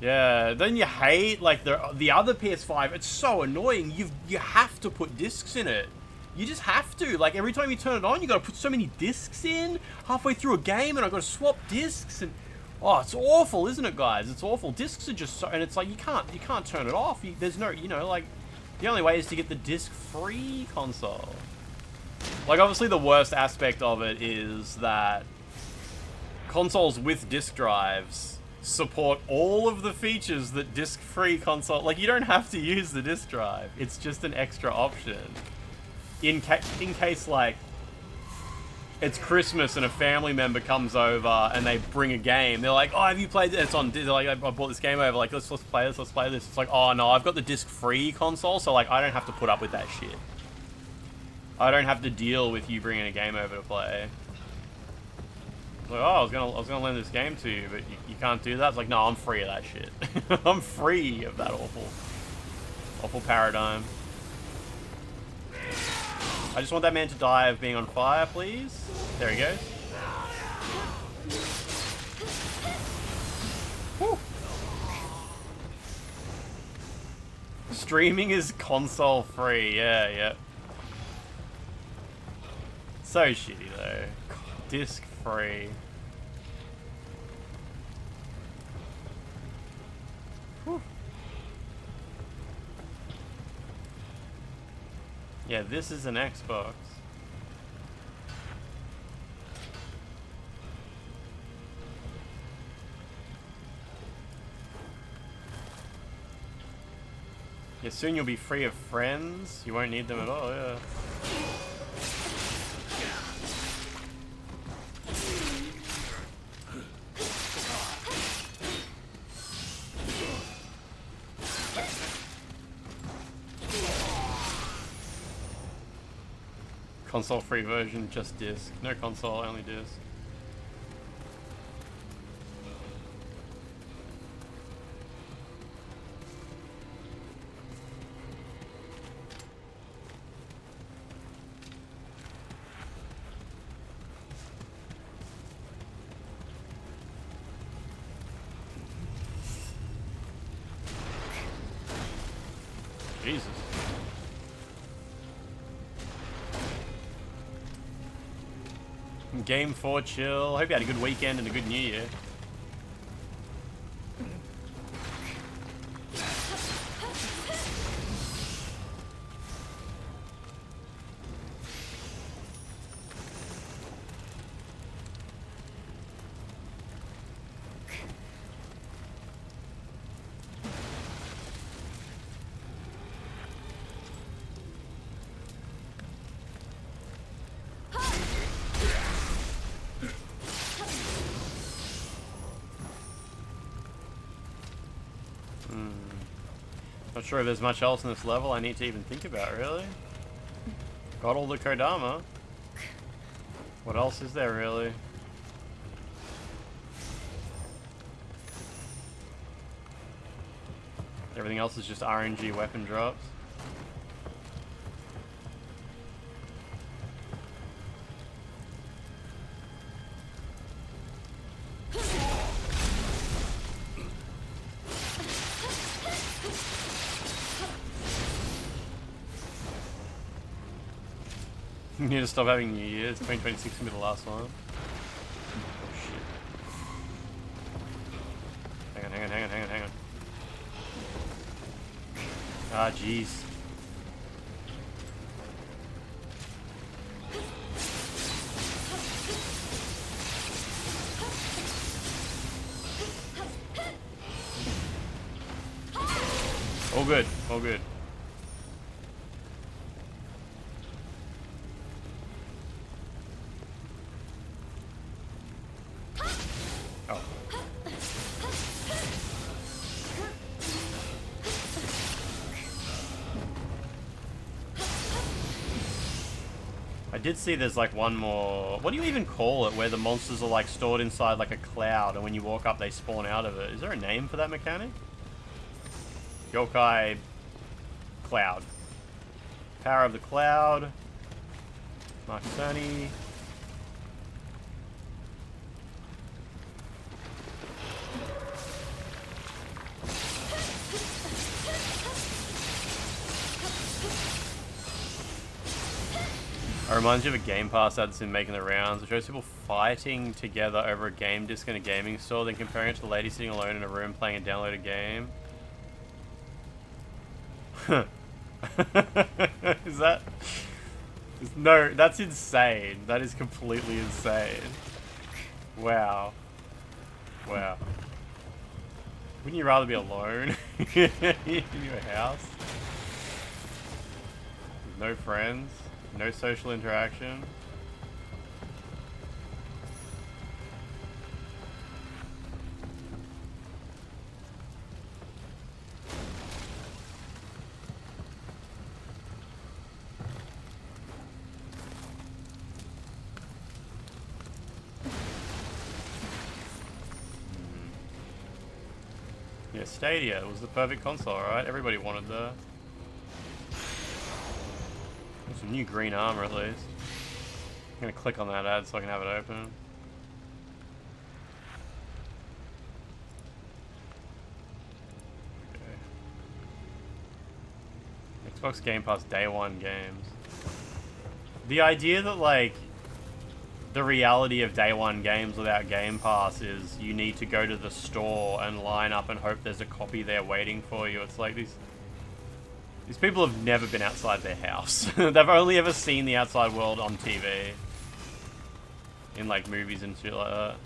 Yeah, then you hate like the other PS5. It's so annoying. You have to put discs in it. You just have to. Like every time you turn it on, you got to put so many discs in halfway through a game, and I got to swap discs and. Oh, it's awful, isn't it, guys? It's awful. Discs are just so, and it's like you can't turn it off. There's no, like, the only way is to get the disc-free console. Like, obviously, the worst aspect of it is that consoles with disc drives support all of the features that disc-free console. Like, you don't have to use the disc drive. It's just an extra option. In case, like, it's Christmas and a family member comes over and they bring a game. They're like, oh, have you played this? It's on, they're like, I bought this game over. Like, let's play this, let's play this. It's like, oh, no, I've got the disc-free console, so, like, I don't have to put up with that shit. I don't have to deal with you bringing a game over to play. Like, oh, I was gonna lend this game to you, but you can't do that. It's like, no, I'm free of that shit. I'm free of that awful paradigm. I just want that man to die of being on fire, please. There he goes. Woo. Streaming is console free. Yeah. So shitty though. Disc free. Whew. Yeah, this is an Xbox. Yeah, soon you'll be free of friends. You won't need them at all, yeah. Console free version, just disc. No console, only disc. Jesus. Game 4 chill. Hope you had a good weekend and a good new year. Not sure if there's much else in this level I need to even think about, really. Got all the Kodama. What else is there, really? Everything else is just RNG weapon drops. You need to stop having New Year's. 2026 will be the last one. Oh shit. Hang on. Ah, jeez. All good, all good. I did see there's like one more, what do you even call it, where the monsters are like stored inside like a cloud and when you walk up they spawn out of it. Is there a name for that mechanic? Yokai Cloud. Power of the Cloud. Mark Cerny. It reminds you of a Game Pass ad that's been making the rounds. It shows people fighting together over a game disc in a gaming store, then comparing it to the lady sitting alone in a room playing a downloaded game. Is that... No, that's insane. That is completely insane. Wow. Wow. Wouldn't you rather be alone in your house? With no friends? No social interaction? Yeah, Stadia was the perfect console, right? Everybody wanted that. Some new green armor at least. I'm gonna click on that ad so I can have it open. Okay. Xbox Game Pass Day 1 games. The idea that like the reality of Day 1 games without Game Pass is you need to go to the store and line up and hope there's a copy there waiting for you. It's like these people have never been outside their house. They've only ever seen the outside world on TV. In like movies and shit like that.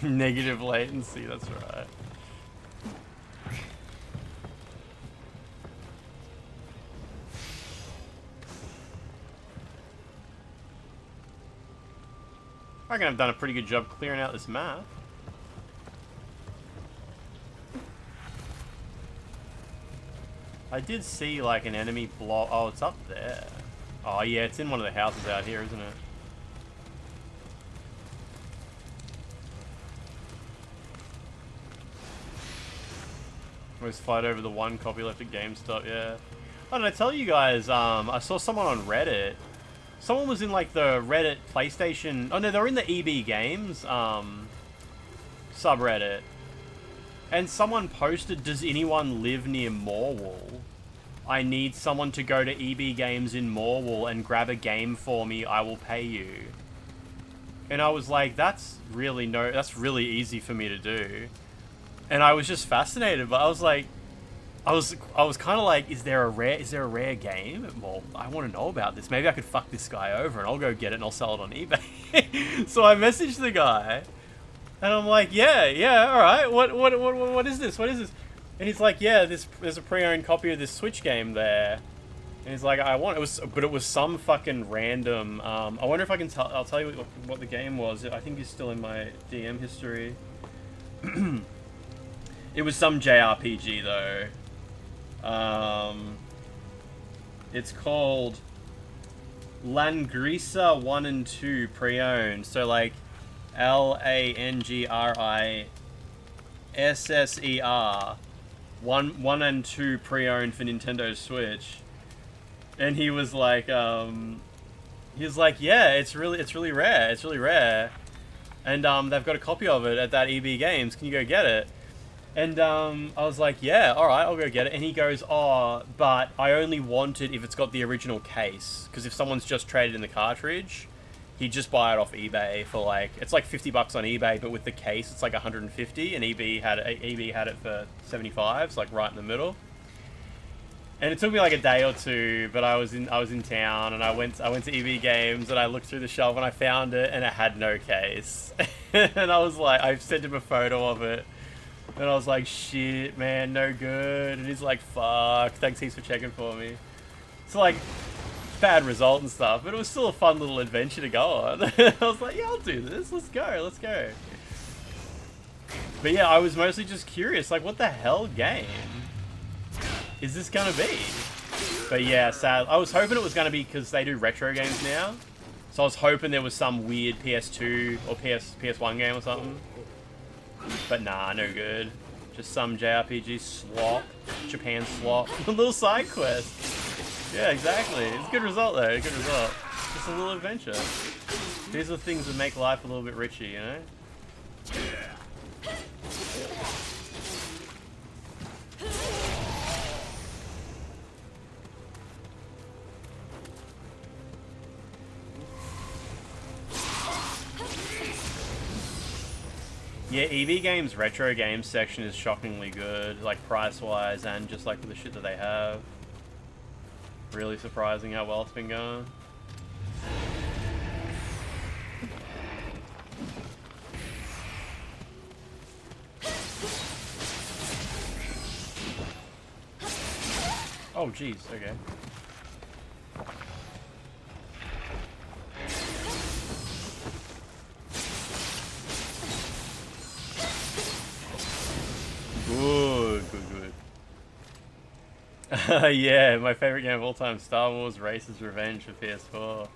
Negative latency, that's right. I reckon I've done a pretty good job clearing out this map. I did see like an enemy block. Oh, it's up there. Oh yeah, it's in one of the houses out here, isn't it? Always fight over the one copy left at GameStop, yeah. Oh, did I tell you guys, I saw someone on Reddit. Someone was in like the Reddit PlayStation... Oh no, they were in the EB Games subreddit. And someone posted, does anyone live near Morwell? I need someone to go to EB Games in Morwell and grab a game for me, I will pay you. And I was like, that's really easy for me to do. And I was just fascinated, but I was like, I was kind of like, is there a rare game? Well, I want to know about this. Maybe I could fuck this guy over and I'll go get it and I'll sell it on eBay. So I messaged the guy, and I'm like, yeah, all right. What is this? What is this? And he's like, yeah, there's a pre-owned copy of this Switch game there. And he's like, it was some fucking random. I wonder if I can I'll tell you what the game was. I think he's still in my DM history. It was some JRPG though. It's called Langrisa 1 and 2 pre-owned. So like LANGRISSER 1 and 2 pre-owned for Nintendo Switch. And he was like, yeah, it's really rare. It's really rare. And they've got a copy of it at that EB Games. Can you go get it? And I was like, yeah, alright, I'll go get it. And he goes, oh, but I only want it if it's got the original case. Because if someone's just traded in the cartridge, he'd just buy it off eBay for like, it's like $50 on eBay, but with the case, it's like 150. And EB had it for 75, so like right in the middle. And it took me like a day or two, but I was in town and I went to EB Games and I looked through the shelf and I found it and it had no case. And I was like, I sent him a photo of it. And I was like, shit, man, no good. And he's like, fuck, thanks heaps for checking for me. So like, bad result and stuff, but it was still a fun little adventure to go on. I was like, yeah, I'll do this. Let's go. But yeah, I was mostly just curious, like, what the hell game is this gonna be? But yeah, sad. I was hoping it was gonna be because they do retro games now. So I was hoping there was some weird PS2 or PS1 game or something. But nah, no good. Just some JRPG slop, Japan slop. A little side quest. Yeah, exactly. It's a good result though, a good result. Just a little adventure. These are the things that make life a little bit richer, you know? Yeah, EV Games retro games section is shockingly good, like price-wise and just like the shit that they have. Really surprising how well it's been going. Oh, jeez, okay. Good. Yeah, my favorite game of all time, Star Wars Races Revenge for PS4.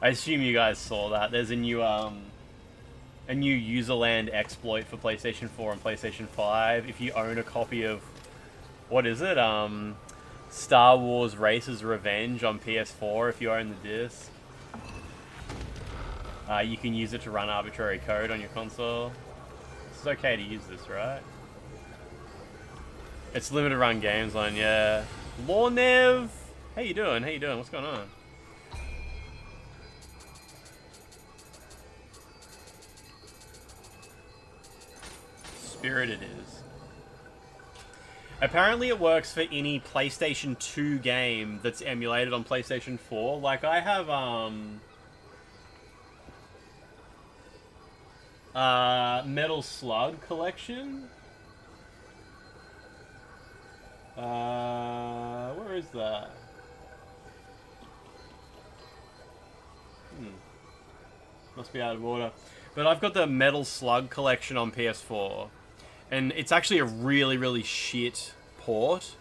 I assume you guys saw that. There's a new userland exploit for PlayStation 4 and PlayStation 5. If you own a copy of, what is it? Star Wars Races Revenge on PS4, if you own the disc. You can use it to run arbitrary code on your console. It's okay to use this, right? It's limited run games on, yeah. Lornev! How you doing? How you doing? What's going on? Spirit it is. Apparently it works for any PlayStation 2 game that's emulated on PlayStation 4. Like, I have, Metal Slug Collection. Where is that? Must be out of order. But I've got the Metal Slug Collection on PS4. And it's actually a really, really shit port.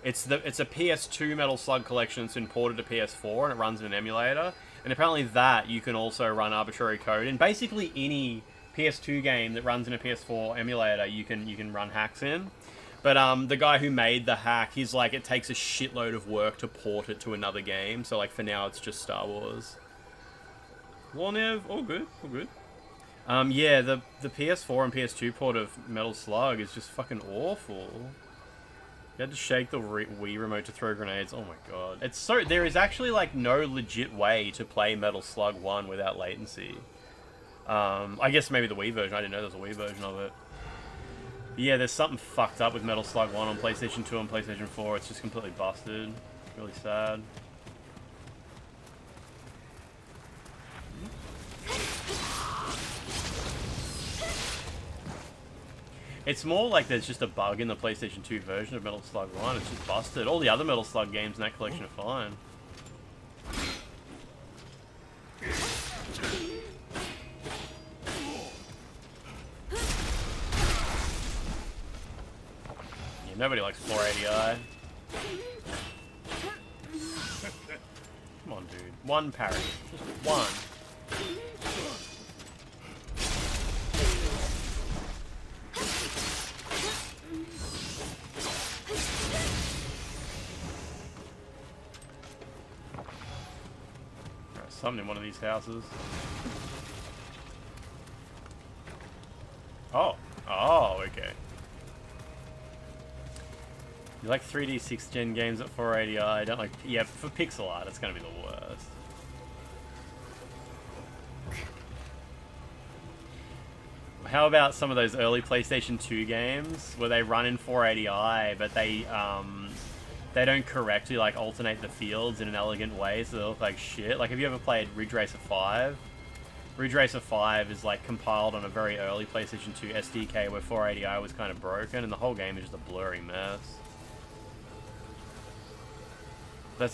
It's a PS2 Metal Slug Collection that's been ported to PS4 and it runs in an emulator. And apparently that you can also run arbitrary code in. Basically any PS2 game that runs in a PS4 emulator you can run hacks in. But the guy who made the hack, he's like, it takes a shitload of work to port it to another game. So like for now, it's just Star Wars. Lornev, all good, all good. Yeah, the PS4 and PS2 port of Metal Slug is just fucking awful. You had to shake the Wii remote to throw grenades. Oh my god. It's so, there is actually like no legit way to play Metal Slug 1 without latency. I guess maybe the Wii version. I didn't know there was a Wii version of it. Yeah, there's something fucked up with Metal Slug 1 on PlayStation 2 and PlayStation 4. It's just completely busted. Really sad. It's more like there's just a bug in the PlayStation 2 version of Metal Slug 1. It's just busted. All the other Metal Slug games in that collection are fine. Nobody likes 480i. Come on, dude. One parry. Just one. Alright, something in one of these houses. Oh. Oh, okay. You like 3D 6th gen games at 480i? I don't like... Yeah, for pixel art, it's going to be the worst. How about some of those early PlayStation 2 games where they run in 480i, but they don't correctly like alternate the fields in an elegant way, so they look like shit? Like, have you ever played Ridge Racer 5? Ridge Racer 5 is like compiled on a very early PlayStation 2 SDK where 480i was kind of broken, and the whole game is just a blurry mess.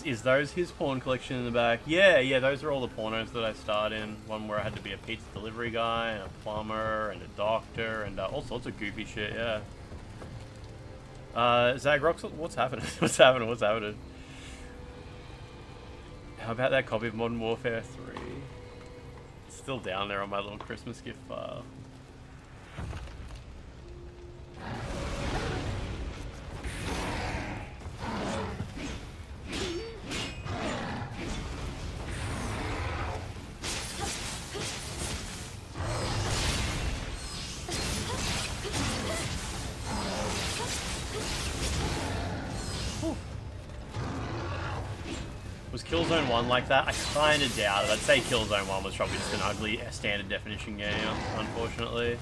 Is those his porn collection in the back? Yeah, those are all the pornos that I starred in. One where I had to be a pizza delivery guy, and a plumber, and a doctor, and all sorts of goofy shit, yeah. Zagrox, what's happening? What's happening? How about that copy of Modern Warfare 3? It's still down there on my little Christmas gift file. Was Killzone 1 like that? I kinda doubt it. I'd say Killzone 1 was probably just an ugly standard definition game, unfortunately.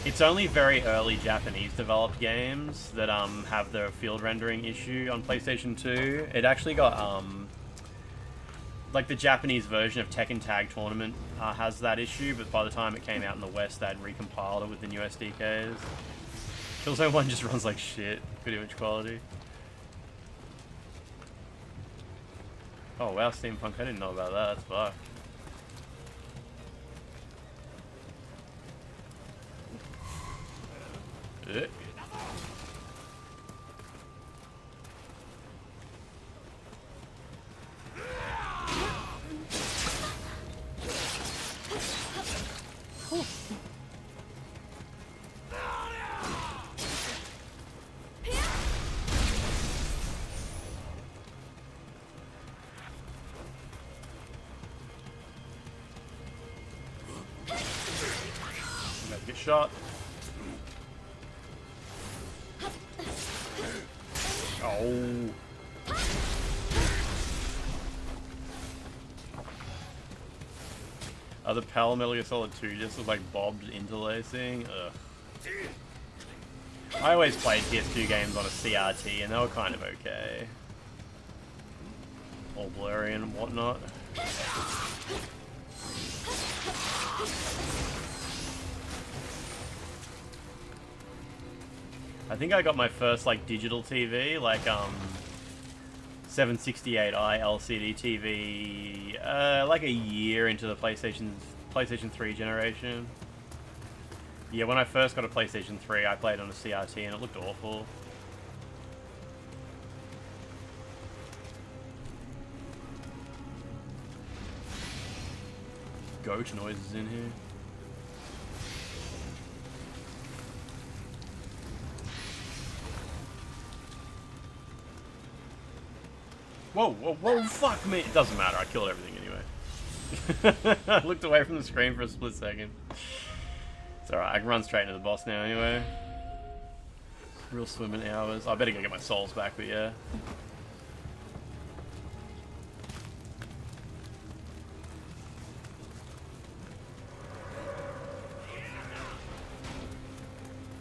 It's only very early Japanese developed games that have the field rendering issue on PlayStation 2. It actually got like the Japanese version of Tekken Tag Tournament has that issue, but by the time it came out in the West, they'd recompiled it with the new SDKs. Killzone 1 just runs like shit. Good image quality. Oh wow, Steampunk, I didn't know about that, that's fucked. Get shot. Oh. The PAL Metal Gear Solid 2 just was like bobbed interlacing. Ugh. I always played PS2 games on a CRT and they were kind of okay. All blurry and whatnot. I think I got my first like digital TV, like 768i LCD TV, like a year into the PlayStation 3 generation. Yeah, when I first got a PlayStation 3, I played on a CRT and it looked awful. Goat noises in here. Whoa, whoa, whoa, fuck me! It doesn't matter, I killed everything anyway. I looked away from the screen for a split second. It's alright, I can run straight into the boss now anyway. Real swimming hours. I better go get my souls back, but yeah.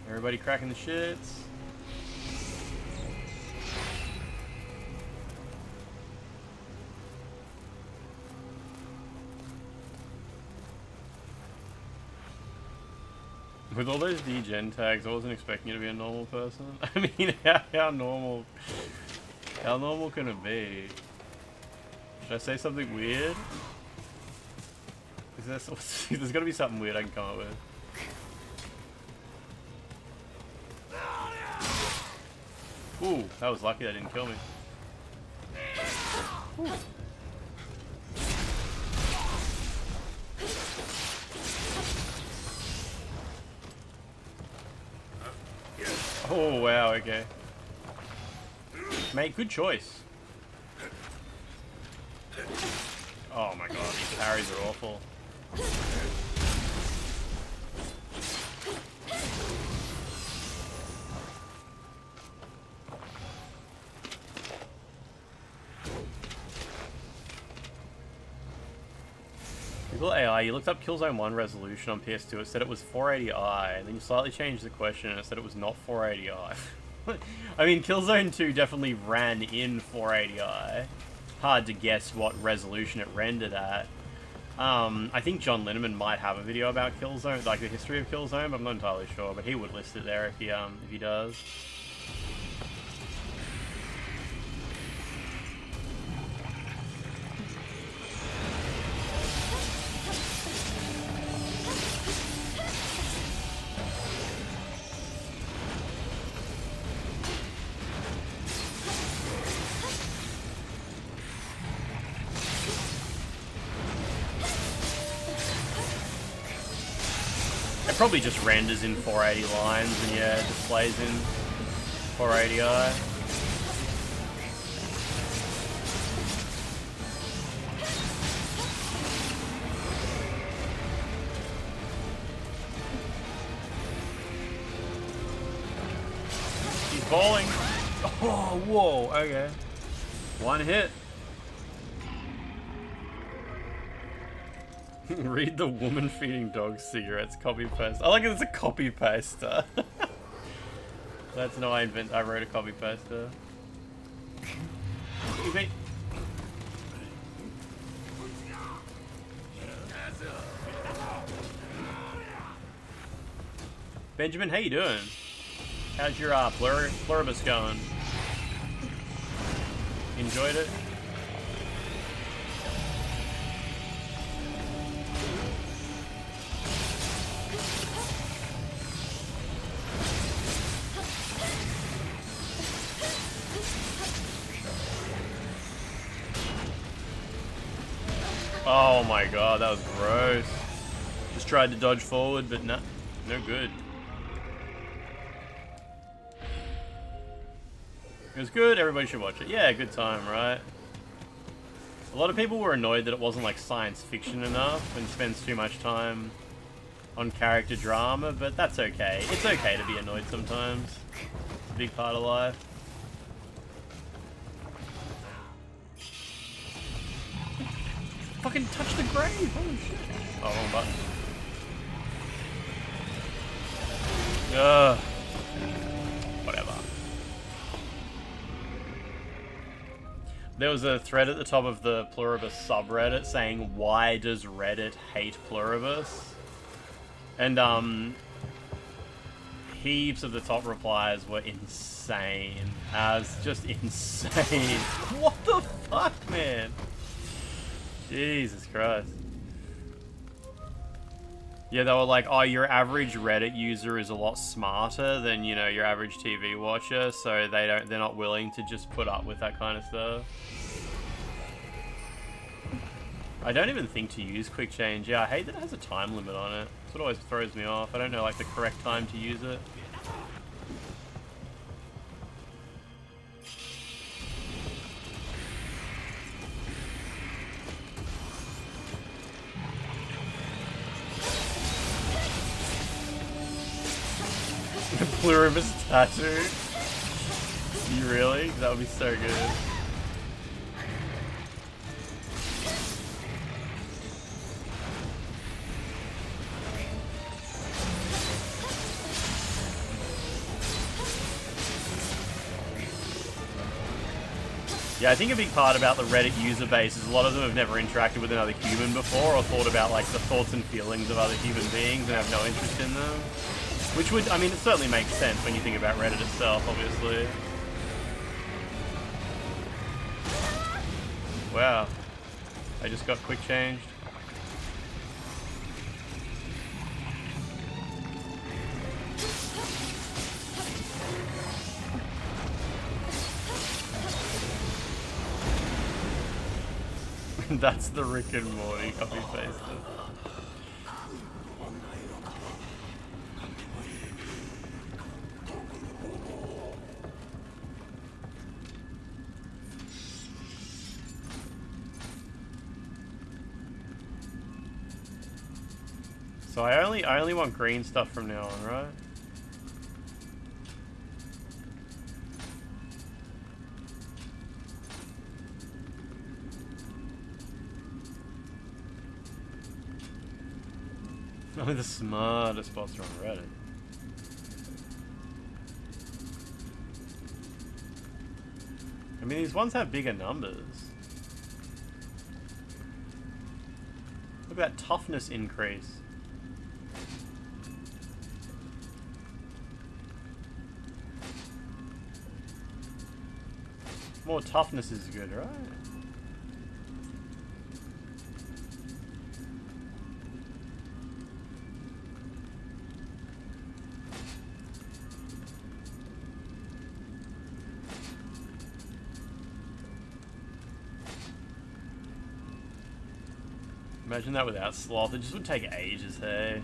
Everybody cracking the shits. With all those degen tags, I wasn't expecting you to be a normal person. I mean, how normal can it be? Should I say something weird? There's gotta be something weird I can come up with. Ooh, that was lucky that didn't kill me. Ooh. Oh wow, okay. Mate, good choice. Oh my god, these parries are awful. Google AI, you looked up Killzone 1 resolution on PS2, it said it was 480i, and then you slightly changed the question and it said it was not 480i. I mean, Killzone 2 definitely ran in 480i. Hard to guess what resolution it rendered at. I think John Linneman might have a video about Killzone, like the history of Killzone, but I'm not entirely sure, but he would list it there if he does. It probably just renders in 480 lines and yeah, displays in 480i. He's falling. Oh, whoa, okay. One hit. Read the woman feeding dogs cigarettes, copy paste. I like it, it's a copy paster. That's no, I wrote a copy paster. Benjamin, how you doing? How's your pluribus going? Enjoyed it? Oh my god, that was gross. Just tried to dodge forward, but no good. It was good, everybody should watch it. Yeah, good time, right? A lot of people were annoyed that it wasn't like science fiction enough and spends too much time on character drama, but that's okay. It's okay to be annoyed sometimes. It's a big part of life. Fucking touch the grave! Holy shit. Oh, wrong button. Ugh. Whatever. There was a thread at the top of the Pluribus subreddit saying, why does Reddit hate Pluribus? And, heaps of the top replies were insane. As just insane. What the fuck, man? Jesus Christ. Yeah, they were like, oh, your average Reddit user is a lot smarter than, you know, your average TV watcher, so they're not willing to just put up with that kind of stuff. I don't even think to use quick change. Yeah, I hate that it has a time limit on it. That's what always throws me off. I don't know, like, the correct time to use it. Pluribus tattoo? You really? That would be so good. Yeah, I think a big part about the Reddit user base is a lot of them have never interacted with another human before or thought about like the thoughts and feelings of other human beings and have no interest in them. Which would, I mean, it certainly makes sense when you think about Reddit itself, obviously. Wow. I just got quick changed. That's the Rick and Morty copy paste. So I only want green stuff from now on, right? Only the smartest bots are on Reddit. I mean, these ones have bigger numbers. Look at that toughness increase. More toughness is good, right? Imagine that without sloth, it just would take ages, hey?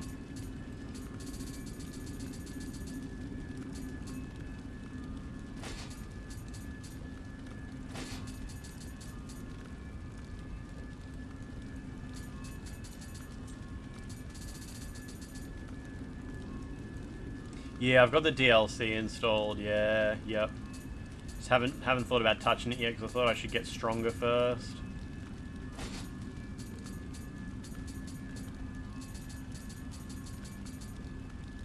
Yeah, I've got the DLC installed. Yeah, yep. Just haven't thought about touching it yet because I thought I should get stronger first.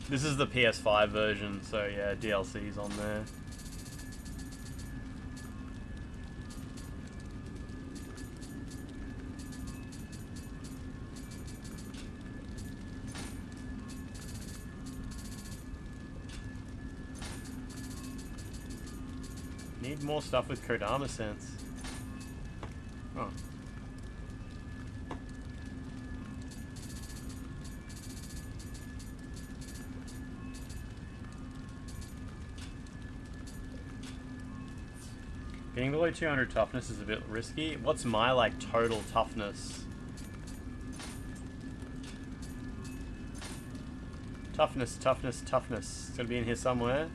This is the PS5 version, so yeah, DLC's on there. Need more stuff with Kodama Sense. Oh. Getting below 200 toughness is a bit risky. What's my, like, total toughness? Toughness, toughness, toughness. It's gonna be in here somewhere.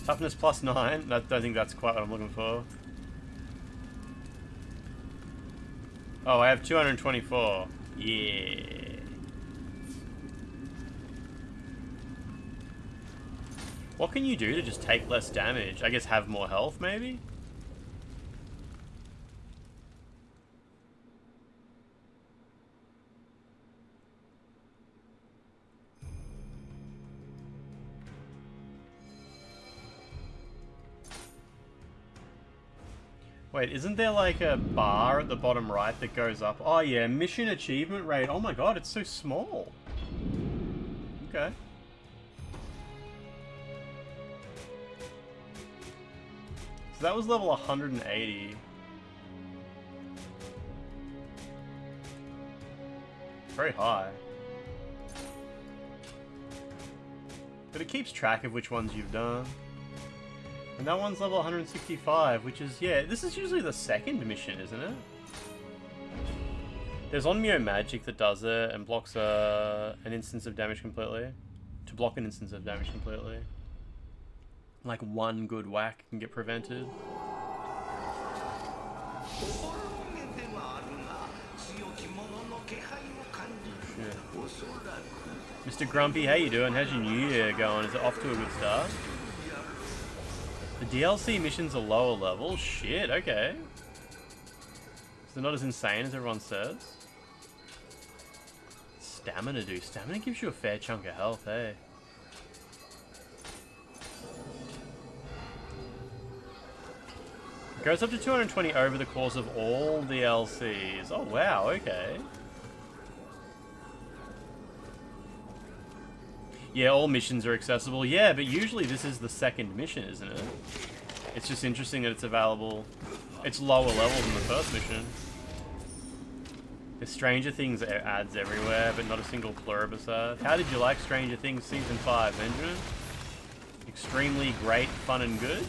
Toughness plus 9. I don't think that's quite what I'm looking for. Oh, I have 224. Yeah. What can you do to just take less damage? I guess have more health, maybe? Wait, isn't there like a bar at the bottom right that goes up? Oh yeah, mission achievement rate. Oh my god, it's so small. Okay. So that was level 180. Very high. But it keeps track of which ones you've done. And that one's level 165, which is, yeah, this is usually the second mission, isn't it? There's Onmyo Magic that does it and blocks an instance of damage completely. To block an instance of damage completely. Like one good whack can get prevented. Shit. Mr. Grumpy, how you doing? How's your new year going? Is it off to a good start? The DLC missions are lower level? Shit, okay. So they're not as insane as everyone says. Stamina do. Stamina gives you a fair chunk of health, hey? It goes up to 220 over the course of all DLCs. Oh wow, okay. Yeah, all missions are accessible. Yeah, but usually this is the second mission, isn't it? It's just interesting that it's available. It's lower level than the first mission. There's Stranger Things ads everywhere, but not a single pluribus ad. How did you like Stranger Things Season 5, Benjamin? Extremely great, fun and good?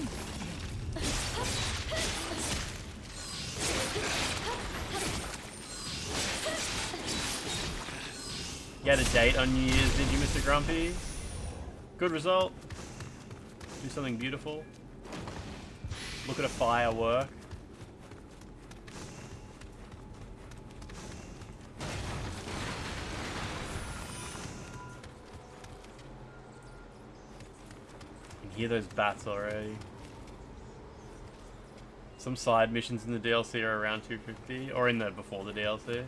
You had a date on New Year's, did you, Mr. Grumpy? Good result. Do something beautiful. Look at a firework. You can hear those bats already. Some side missions in the DLC are around 250, or in the before the DLC.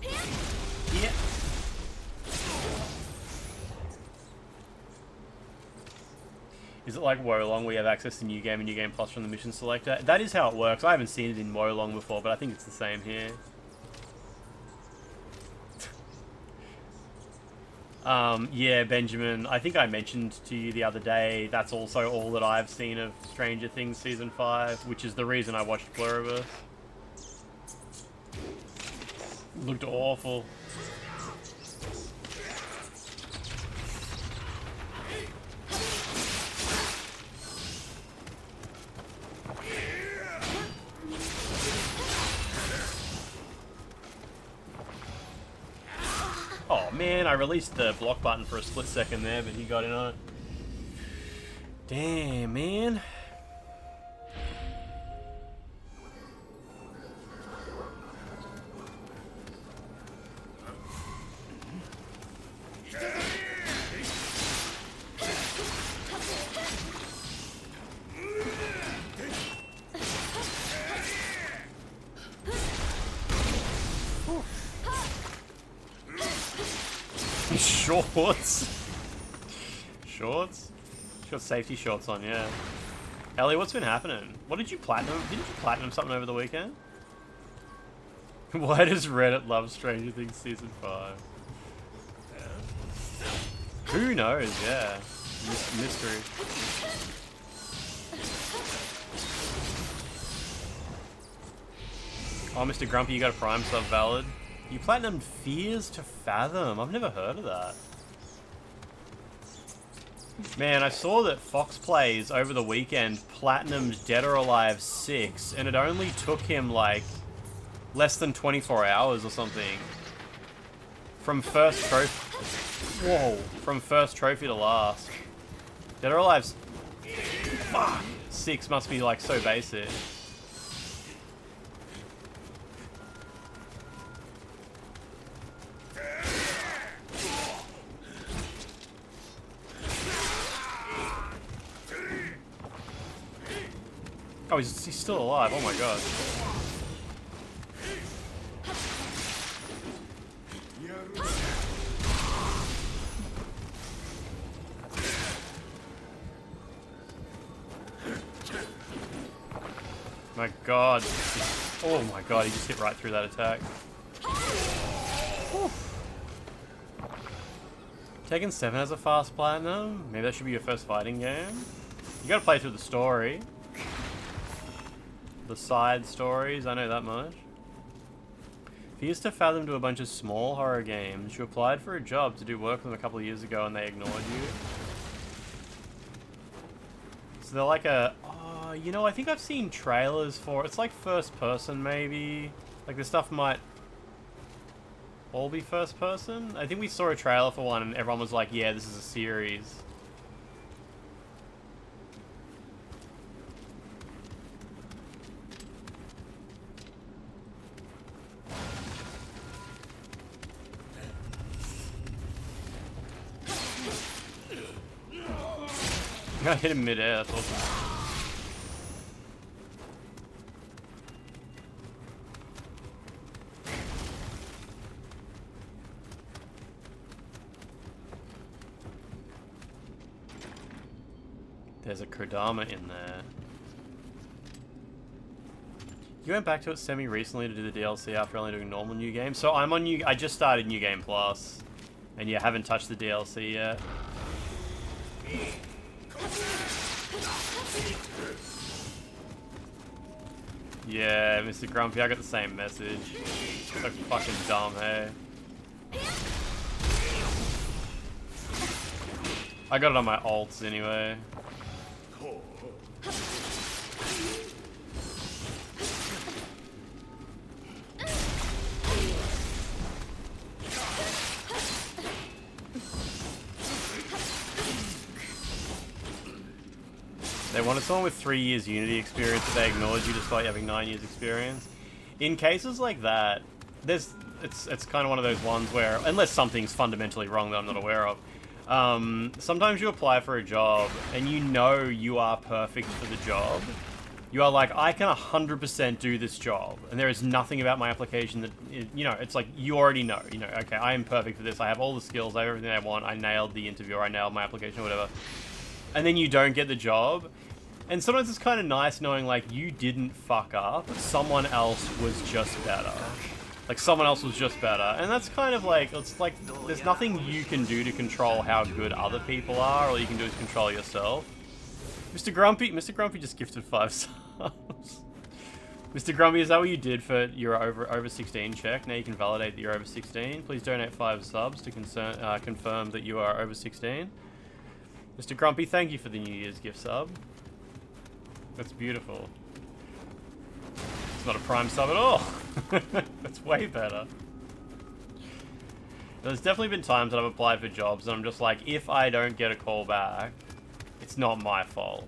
Yeah. Is it like Wolong where you have access to New Game and New Game Plus from the mission selector? That is how it works. I haven't seen it in Wolong before, but I think it's the same here. Yeah, Benjamin, I think I mentioned to you the other day, that's also all that I've seen of Stranger Things Season 5, which is the reason I watched Pluribus. Looked awful. Oh man, I released the block button for a split second there, but he got in on it. Damn, man. Shorts. Shorts? She's got safety shorts on, yeah. Ellie, what's been happening? What did you platinum? Didn't you platinum something over the weekend? Why does Reddit love Stranger Things Season 5? Who knows, yeah. Mystery. Oh, Mr. Grumpy, you got a Prime sub valid. You platinumed Fears to Fathom. I've never heard of that. Man, I saw that Fox Plays over the weekend platinumed Dead or Alive 6, and it only took him like less than 24 hours or something. From first trophy. Whoa. From first trophy to last. Dead or Alive 6 must be like so basic. Oh, he's still alive. Oh my god. My god. Oh my god, he just hit right through that attack. Whew. Tekken 7 has a fast platinum? Maybe that should be your first fighting game? You gotta play through the story. The side stories, I know that much. Fears to Fathom do a bunch of small horror games. You applied for a job to do work with them a couple of years ago and they ignored you. So they're like a... Oh, you know, I think I've seen trailers for... It's like first person, maybe. Like, this stuff might all be first person. I think we saw a trailer for one and everyone was like, yeah, this is a series. I hit him mid-air, that's awesome. There's a Kodama in there. You went back to it semi-recently to do the DLC after only doing normal New Game? So I'm on I just started New Game Plus. And yeah, haven't touched the DLC yet. Yeah, Mr. Grumpy, I got the same message. So fucking dumb, hey? I got it on my alts anyway. They wanted someone with 3 years Unity experience, but they ignored you despite having 9 years experience. In cases like that, it's kind of one of those ones where, unless something's fundamentally wrong that I'm not aware of, sometimes you apply for a job and you know you are perfect for the job. You are like, I can 100% do this job, and there is nothing about my application that, you know, it's like, you already know, okay, I am perfect for this, I have all the skills, I have everything I want, I nailed the interview, or I nailed my application, or whatever. And then you don't get the job. And sometimes it's kind of nice knowing, like, you didn't fuck up. Someone else was just better. Like, someone else was just better. And that's kind of like, it's like, there's nothing you can do to control how good other people are. All you can do is control yourself. Mr. Grumpy just gifted 5 subs. Mr. Grumpy, is that what you did for your over 16 check? Now you can validate that you're over 16. Please donate 5 subs to confirm that you are over 16. Mr. Grumpy, thank you for the New Year's gift sub. That's beautiful. It's not a Prime sub at all. That's way better. There's definitely been times that I've applied for jobs and I'm just like, if I don't get a call back, it's not my fault.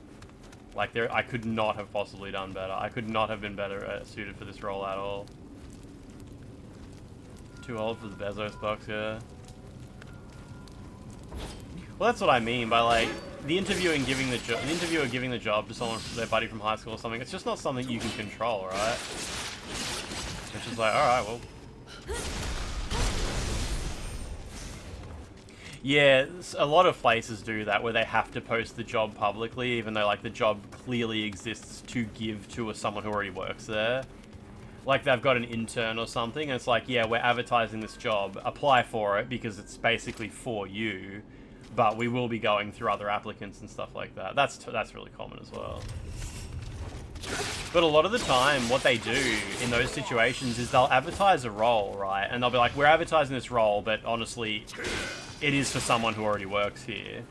Like, I could not have possibly done better. I could not have been better suited for this role at all. Too old for the Bezos box, yeah. Well, that's what I mean by, like, the interviewer giving the job to someone, their buddy from high school or something. It's just not something you can control, right? It's just like, all right, well. Yeah, a lot of places do that where they have to post the job publicly, even though like the job clearly exists to give to someone who already works there. Like they've got an intern or something, and it's like, yeah, we're advertising this job, apply for it because it's basically for you, but we will be going through other applicants and stuff like that. That's really common as well. But a lot of the time, what they do in those situations is they'll advertise a role, right? And they'll be like, we're advertising this role, but honestly, it is for someone who already works here.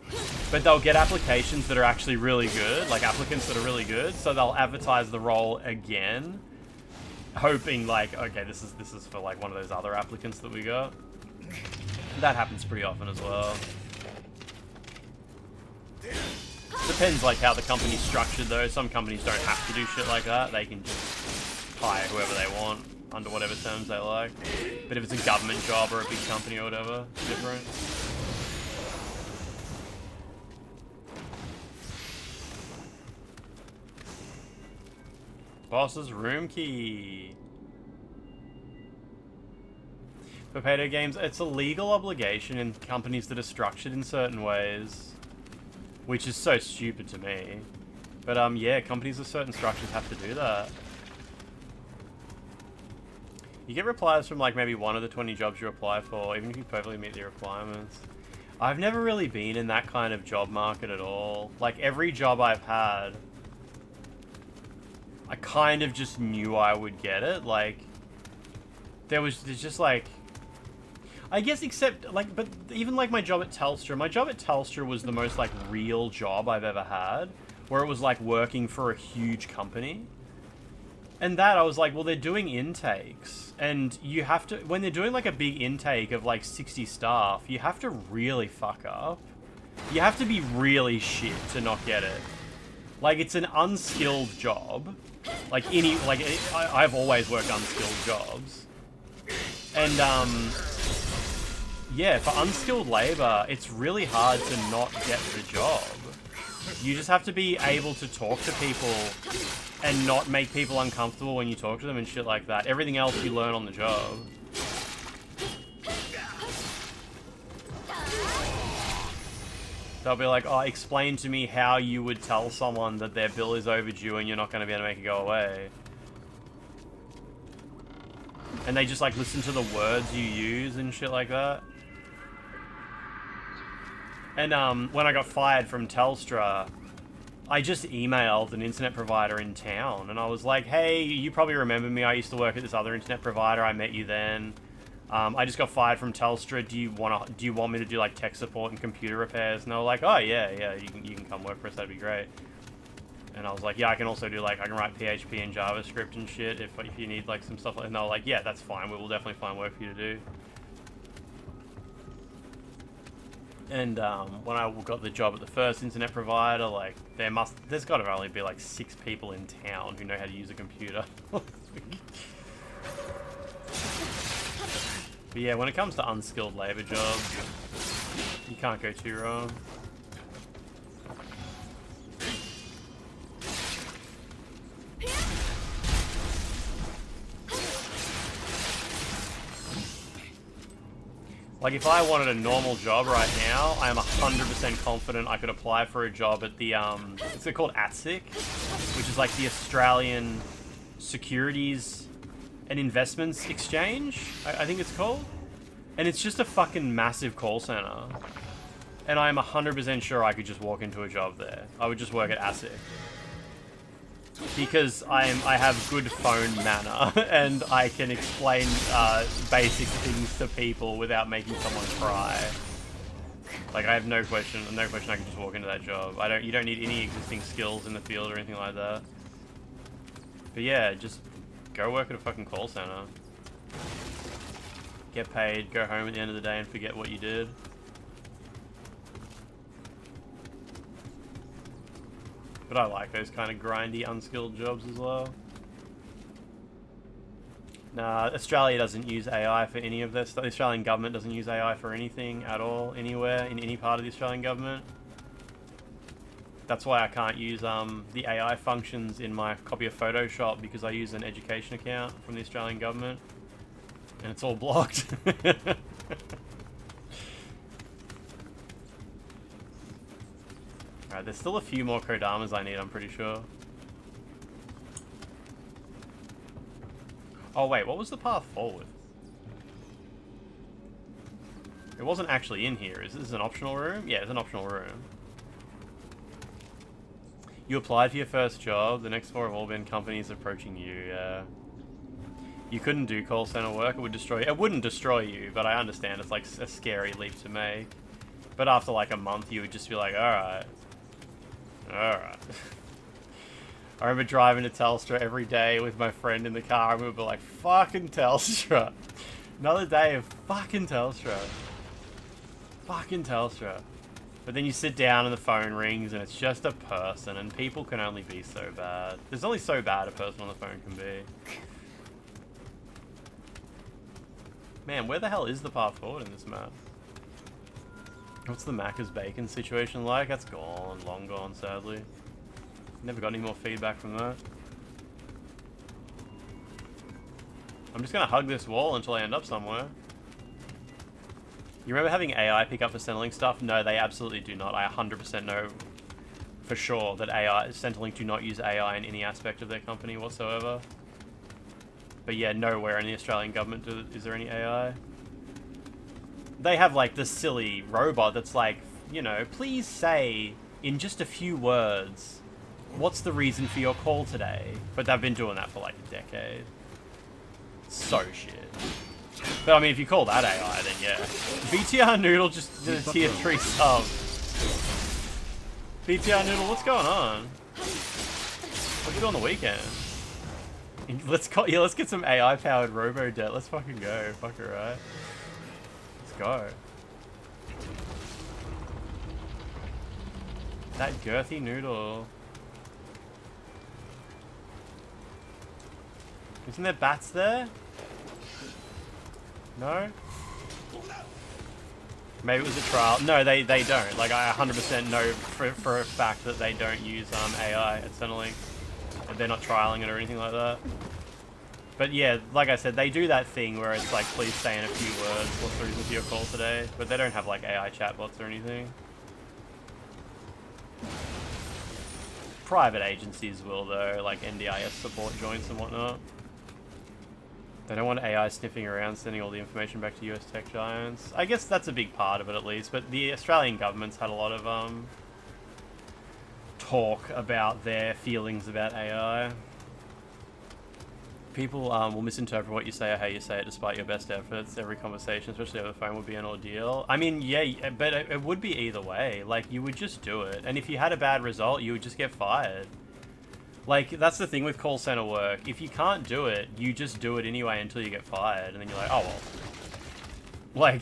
But they'll get applications that are actually really good, like applicants that are really good, so they'll advertise the role again, hoping like, okay, this is for like one of those other applicants that we got. That happens pretty often as well. Depends like how the company's structured though. Some companies don't have to do shit like that. They can just hire whoever they want under whatever terms they like. But if it's a government job or a big company or whatever, it's different. Boss's room key. For payday games, it's a legal obligation in companies that are structured in certain ways, which is so stupid to me. But yeah, companies with certain structures have to do that. You get replies from like maybe one of the 20 jobs you apply for, even if you perfectly meet the requirements. I've never really been in that kind of job market at all. Like every job I've had, I kind of just knew I would get it. Like, there's just like, I guess except like, but even like my job at Telstra was the most like real job I've ever had, where it was like working for a huge company. And that I was like, well, they're doing intakes, and you have to, when they're doing like a big intake of like 60 staff, you have to really fuck up. You have to be really shit to not get it. Like, it's an unskilled job. Like I've always worked unskilled jobs. And yeah, for unskilled labor, it's really hard to not get the job. You just have to be able to talk to people and not make people uncomfortable when you talk to them and shit like that. Everything else you learn on the job. They'll be like, oh, explain to me how you would tell someone that their bill is overdue and you're not going to be able to make it go away. And they just like listen to the words you use and shit like that. And when I got fired from Telstra, I just emailed an internet provider in town, and I was like, hey, you probably remember me. I used to work at this other internet provider. I met you then. I just got fired from Telstra. Do you want me to do like tech support and computer repairs? And they were like, oh yeah, you can come work for us. That'd be great. And I was like, yeah, I can also do like, I can write PHP and JavaScript and shit if you need like some stuff like that. And they were like, yeah, that's fine. We will definitely find work for you to do. And when I got the job at the first internet provider, like there's got to only be like 6 people in town who know how to use a computer. But yeah, when it comes to unskilled labor jobs, you can't go too wrong. Like, if I wanted a normal job right now, I am 100% confident I could apply for a job at the, what's it called, ATSIC? Which is like the Australian Securities and Investments Exchange, I think it's called. And it's just a fucking massive call center. And I'm 100% sure I could just walk into a job there. I would just work at ATSIC. Because I have good phone manner, and I can explain basic things to people without making someone cry. Like, I have no question I can just walk into that job. You don't need any existing skills in the field or anything like that. But yeah, just go work at a fucking call center. Get paid, go home at the end of the day and forget what you did. But I like those kind of grindy, unskilled jobs as well. Nah, Australia doesn't use AI for any of this. The Australian government doesn't use AI for anything at all, anywhere, in any part of the Australian government. That's why I can't use the AI functions in my copy of Photoshop, because I use an education account from the Australian government. And it's all blocked. Alright, there's still a few more Kodamas I need, I'm pretty sure. Oh wait, what was the path forward? It wasn't actually in here. Is this an optional room? Yeah, it's an optional room. You applied for your first job. The next four have all been companies approaching you. Yeah. You couldn't do call center work. It would destroy you. It wouldn't destroy you, but I understand it's like a scary leap to make. But after like a month, you would just be like, alright. Alright. I remember driving to Telstra every day with my friend in the car, and we would be like, fucking Telstra. Another day of fucking Telstra. Fucking Telstra. But then you sit down and the phone rings and it's just a person, and people can only be so bad. There's only so bad a person on the phone can be. Man, where the hell is the path forward in this map? What's the Macca's bacon situation like? That's gone. Long gone, sadly. Never got any more feedback from that. I'm just gonna hug this wall until I end up somewhere. You remember having AI pick up for Centrelink stuff? No, they absolutely do not. I 100% know for sure that Centrelink do not use AI in any aspect of their company whatsoever. But yeah, nowhere in the Australian government is there any AI. They have like this silly robot that's like, you know, please say in just a few words, what's the reason for your call today? But they've been doing that for like a decade. So shit. But I mean, if you call that AI, then yeah. BTR Noodle just did a tier 3 sub. BTR Noodle, what's going on? What you do on the weekend? Let's get some AI powered robo debt. Let's fucking go. Fuck it, right? Let's go. That girthy noodle. Isn't there bats there? No? Maybe it was a trial. No, they don't. Like, I 100% know for a fact that they don't use AI at Centrelink. They're not trialing it or anything like that. But yeah, like I said, they do that thing where it's like, please say in a few words what's the reason for your call today. But they don't have like AI chatbots or anything. Private agencies will though, like NDIS support joints and whatnot. They don't want AI sniffing around, sending all the information back to US tech giants. I guess that's a big part of it at least, but the Australian government's had a lot of talk about their feelings about AI. People will misinterpret what you say or how you say it despite your best efforts. Every conversation, especially over the phone, would be an ordeal. I mean, yeah, but it would be either way. Like, you would just do it. And if you had a bad result, you would just get fired. Like, that's the thing with call center work. If you can't do it, you just do it anyway until you get fired. And then you're like, oh, well.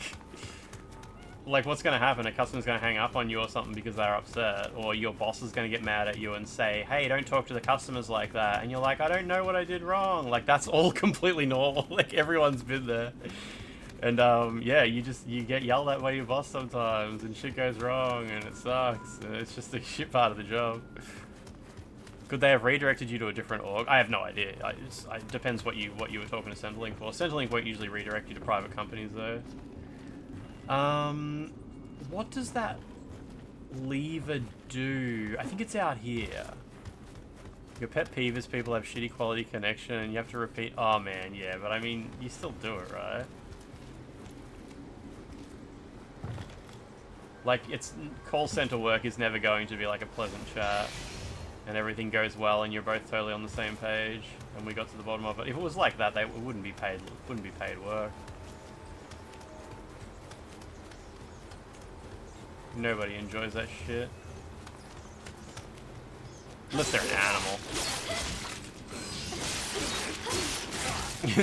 Like what's going to happen? A customer's going to hang up on you or something because they're upset. Or your boss is going to get mad at you and say, hey, don't talk to the customers like that. And you're like, I don't know what I did wrong. Like, that's all completely normal. Like, everyone's been there. And, yeah, you get yelled at by your boss sometimes. And shit goes wrong. And it sucks. And it's just a shit part of the job. Could they have redirected you to a different org? I have no idea. It depends what you were talking to Centrelink for. Centrelink won't usually redirect you to private companies, though. What does that lever do? I think it's out here. Your pet peeve is people have shitty quality connection and you have to repeat. Oh man, yeah, but I mean, you still do it, right? Like, call center work is never going to be like a pleasant chat and everything goes well and you're both totally on the same page and we got to the bottom of it. If it was like that, it wouldn't be paid work. Nobody enjoys that shit. Unless they're an animal.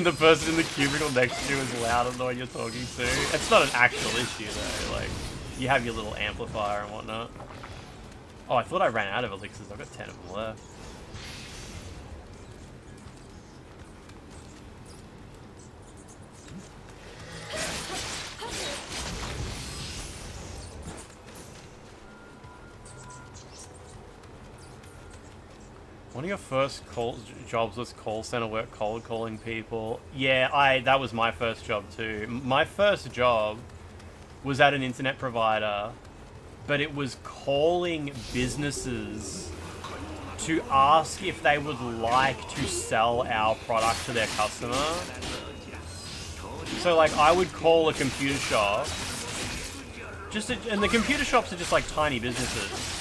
The person in the cubicle next to you is louder than the one you're talking to. It's not an actual issue though, like, you have your little amplifier and whatnot. Oh, I thought I ran out of elixirs. I've got 10 of them left. One of your first jobs was call center work, cold calling people. Yeah, that was my first job too. My first job was at an internet provider but it was calling businesses to ask if they would like to sell our product to their customer. So like I would call a computer shop, and the computer shops are just like tiny businesses.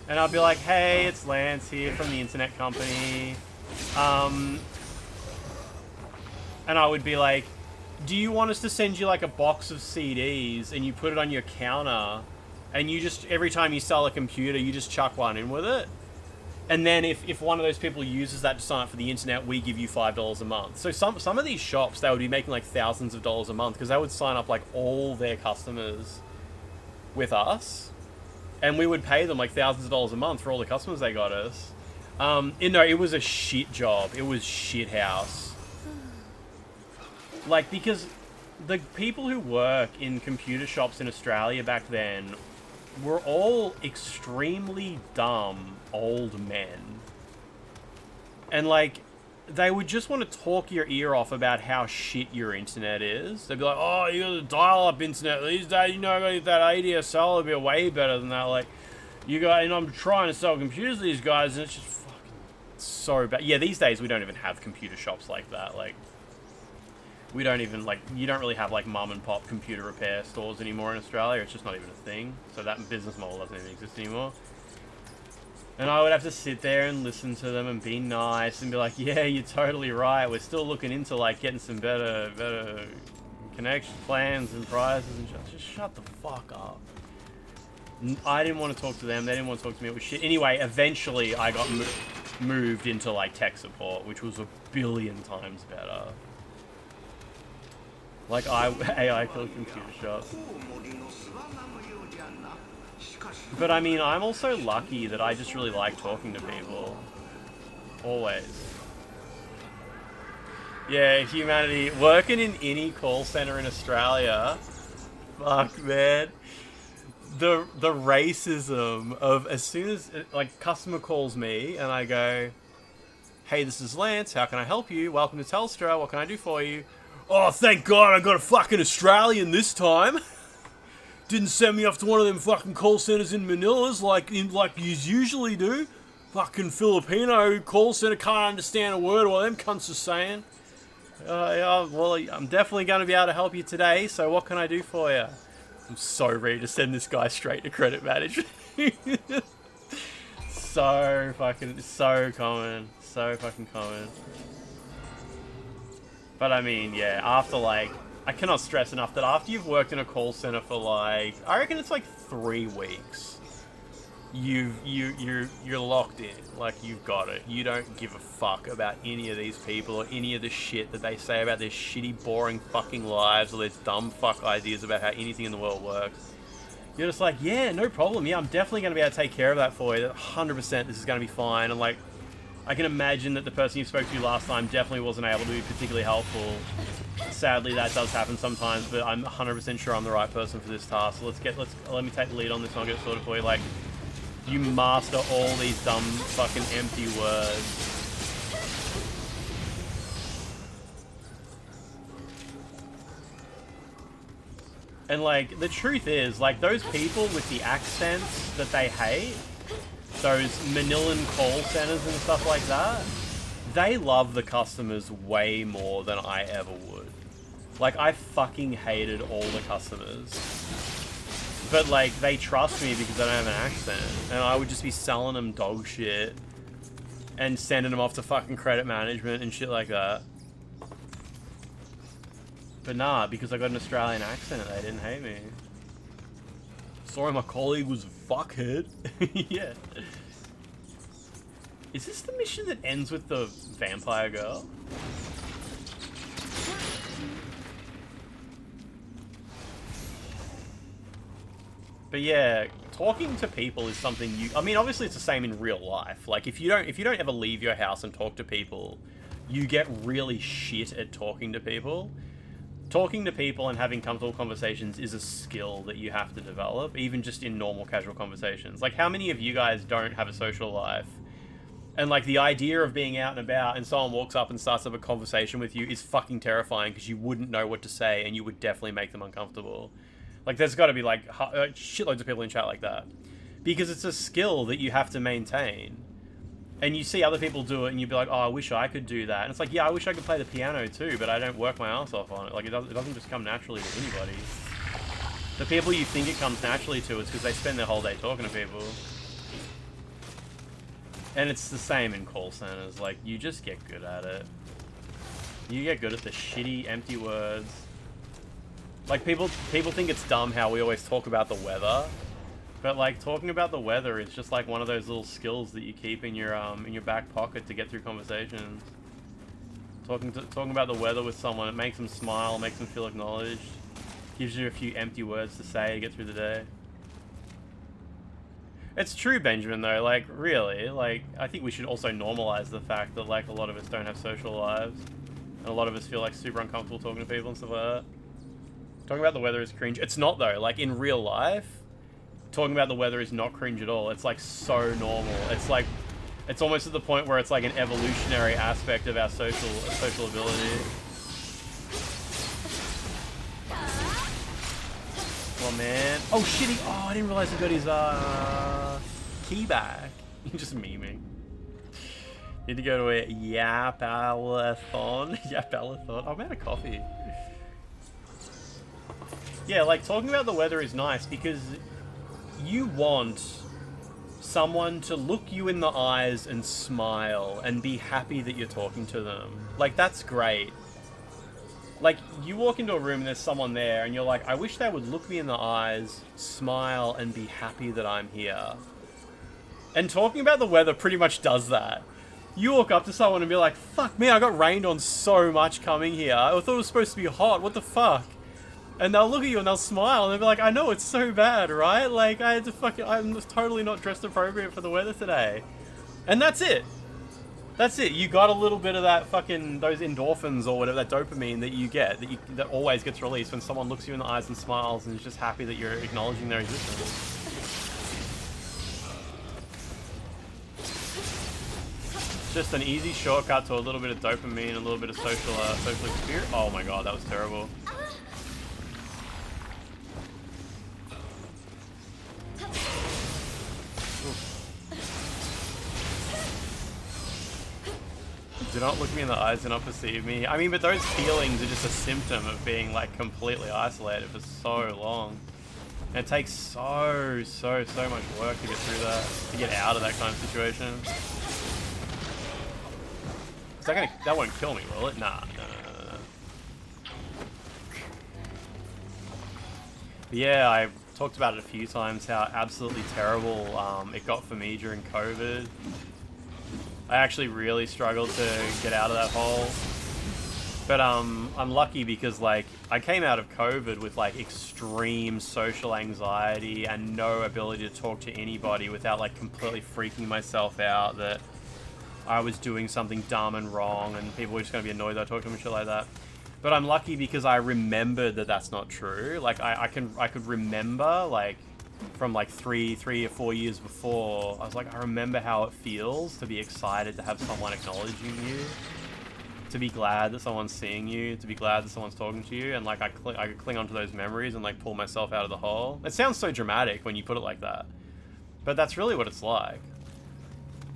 And I'd be like, hey, it's Lance here from the internet company. And I would be like, do you want us to send you like a box of CDs and you put it on your counter and you just, every time you sell a computer, you just chuck one in with it? And then if one of those people uses that to sign up for the internet, we give you $5 a month. So some of these shops, they would be making like thousands of dollars a month because they would sign up like all their customers with us. And we would pay them like thousands of dollars a month for all the customers they got us. It was a shit job. It was shit house. Like, because the people who work in computer shops in Australia back then were all extremely dumb old men. And, like, they would just want to talk your ear off about how shit your internet is. They'd be like, oh, you got a dial-up internet these days, you know, that ADSL would be way better than that. Like, and I'm trying to sell computers to these guys, and it's just fucking so bad. Yeah, these days we don't even have computer shops like that. Like, we don't even, like, you don't really have, like, mum and pop computer repair stores anymore in Australia. It's just not even a thing. So that business model doesn't even exist anymore. And I would have to sit there and listen to them and be nice and be like, yeah, you're totally right. We're still looking into, like, getting some better connection plans and prices and just shut the fuck up. I didn't want to talk to them. They didn't want to talk to me. It was shit. Anyway, eventually I got moved into, like, tech support, which was a billion times better. Like, AI killed computer shops. But I mean, I'm also lucky that I just really like talking to people. Always. Yeah, humanity. Working in any call center in Australia. Fuck, man. The racism of as soon as, like, customer calls me and I go, hey, this is Lance. How can I help you? Welcome to Telstra. What can I do for you? Oh, thank God I got a fucking Australian this time. Didn't send me off to one of them fucking call centers in Manila's like you usually do. Fucking Filipino call center, can't understand a word of what them cunts are saying. Yeah, well, I'm definitely going to be able to help you today, so what can I do for you? I'm so ready to send this guy straight to credit management. So fucking common. But I mean, yeah, after like, I cannot stress enough that after you've worked in a call center for like, I reckon it's like 3 weeks, you're locked in. Like, you've got it. You don't give a fuck about any of these people or any of the shit that they say about their shitty, boring fucking lives or their dumb fuck ideas about how anything in the world works. You're just like, yeah, no problem. Yeah, I'm definitely going to be able to take care of that for you. 100% this is going to be fine. And like, I can imagine that the person you spoke to last time definitely wasn't able to be particularly helpful. Sadly, that does happen sometimes, but I'm 100% sure I'm the right person for this task. So let me take the lead on this and I'll get it sorted for you. Like, you master all these dumb fucking empty words. And like, the truth is, like, those people with the accents that they hate, those Manilan call centers and stuff like that, they love the customers way more than I ever would. Like, I fucking hated all the customers. But like, they trust me because I don't have an accent. And I would just be selling them dog shit. And sending them off to fucking credit management and shit like that. But nah, because I got an Australian accent, they didn't hate me. Sorry, my colleague was a fuckhead. Yeah. Is this the mission that ends with the vampire girl? But yeah, talking to people is something I mean, obviously it's the same in real life. Like, if you don't ever leave your house and talk to people, you get really shit at talking to people. Talking to people and having comfortable conversations is a skill that you have to develop, even just in normal casual conversations. Like, how many of you guys don't have a social life? And like, the idea of being out and about and someone walks up and starts up a conversation with you is fucking terrifying because you wouldn't know what to say and you would definitely make them uncomfortable. Like, there's got to be, like, shitloads of people in chat like that. Because it's a skill that you have to maintain. And you see other people do it, and you'd be like, oh, I wish I could do that. And it's like, yeah, I wish I could play the piano too, but I don't work my ass off on it. Like, it doesn't just come naturally to anybody. The people you think it comes naturally to is because they spend their whole day talking to people. And it's the same in call centers. Like, you just get good at it. You get good at the shitty, empty words. Like, people think it's dumb how we always talk about the weather. But, like, talking about the weather is just like one of those little skills that you keep in your back pocket to get through conversations. Talking about the weather with someone, it makes them smile, makes them feel acknowledged. Gives you a few empty words to say to get through the day. It's true, Benjamin, though. Like, really, like, I think we should also normalize the fact that, like, a lot of us don't have social lives. And a lot of us feel, like, super uncomfortable talking to people and stuff like that. Talking about the weather is cringe. It's not, though. Like, in real life, talking about the weather is not cringe at all. It's, like, so normal. It's, like, it's almost at the point where it's, like, an evolutionary aspect of our social ability. Oh, man. Oh, shit. Oh, I didn't realize he got his, key back. You're just memeing. Need to go to a Yapalathon. Yapalathon. Oh, I'm out of coffee. Yeah, like, talking about the weather is nice because you want someone to look you in the eyes and smile and be happy that you're talking to them. Like, that's great. Like, you walk into a room and there's someone there and you're like, I wish they would look me in the eyes, smile, and be happy that I'm here. And talking about the weather pretty much does that. You walk up to someone and be like, fuck me, I got rained on so much coming here. I thought it was supposed to be hot, what the fuck? And they'll look at you and they'll smile and they'll be like, I know, it's so bad, right? Like, I'm totally not dressed appropriate for the weather today. And that's it. That's it. You got a little bit of that fucking, those endorphins or whatever, that dopamine that you get, that always gets released when someone looks you in the eyes and smiles and is just happy that you're acknowledging their existence. Just an easy shortcut to a little bit of dopamine, a little bit of social experience. Oh my god, that was terrible. Do not look me in the eyes, do not perceive me. I mean, but those feelings are just a symptom of being, like, completely isolated for so long. And it takes so much work to get through that, to get out of that kind of situation. That won't kill me, will it? Nah, no. But yeah, I talked about it a few times, how absolutely terrible it got for me during COVID. I actually really struggled to get out of that hole. But I'm lucky because, like, I came out of COVID with, like, extreme social anxiety and no ability to talk to anybody without, like, completely freaking myself out that I was doing something dumb and wrong and people were just going to be annoyed that I talked to them and shit like that. But I'm lucky because I remembered that that's not true. Like, I could remember, like, from like 3 or 4 years before, I was like, I remember how it feels to be excited to have someone acknowledging you, to be glad that someone's seeing you, to be glad that someone's talking to you, and like I could cling onto those memories and like pull myself out of the hole. It sounds so dramatic when you put it like that, but that's really what it's like.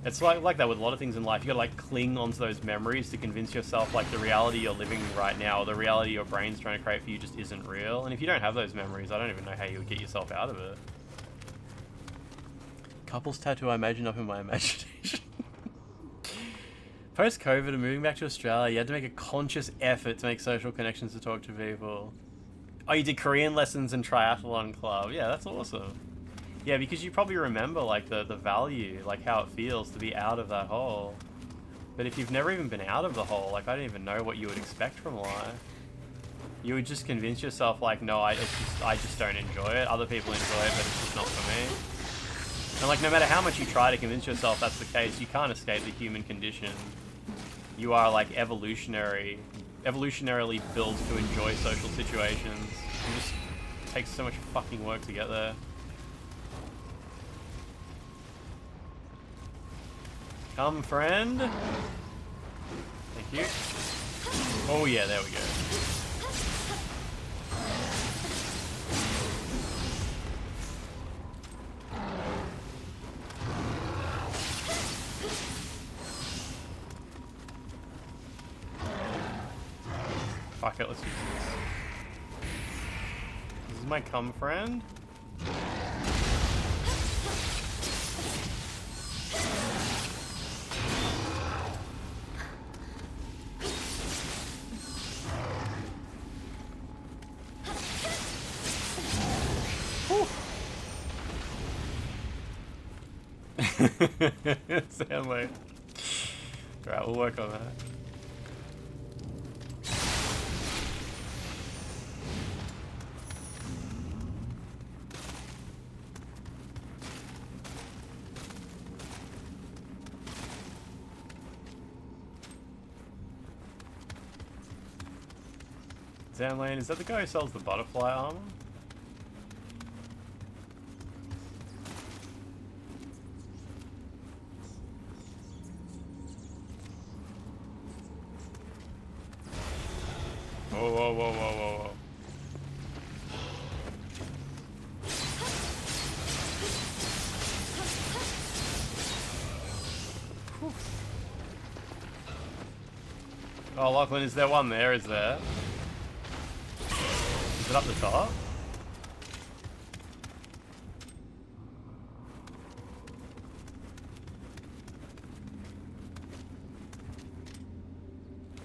It's like that with a lot of things in life. You gotta like cling onto those memories to convince yourself like the reality you're living right now, or the reality your brain's trying to create for you just isn't real. And if you don't have those memories, I don't even know how you would get yourself out of it. Couples tattoo I imagine up in my imagination. Post-COVID and moving back to Australia, you had to make a conscious effort to make social connections to talk to people. Oh, you did Korean lessons and triathlon club. Yeah, that's awesome. Yeah, because you probably remember like the value, like how it feels to be out of that hole. But if you've never even been out of the hole, like I don't even know what you would expect from life. You would just convince yourself like, no, I just don't enjoy it. Other people enjoy it, but it's just not for me. And like, no matter how much you try to convince yourself that's the case, you can't escape the human condition. You are like evolutionarily built to enjoy social situations. It just takes so much fucking work to get there. Come, friend. Thank you. Oh yeah, there we go. Fuck it, let's use this. This is my cum friend. Sound like. Alright, we'll work on that. Zanlane, is that the guy who sells the butterfly armor? Whoa, whoa, whoa, whoa, whoa, whoa. Whew. Oh, Lachlan, is there one there? Is there? Is it up the top?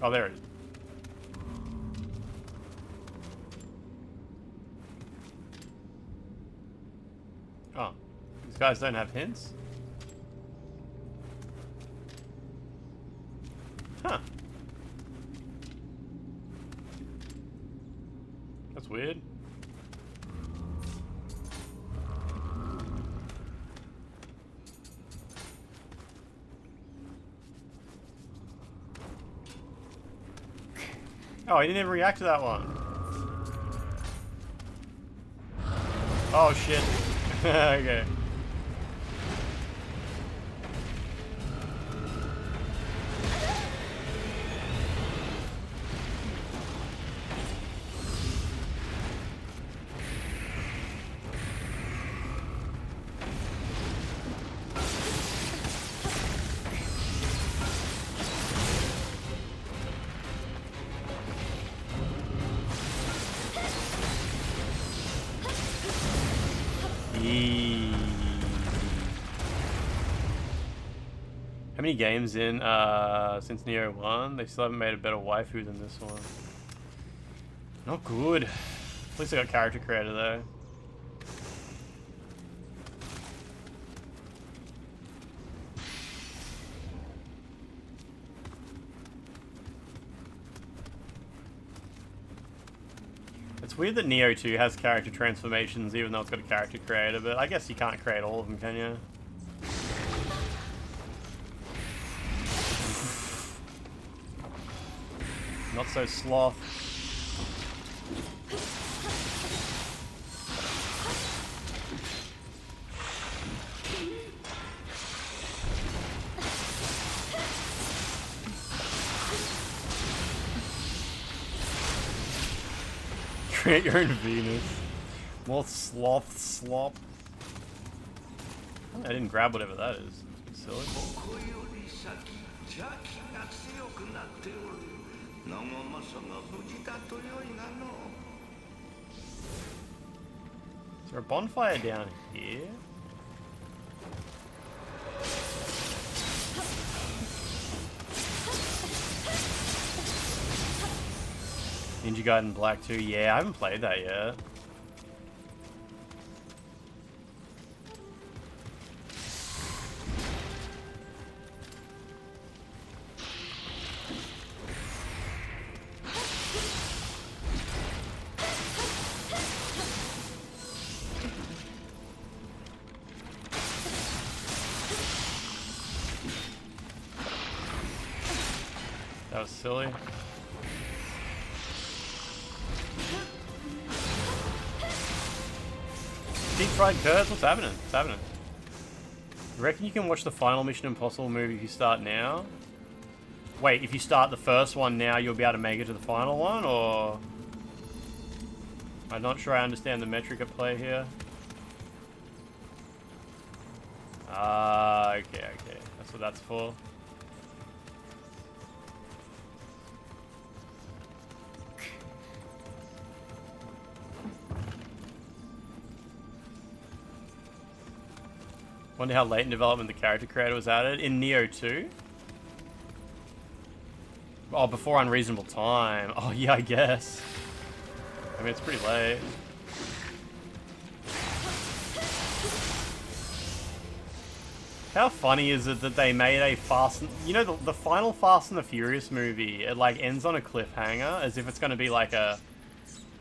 Oh, there it is. Oh, these guys don't have hints? Huh. That's weird. Oh, he didn't even react to that one. Oh, shit. Okay. How many games in since Nioh 1? They still haven't made a better waifu than this one. Not good. At least I got character creator though. It's weird that Nioh 2 has character transformations even though it's got a character creator, but I guess you can't create all of them, can you? Not so sloth. Create your own Venus. More sloth slop. I didn't grab whatever that is. It's silly. Is there a bonfire down here? Ninja Gaiden Black 2, yeah, I haven't played that yet. That was silly. Deep fried curds? What's happening? What's happening? You reckon you can watch the final Mission Impossible movie if you start now? Wait, if you start the first one now, you'll be able to make it to the final one, or...? I'm not sure I understand the metric at play here. Ah, okay, okay. That's what that's for. Wonder how late in development the character creator was added. In Nioh 2? Oh, before Unreasonable Time. Oh, yeah, I guess. I mean, it's pretty late. How funny is it that they made a Fast... You know, the final Fast and the Furious movie, it, like, ends on a cliffhanger, as if it's going to be, like, a...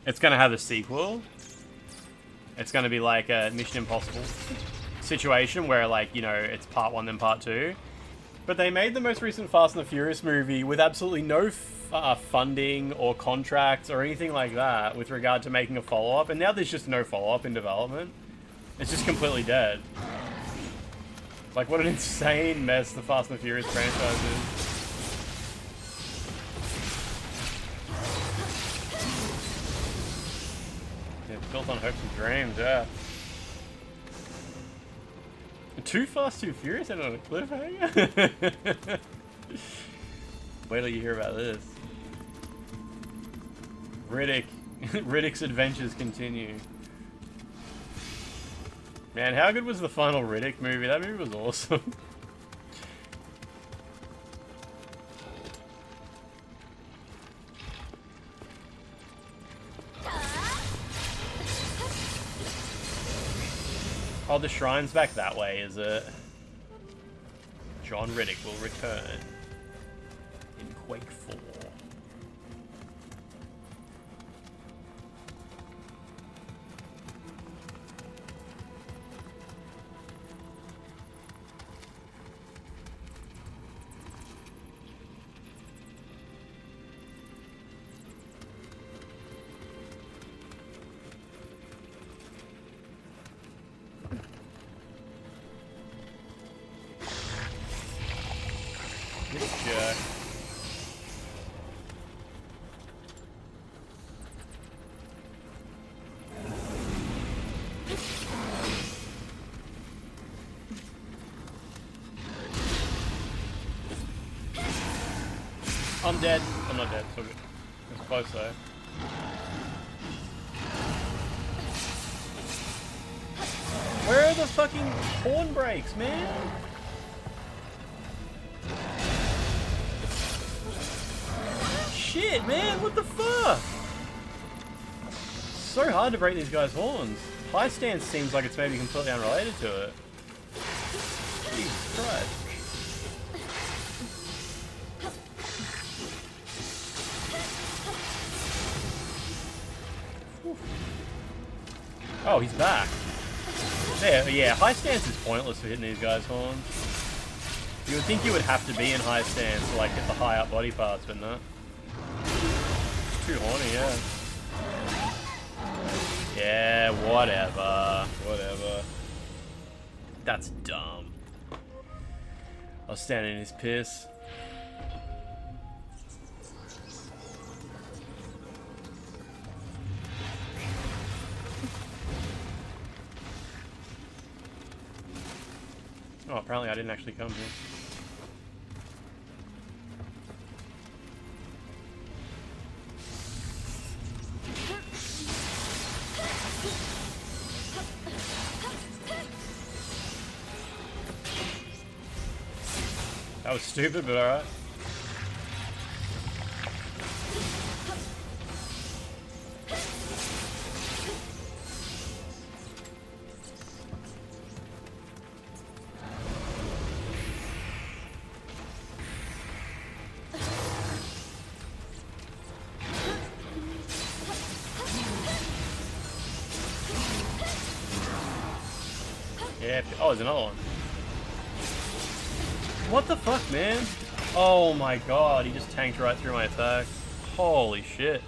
It's going to have a sequel. It's going to be, like, a Mission Impossible situation where, like, you know, it's part 1 then part 2. But they made the most recent Fast and the Furious movie with absolutely no funding or contracts or anything like that with regard to making a follow-up, and now there's just no follow-up in development. It's just completely dead. Like, what an insane mess the Fast and the Furious franchise is. Yeah, it's built on hopes and dreams, yeah. Too Fast, Too Furious and on a cliffhanger? Wait till you hear about this. Riddick's adventures continue. Man, how good was the final Riddick movie? That movie was awesome. Oh, the shrine's back that way, is it? John Riddick will return in Quake 4. This jerk. I'm dead. I'm not dead. So good. It's close though. Where are the fucking horn brakes, man? Shit, man, what the fuck? So hard to break these guys' horns. High stance seems like it's maybe completely unrelated to it. Jesus Christ. Whew. Oh, he's back. There, yeah, high stance is pointless for hitting these guys' horns. You would think you would have to be in high stance to like hit the high up body parts, but no. Too horny, yeah. Yeah, whatever. Whatever. That's dumb. I was standing in his piss. Oh, apparently I didn't actually come here. That was stupid, but alright. Yeah, oh, there's another one. What the fuck, man? Oh my god, he just tanked right through my attack. Holy shit.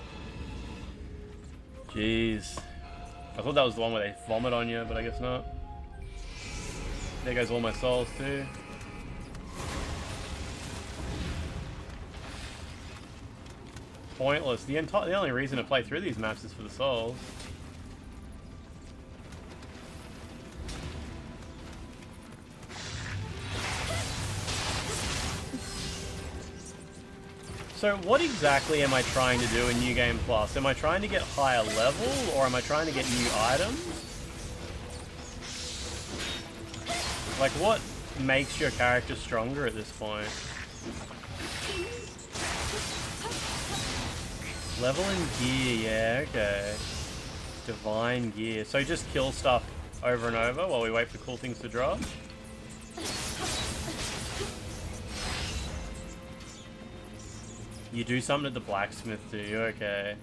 Jeez. I thought that was the one where they vomit on you, but I guess not. There goes all my souls too. Pointless. The only reason to play through these maps is for the souls. So what exactly am I trying to do in New Game Plus? Am I trying to get higher level, or am I trying to get new items? Like, what makes your character stronger at this point? Level and gear, yeah, okay. Divine gear. So just kill stuff over and over while we wait for cool things to drop? You do something at the blacksmith, do you? Okay.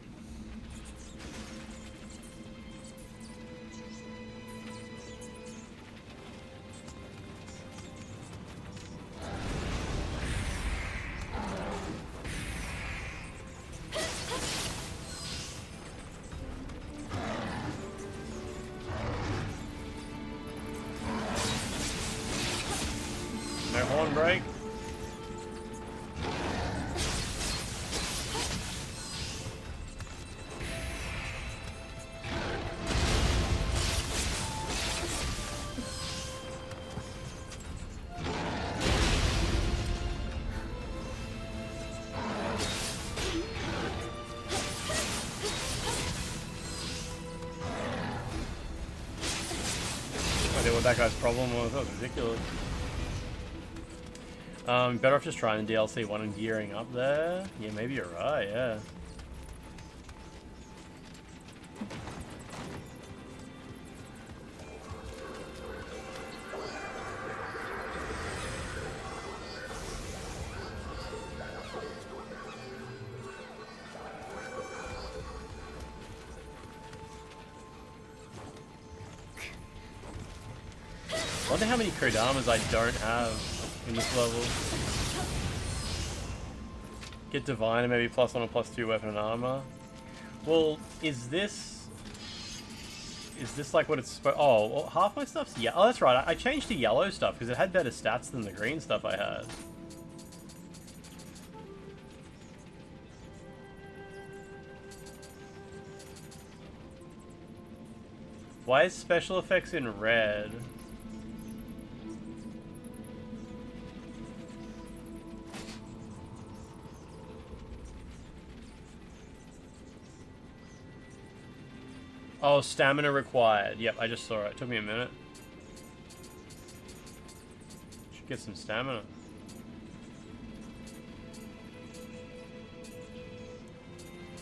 No horn break. I idea what that guy's problem was. That was ridiculous. Better off just trying the DLC one and gearing up there. Yeah, maybe you're right, yeah. I wonder how many Kodamas I don't have in this level. Get Divine and maybe +1 or +2 weapon and armor. Well, is this like what it's supposed? Oh, well, half my stuff's yeah. Oh, that's right. I changed to yellow stuff because it had better stats than the green stuff I had. Why is special effects in red? Oh, stamina required. Yep, I just saw it. It took me a minute. Should get some stamina.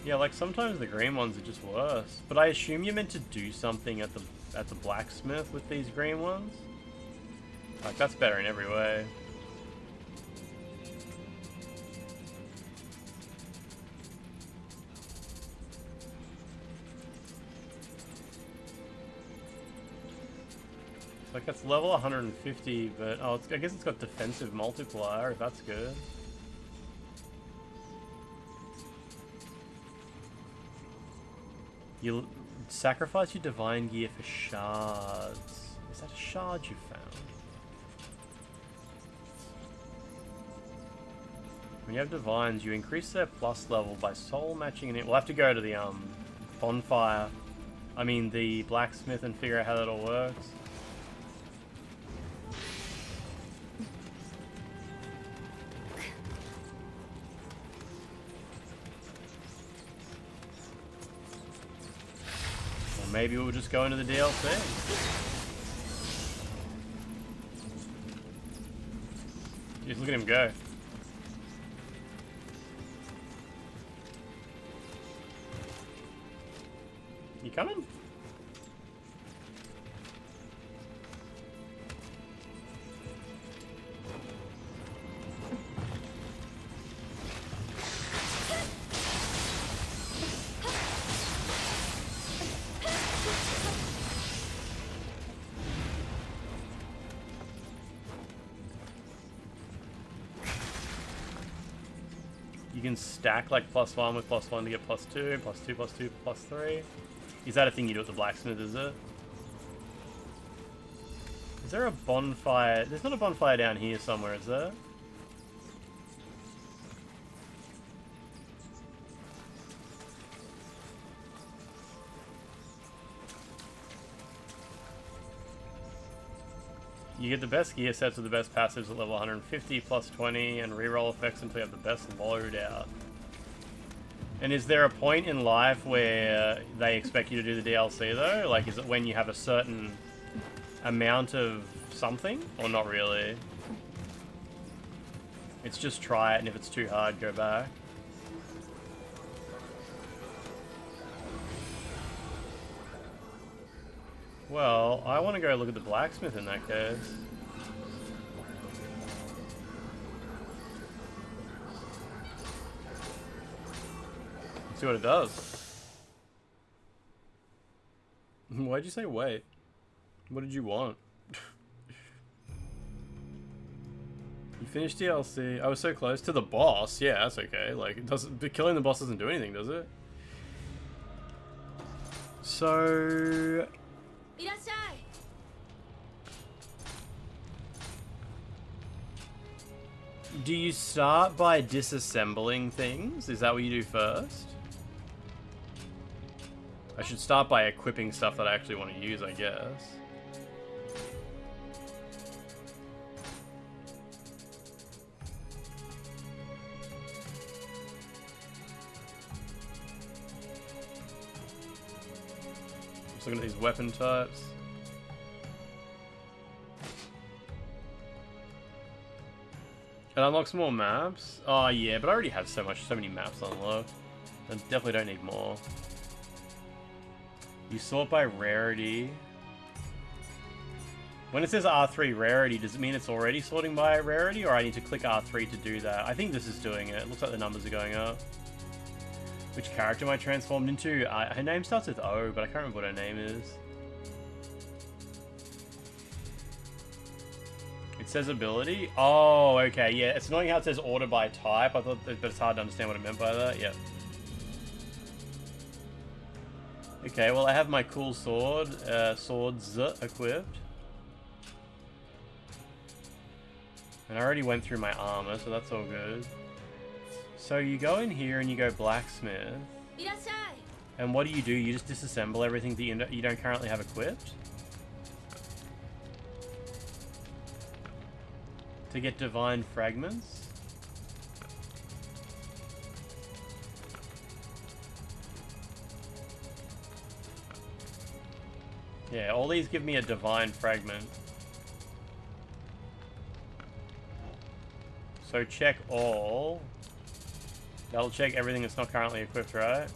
Yeah, like sometimes the green ones are just worse. But I assume you're meant to do something at the blacksmith with these green ones. Like that's better in every way. Like that's level 150, but oh, I guess it's got defensive multiplier. If that's good. You sacrifice your divine gear for shards. Is that a shard you found? When you have divines, you increase their plus level by soul matching it. We'll have to go to the bonfire. I mean the blacksmith and figure out how that all works. Maybe we'll just go into the DLC. Just look at him go. You coming? You can stack like +1 with +1 to get +2, +2, +2, +3. Is that a thing you do at the blacksmith, is it? Is there a bonfire? There's not a bonfire down here somewhere, is there? You get the best gear sets with the best passives at level 150, +20, and reroll effects until you have the best loadout. And is there a point in life where they expect you to do the DLC though? Like, is it when you have a certain amount of something? Or not really? It's just try it, and if it's too hard, go back. Well, I want to go look at the blacksmith in that case. Let's see what it does. Why'd you say wait? What did you want? You finished DLC. I was so close to the boss. Yeah, that's okay. Like, it doesn't. But killing the boss doesn't do anything, does it? So. Do you start by disassembling things? Is that what you do first? I should start by equipping stuff that I actually want to use, I guess. Just looking at these weapon types. It unlocks more maps? Oh yeah, but I already have so many maps unlocked. I definitely don't need more. You sort by rarity. When it says R3 rarity, does it mean it's already sorting by rarity, or I need to click R3 to do that? I think this is doing it. It looks like the numbers are going up. Which character am I transformed into? Her name starts with O, but I can't remember what her name is. It says ability? Oh, okay, yeah. It's annoying how it says order by type. I thought, but it's hard to understand what it meant by that. Yep. Okay, well I have my cool sword, swords equipped. And I already went through my armor, so that's all good. So you go in here and you go blacksmith. And what do? You just disassemble everything that you don't currently have equipped? To get divine fragments? Yeah, all these give me a divine fragment. So check all. That'll check everything that's not currently equipped, right?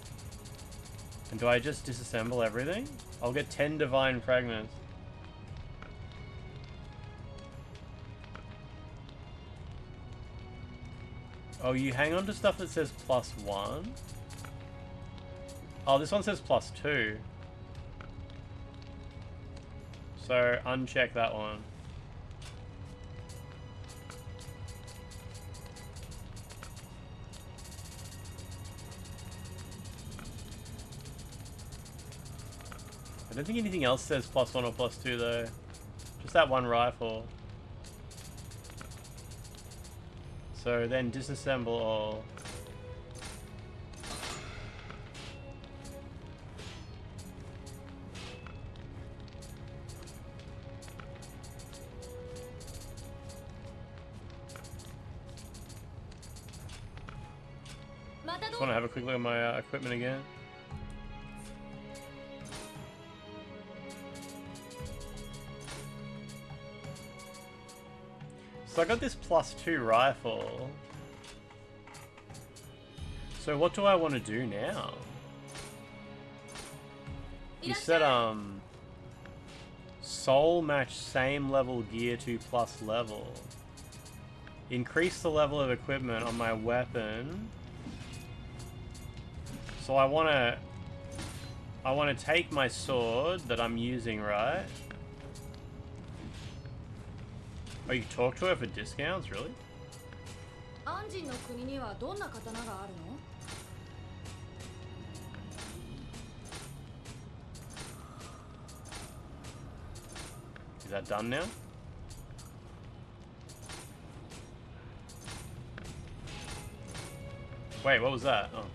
And do I just disassemble everything? I'll get 10 divine fragments. Oh, you hang on to stuff that says +1? Oh, this one says +2. So, uncheck that one. I don't think anything else says +1 or +2 though. Just that one rifle. So then disassemble all. Just want to have a quick look at my equipment again. So I got this +2 rifle. So what do I want to do now? You said soul match same level gear to plus level. Increase the level of equipment on my weapon. So I want to take my sword that I'm using, right? Oh, you talk to her for discounts, really? Is that done now? Wait, what was that? Oh.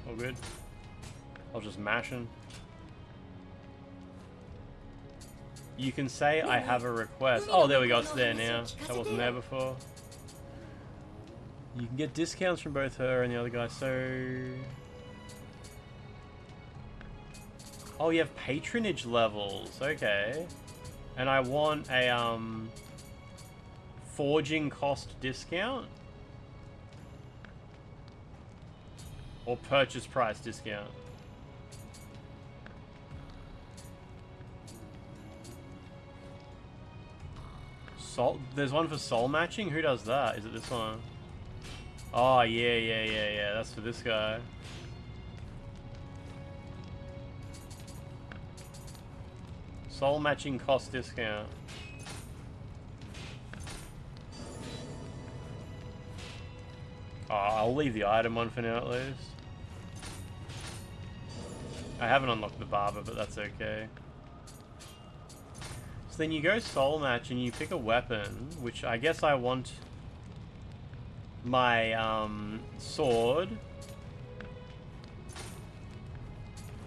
All good. I was just mashing. You can say I have a request. Oh, there we go. It's there now. That wasn't there before. You can get discounts from both her and the other guy. So... oh, you have patronage levels. Okay. And I want a forging cost discount or purchase price discount. Soul, there's one for soul matching? Who does that? Is it this one? Oh, yeah. That's for this guy. Soul matching cost discount. Oh, I'll leave the item one for now at least. I haven't unlocked the barber, but that's okay. So then you go soul match and you pick a weapon, which I guess I want my sword.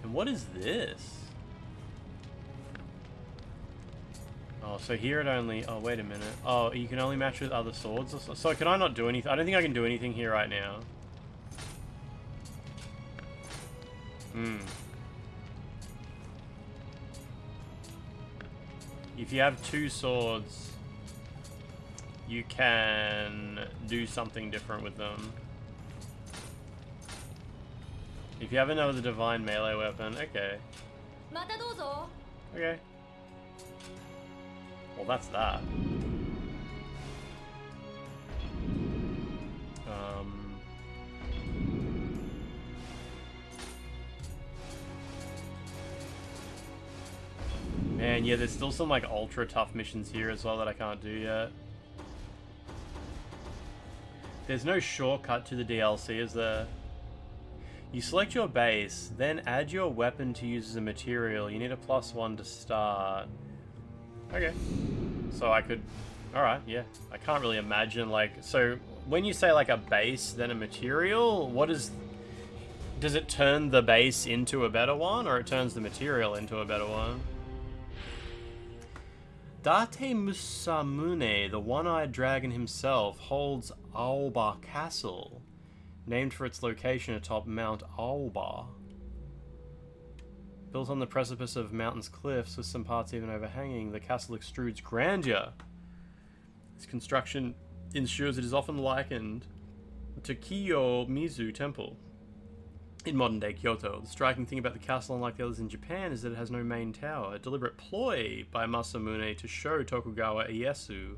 And what is this? Oh, so here it only... Oh, wait a minute. Oh, you can only match with other swords? So can I not do anything? I don't think I can do anything here right now. If you have two swords, you can do something different with them. If you have another divine melee weapon, okay. Okay. Well, that's that. Man, yeah, there's still some like ultra tough missions here as well that I can't do yet. There's no shortcut to the DLC, is there? You select your base, then add your weapon to use as a material. You need a +1 to start. Okay. So I could... Alright, yeah. I can't really imagine, like... So, when you say, like, a base, then a material, what is... Does it turn the base into a better one, or it turns the material into a better one? Date Musamune, the one-eyed dragon himself, holds Aoba Castle, named for its location atop Mount Aoba. Built on the precipice of mountain's cliffs, with some parts even overhanging, the castle extrudes grandeur. Its construction ensures it is often likened to Kiyomizu Temple in modern-day Kyoto. The striking thing about the castle, unlike the others in Japan, is that it has no main tower, a deliberate ploy by Masamune to show Tokugawa Ieyasu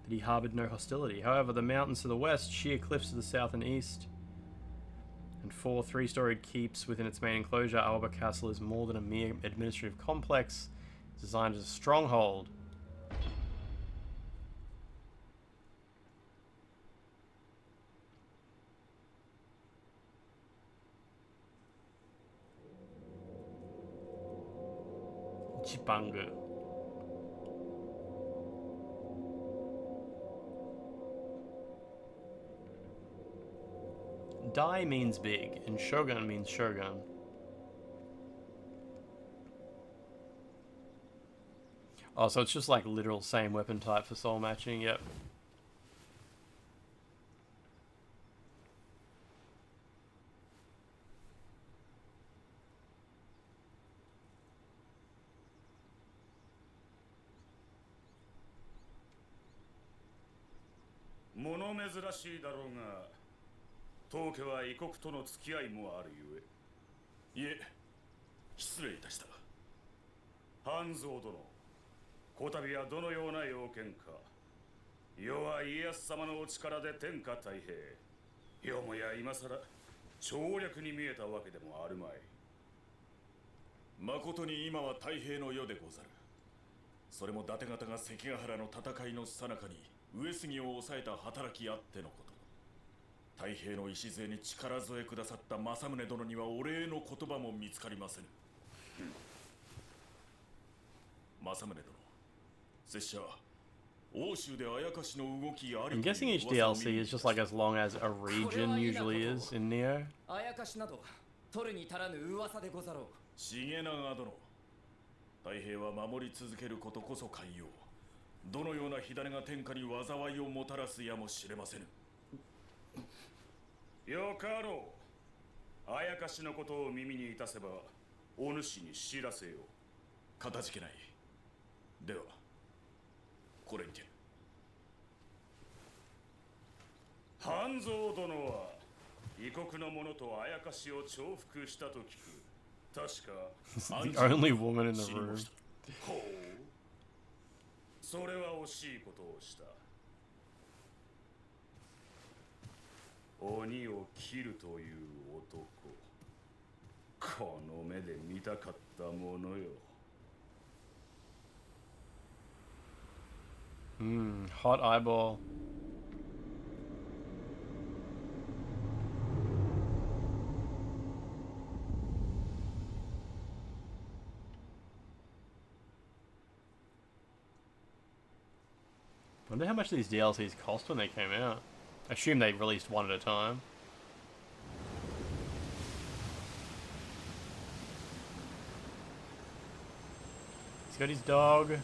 that he harbored no hostility. However, the mountains to the west, sheer cliffs to the south and east, and 4 3-storied keeps within its main enclosure, Aoba Castle is more than a mere administrative complex. It's designed as a stronghold. Chipangu. Dai means big, and Shogun means Shogun. Oh, so it's just like literal same weapon type for soul matching, yep. Mono 珍しいだろうが、当家は異国との付き合いもあるゆえ。いえ、失礼いたした。半蔵殿、こたびはどのような要件か。世は家康様のお力で天下太平。よもや今さら省略に見えたわけでもあるまい。誠に今は太平の世でござる。それも伊達方が関ヶ原の戦いの最中に上杉を抑えた働きあってのこと。太平の礎に力添えくださった政宗殿にはお礼の言葉も見つかりませぬ。政宗殿、拙者欧州であやかしの動きあり。 I'm guessing each DLC is just like as long as a region usually is in Nioh. あやかしなど取るに足らぬ噂でござろう。重長殿、太平は守り続けることこそ寛容。どのような火種が天下に災いをもたらすやもしれませぬ。よかろう。あやかしのことを耳にいたせばお主に知らせよう。かたじけない。ではこれにて。半蔵殿は異国の者とあやかしを重複したと聞く。確か The only woman in the room. ほう、それは惜しいことをした。鬼を切るという男、この目で見たかったものよ。Hot eyeball. I wonder how much these DLCs cost when they came out. I assume they released one at a time. He's got his dog.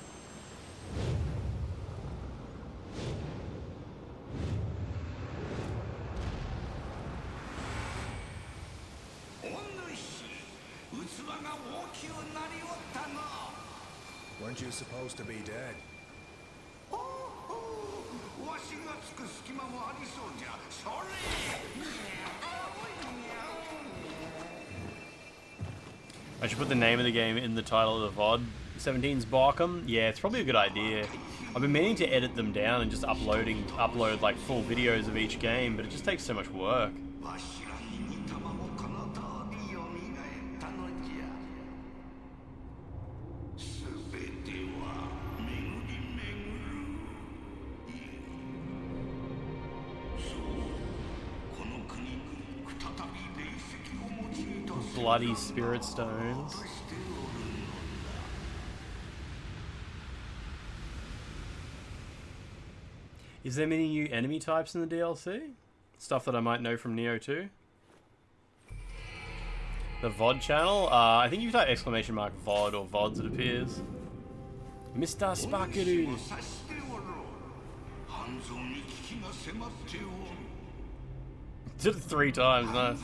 Weren't you supposed to be dead? I should put the name of the game in the title of the VOD. 17's Barkham? Yeah, it's probably a good idea. I've been meaning to edit them down and just upload like full videos of each game, but it just takes so much work. Bloody spirit stones. Is there many new enemy types in the DLC? Stuff that I might know from Nioh 2? The VOD channel? I think you type exclamation mark VOD or VODs it appears. Mr. Sparkeroo! Did it 3 times, nice.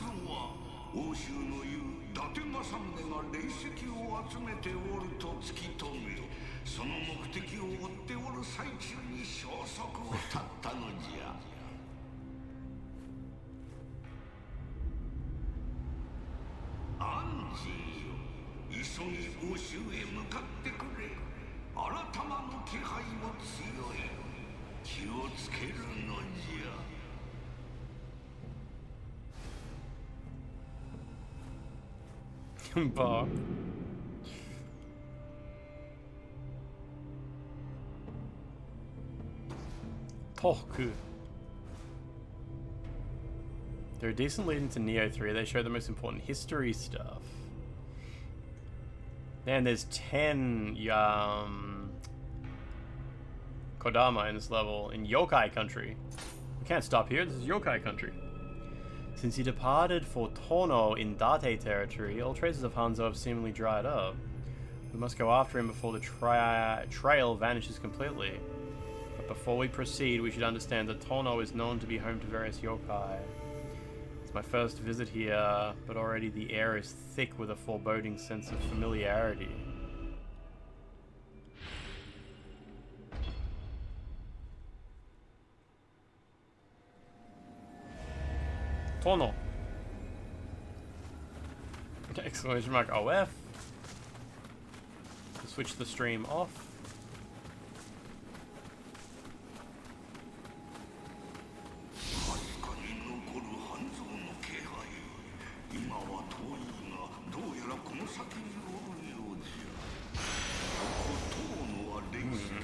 Bar. Toku. They're a decent lead into Nioh 3. They show the most important history stuff. And there's 10 Kodama in this level in Yokai country. We can't stop here. This is Yokai country. Since he departed for Tono in Date territory, all traces of Hanzo have seemingly dried up. We must go after him before the trail vanishes completely. But before we proceed, we should understand that Tono is known to be home to various yokai. It's my first visit here, but already the air is thick with a foreboding sense of familiarity. Tono. Exclamation mark OF. Switch the stream off.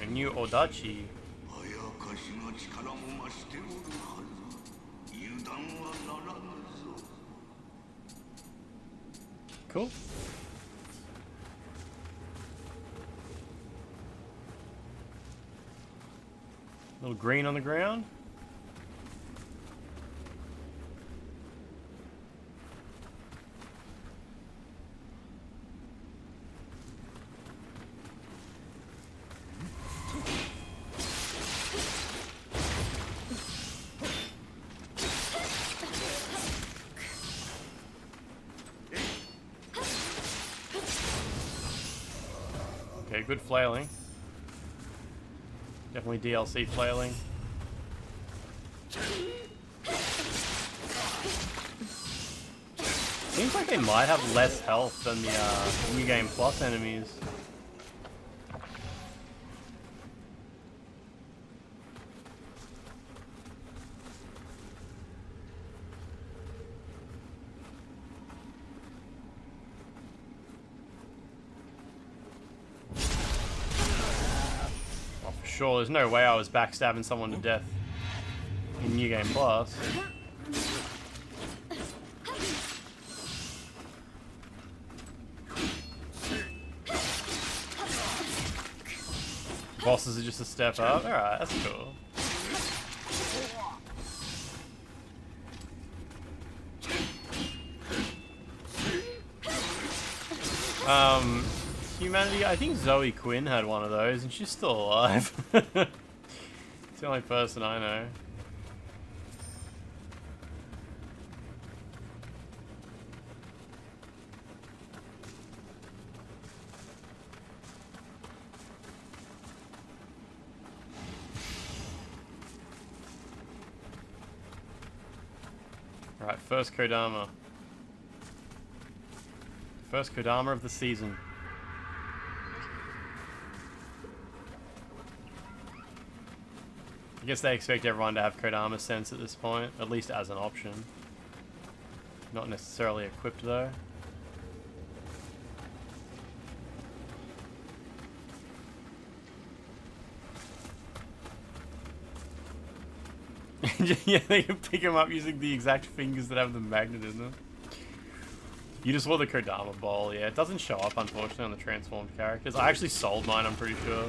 A new Odachi. Cool. Little green on the ground. Okay, good flailing. Definitely DLC flailing. Seems like they might have less health than the New Game Plus enemies. Oh, for sure, there's no way I was backstabbing someone to death in New Game Plus. Bosses are just a step up. Alright, that's cool. Humanity, I think Zoe Quinn had one of those and she's still alive. It's the only person I know. Alright, first Kodama. First Kodama of the season. I guess they expect everyone to have Kodama sense at this point, at least as an option. Not necessarily equipped though. Yeah, they can pick him up using the exact fingers that have the magnet in them. You just saw the Kodama ball, yeah. It doesn't show up, unfortunately, on the transformed characters. I actually sold mine, I'm pretty sure.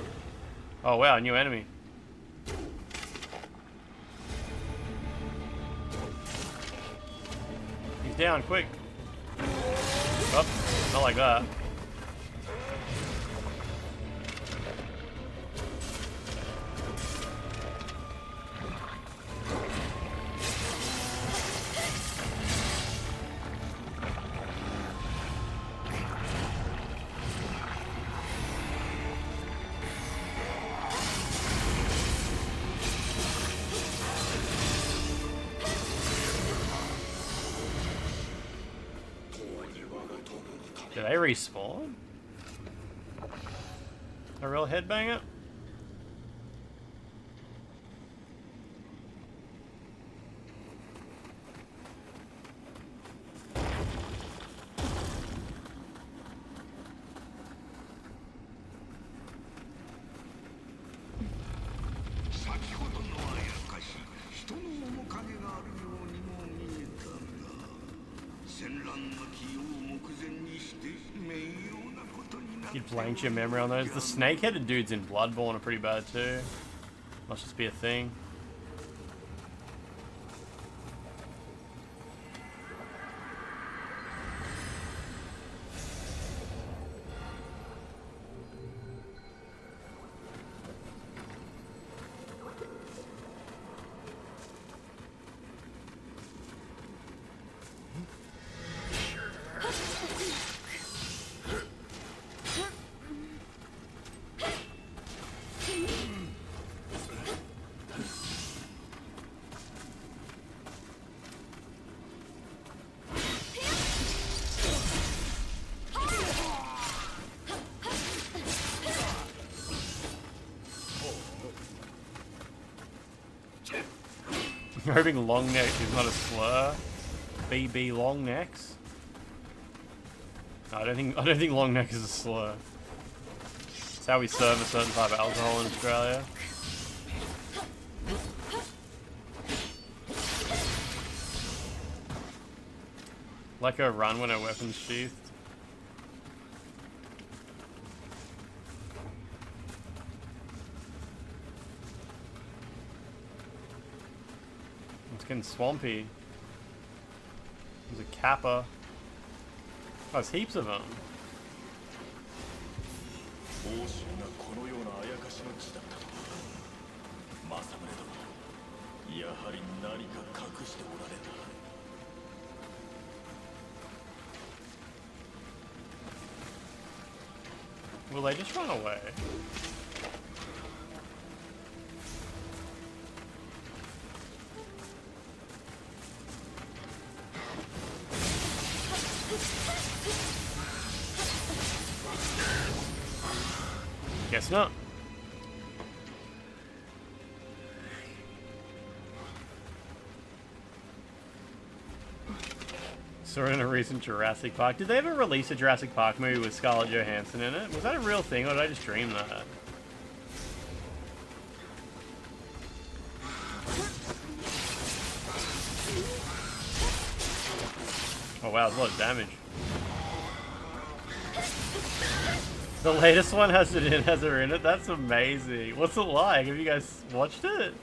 Oh, wow, new enemy. He's down, quick. Oh, not like that. Did they respawn? A real headbanger? You'd blank your memory on those. The snake-headed dudes in Bloodborne are pretty bad too. Must just be a thing. I'm hoping long neck is not a slur. BB long necks. No, I don't think long neck is a slur. It's how we serve a certain type of alcohol in Australia. Like a run when a weapon's sheathed. It's getting swampy. There's a kappa. Oh, there's heaps of them. Will they just run away? Guess not. Saw it in a recent Jurassic Park. Did they ever release a Jurassic Park movie with Scarlett Johansson in it? Was that a real thing, or did I just dream that? Oh wow, there's a lot of damage. The latest one has her in it? That's amazing. What's it like? Have you guys watched it?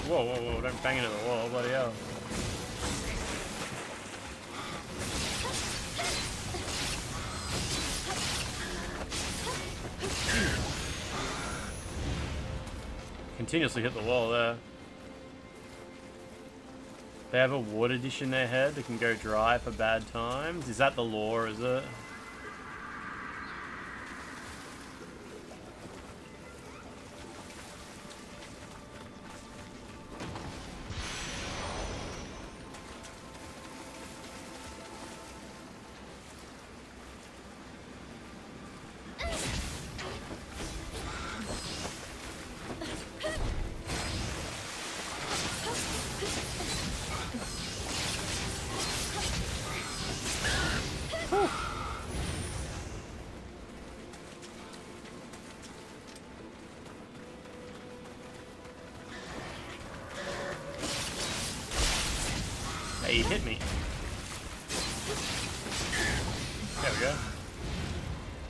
Whoa, whoa, whoa, don't bang into the wall, bloody hell. Continuously hit the wall there. They have a water dish in their head that can go dry for bad times. Is that the lore, is it? Hey, you hit me. There we go.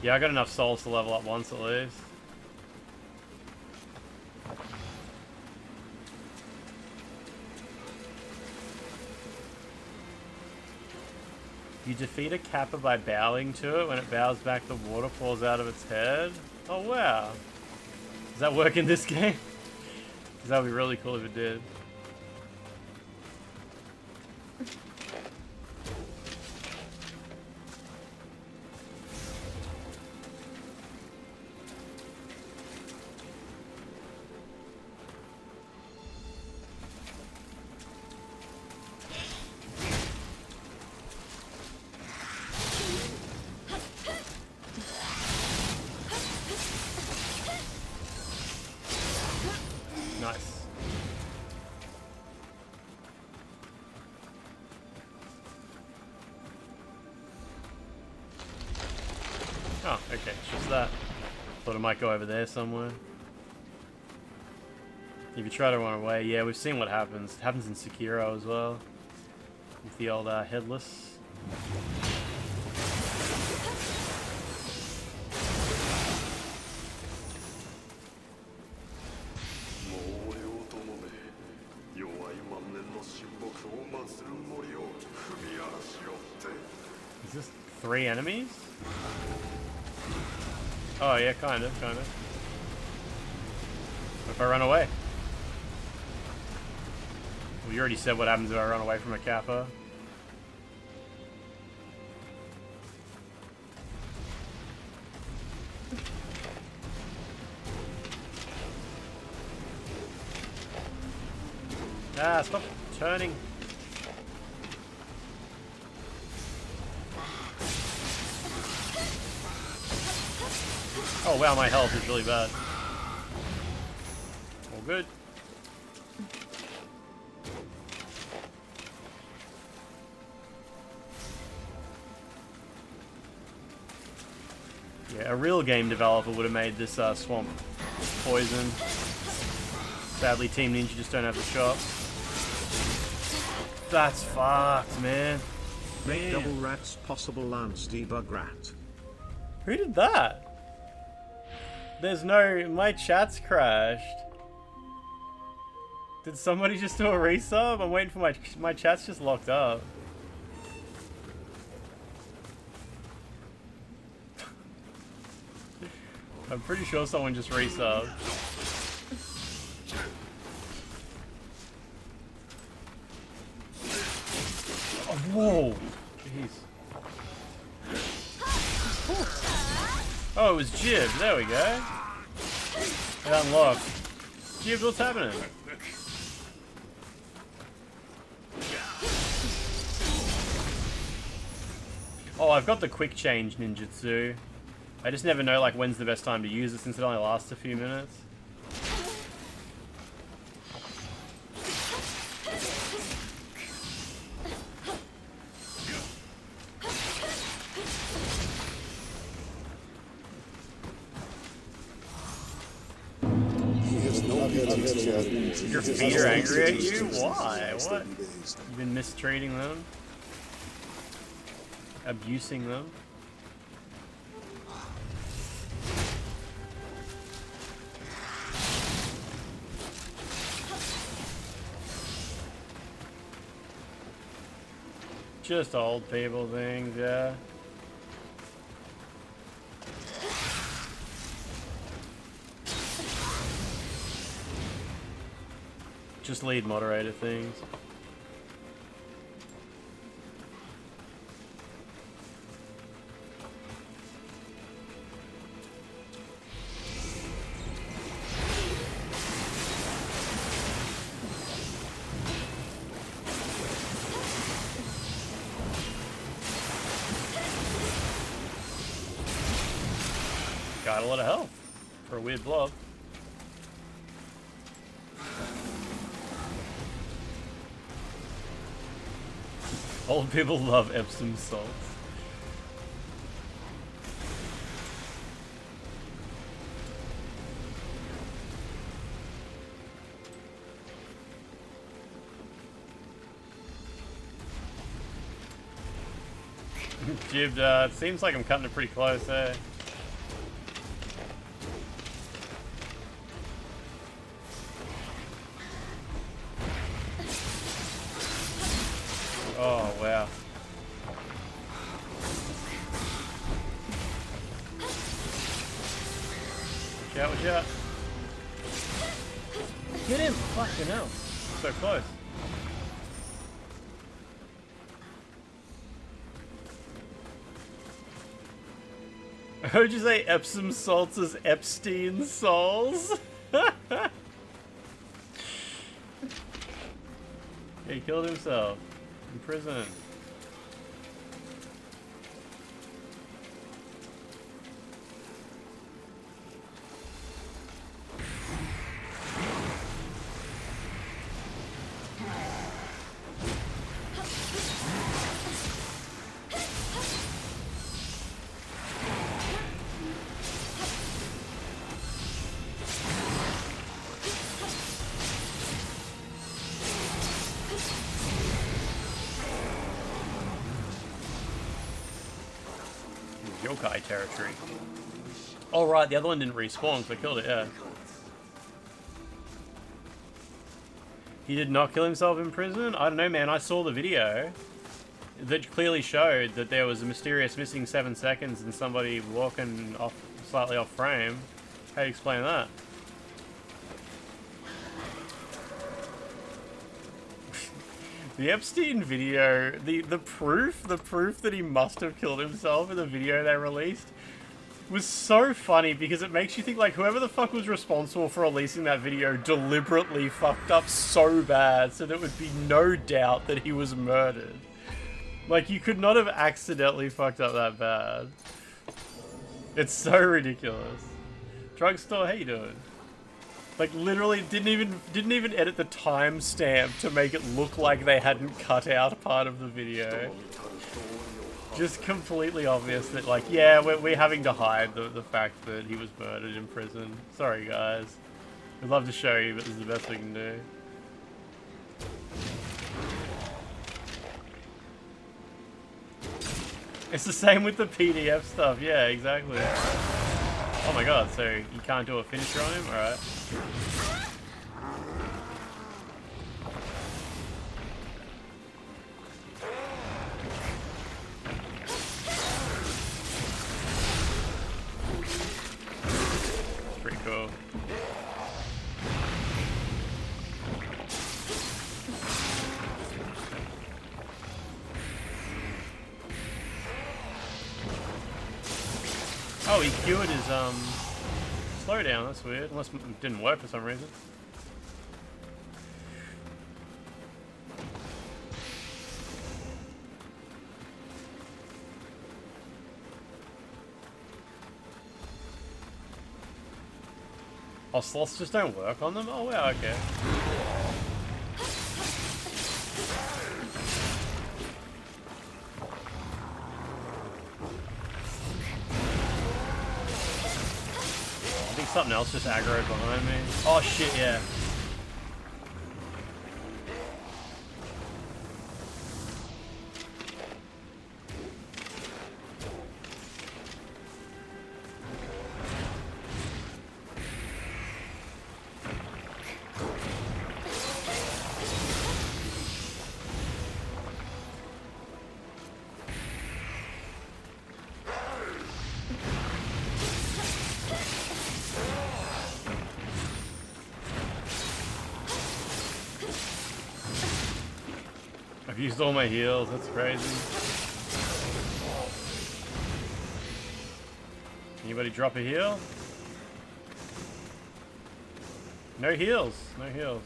Yeah, I got enough souls to level up once at least. You defeat a kappa by bowing to it. When it bows back, the water falls out of its head. Oh wow. Does that work in this game? Because that would be really cool if it did. Nice. Oh, okay, just that. Thought it might go over there somewhere. If you try to run away, yeah, we've seen what happens. It happens in Sekiro as well. With the old headless. Is this 3 enemies? Oh yeah, kind of. What if I run away? Well, you already said what happens if I run away from a kappa. Ah, stop turning. Oh wow, my health is really bad. All good. Yeah, a real game developer would have made this swamp poison. Sadly, Team Ninja just don't have the shots. That's fucked, man. Make double rats possible, Lance debug rat. Who did that? There's no... My chat's crashed. Did somebody just do a resub? I'm waiting for my chat's just locked up. I'm pretty sure someone just resubbed. Oh, whoa! Jeez. Oh, it was Jib. There we go. It unlocked. Jib, what's happening? Oh, I've got the quick change ninjutsu. I just never know like when's the best time to use it since it only lasts a few minutes. Your feet are angry at you? Why? What? You've been mistreating them? Abusing them? Just old people things, yeah. Just lead moderator things. Got a lot of health for a weird blob. Old people love Epsom salts. Jibbed, it seems like I'm cutting it pretty close, eh? Oh, wow. Watch out. Get him! Fucking hell. So close. I heard you say Epsom salts as Epstein souls. He killed himself. In prison. Yokai territory. Oh right, the other one didn't respawn, so I killed it, yeah. He did not kill himself in prison? I don't know, man. I saw the video that clearly showed that there was a mysterious missing 7 seconds and somebody walking off slightly off frame. How do you explain that? The Epstein video, the proof that he must have killed himself in the video they released was so funny because it makes you think like whoever the fuck was responsible for releasing that video deliberately fucked up so bad so there would be no doubt that he was murdered. Like you could not have accidentally fucked up that bad. It's so ridiculous. Drugstore, how you doing? Like literally didn't even edit the timestamp to make it look like they hadn't cut out part of the video. Just completely obvious that like, yeah, we're having to hide the fact that he was murdered in prison. Sorry guys. We'd love to show you, but this is the best we can do. It's the same with the PDF stuff, yeah, exactly. Oh my god, so you can't do a finisher on him? Alright. Oh, he cured his slowdown. That's weird. Unless it didn't work for some reason. Oh, sloths just don't work on them? Oh, wow, okay. I think something else just aggroed behind me. Oh, shit, yeah. I've used all my heals, that's crazy. Anybody drop a heal? No heals, no heals.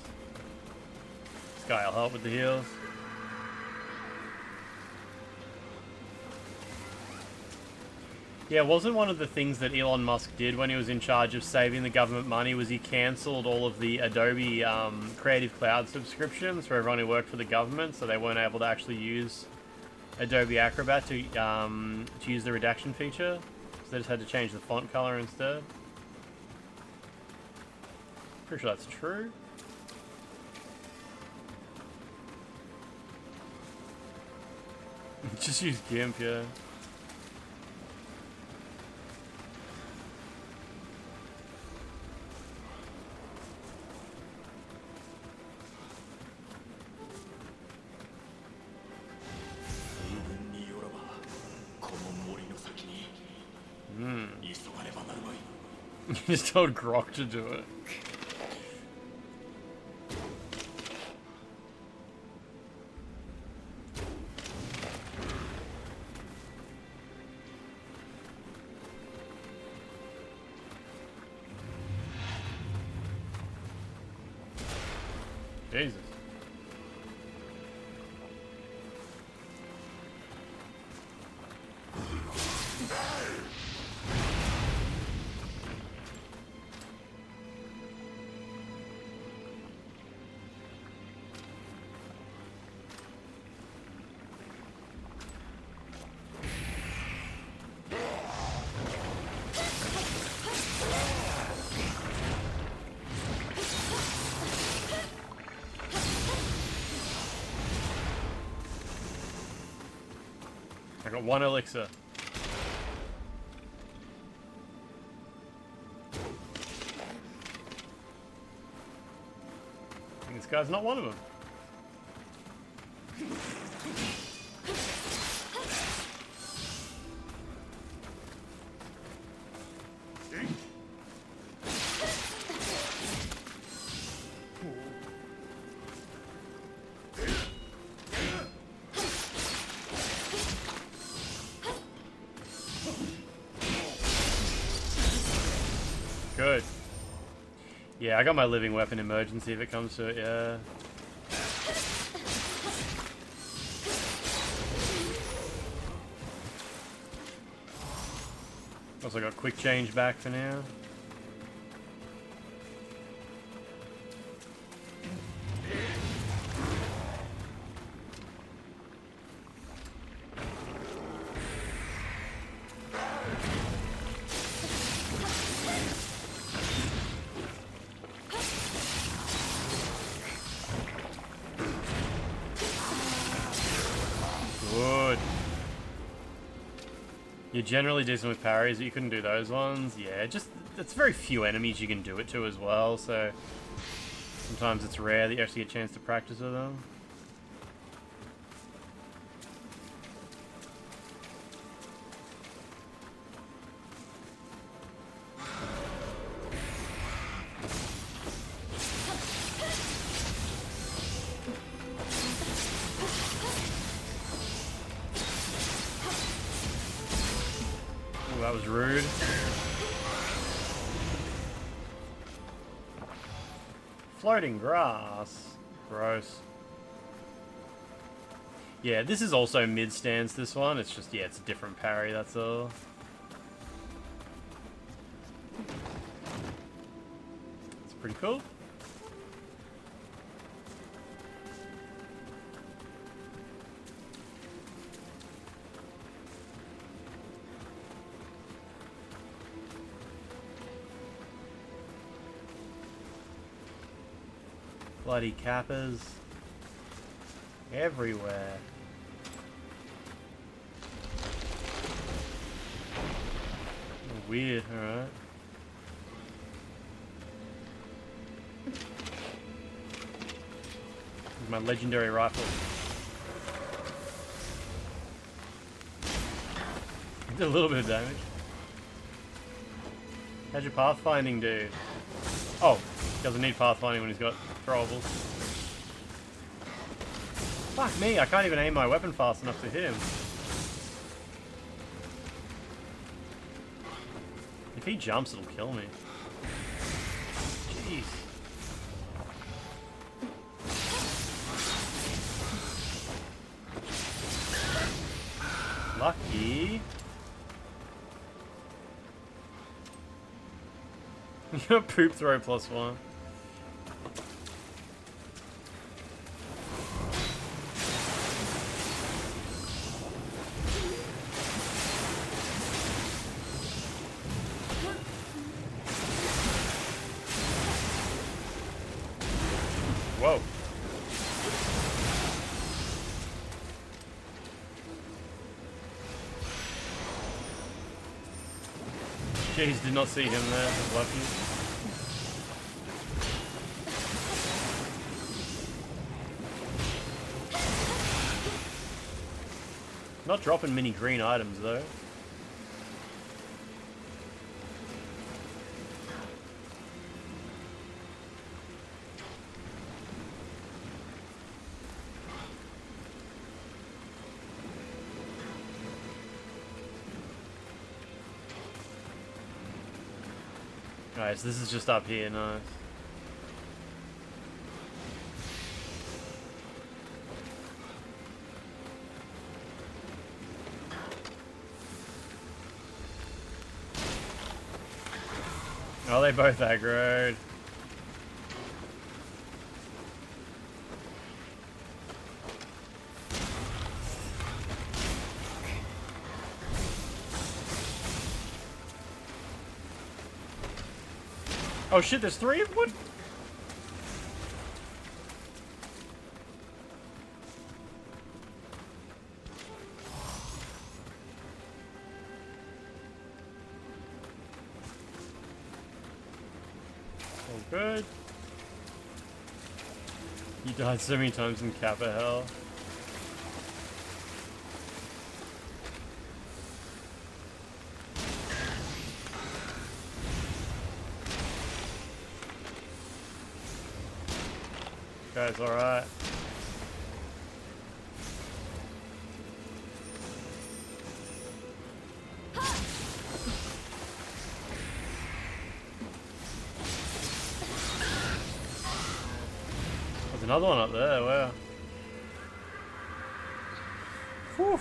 This guy will help with the heals. Yeah, wasn't one of the things that Elon Musk did when he was in charge of saving the government money was he cancelled all of the Adobe Creative Cloud subscriptions for everyone who worked for the government, so they weren't able to actually use Adobe Acrobat to use the redaction feature. So they just had to change the font color instead. Pretty sure that's true. Just use GIMP, yeah. You just told Grok to do it. Jesus. I got one elixir. And this guy's not one of them. Good. Yeah, I got my living weapon emergency if it comes to it, yeah. Also got quick change back for now. Good. You're generally decent with parries, but you couldn't do those ones. Yeah, just it's very few enemies you can do it to as well, so sometimes it's rare that you actually get a chance to practice with them. that was rude. Floating grass. Gross. Yeah, this is also mid-stance, this one. It's just, yeah, it's a different parry, that's all. It's pretty cool. Bloody kappas. Everywhere. Weird, alright. My legendary rifle. Did a little bit of damage. How's your pathfinding do? Oh, doesn't need pathfinding when he's got throwables. Fuck me, I can't even aim my weapon fast enough to hit him. If he jumps, it'll kill me. Jeez. Lucky. You got poop throw +1. Whoa. Jeez, did not see him there. Lucky. Not dropping many green items though. Alright, so this is just up here, nice. Oh, they both aggroed. Oh shit, there's 3 of what? All good. You died so many times in Kappa Hell. Guys, alright. There's another one up there, wow. Whew.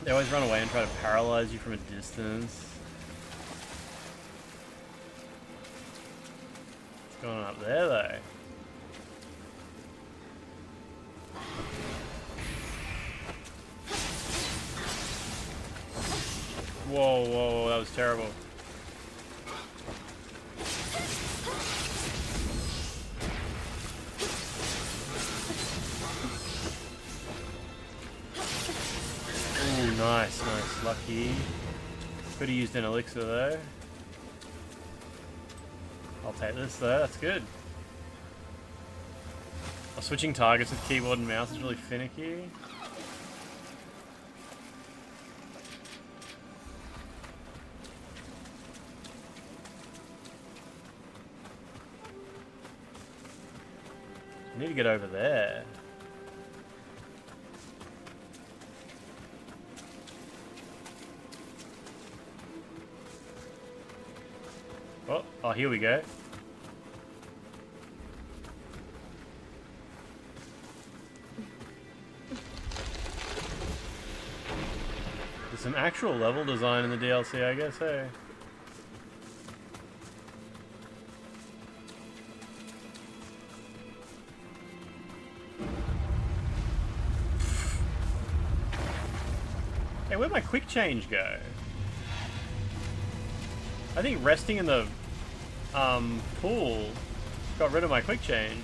They always run away and try to paralyze you from a distance. What's going on up there, though? Whoa, whoa, that was terrible. Ooh, nice, nice, lucky. Could have used an elixir though. I'll take this though, that's good. Switching targets with keyboard and mouse is really finicky. I need to get over there. Oh, here we go. There's some actual level design in the DLC, I guess, hey? Hey, where'd my quick change go? I think resting in the pool got rid of my quick change.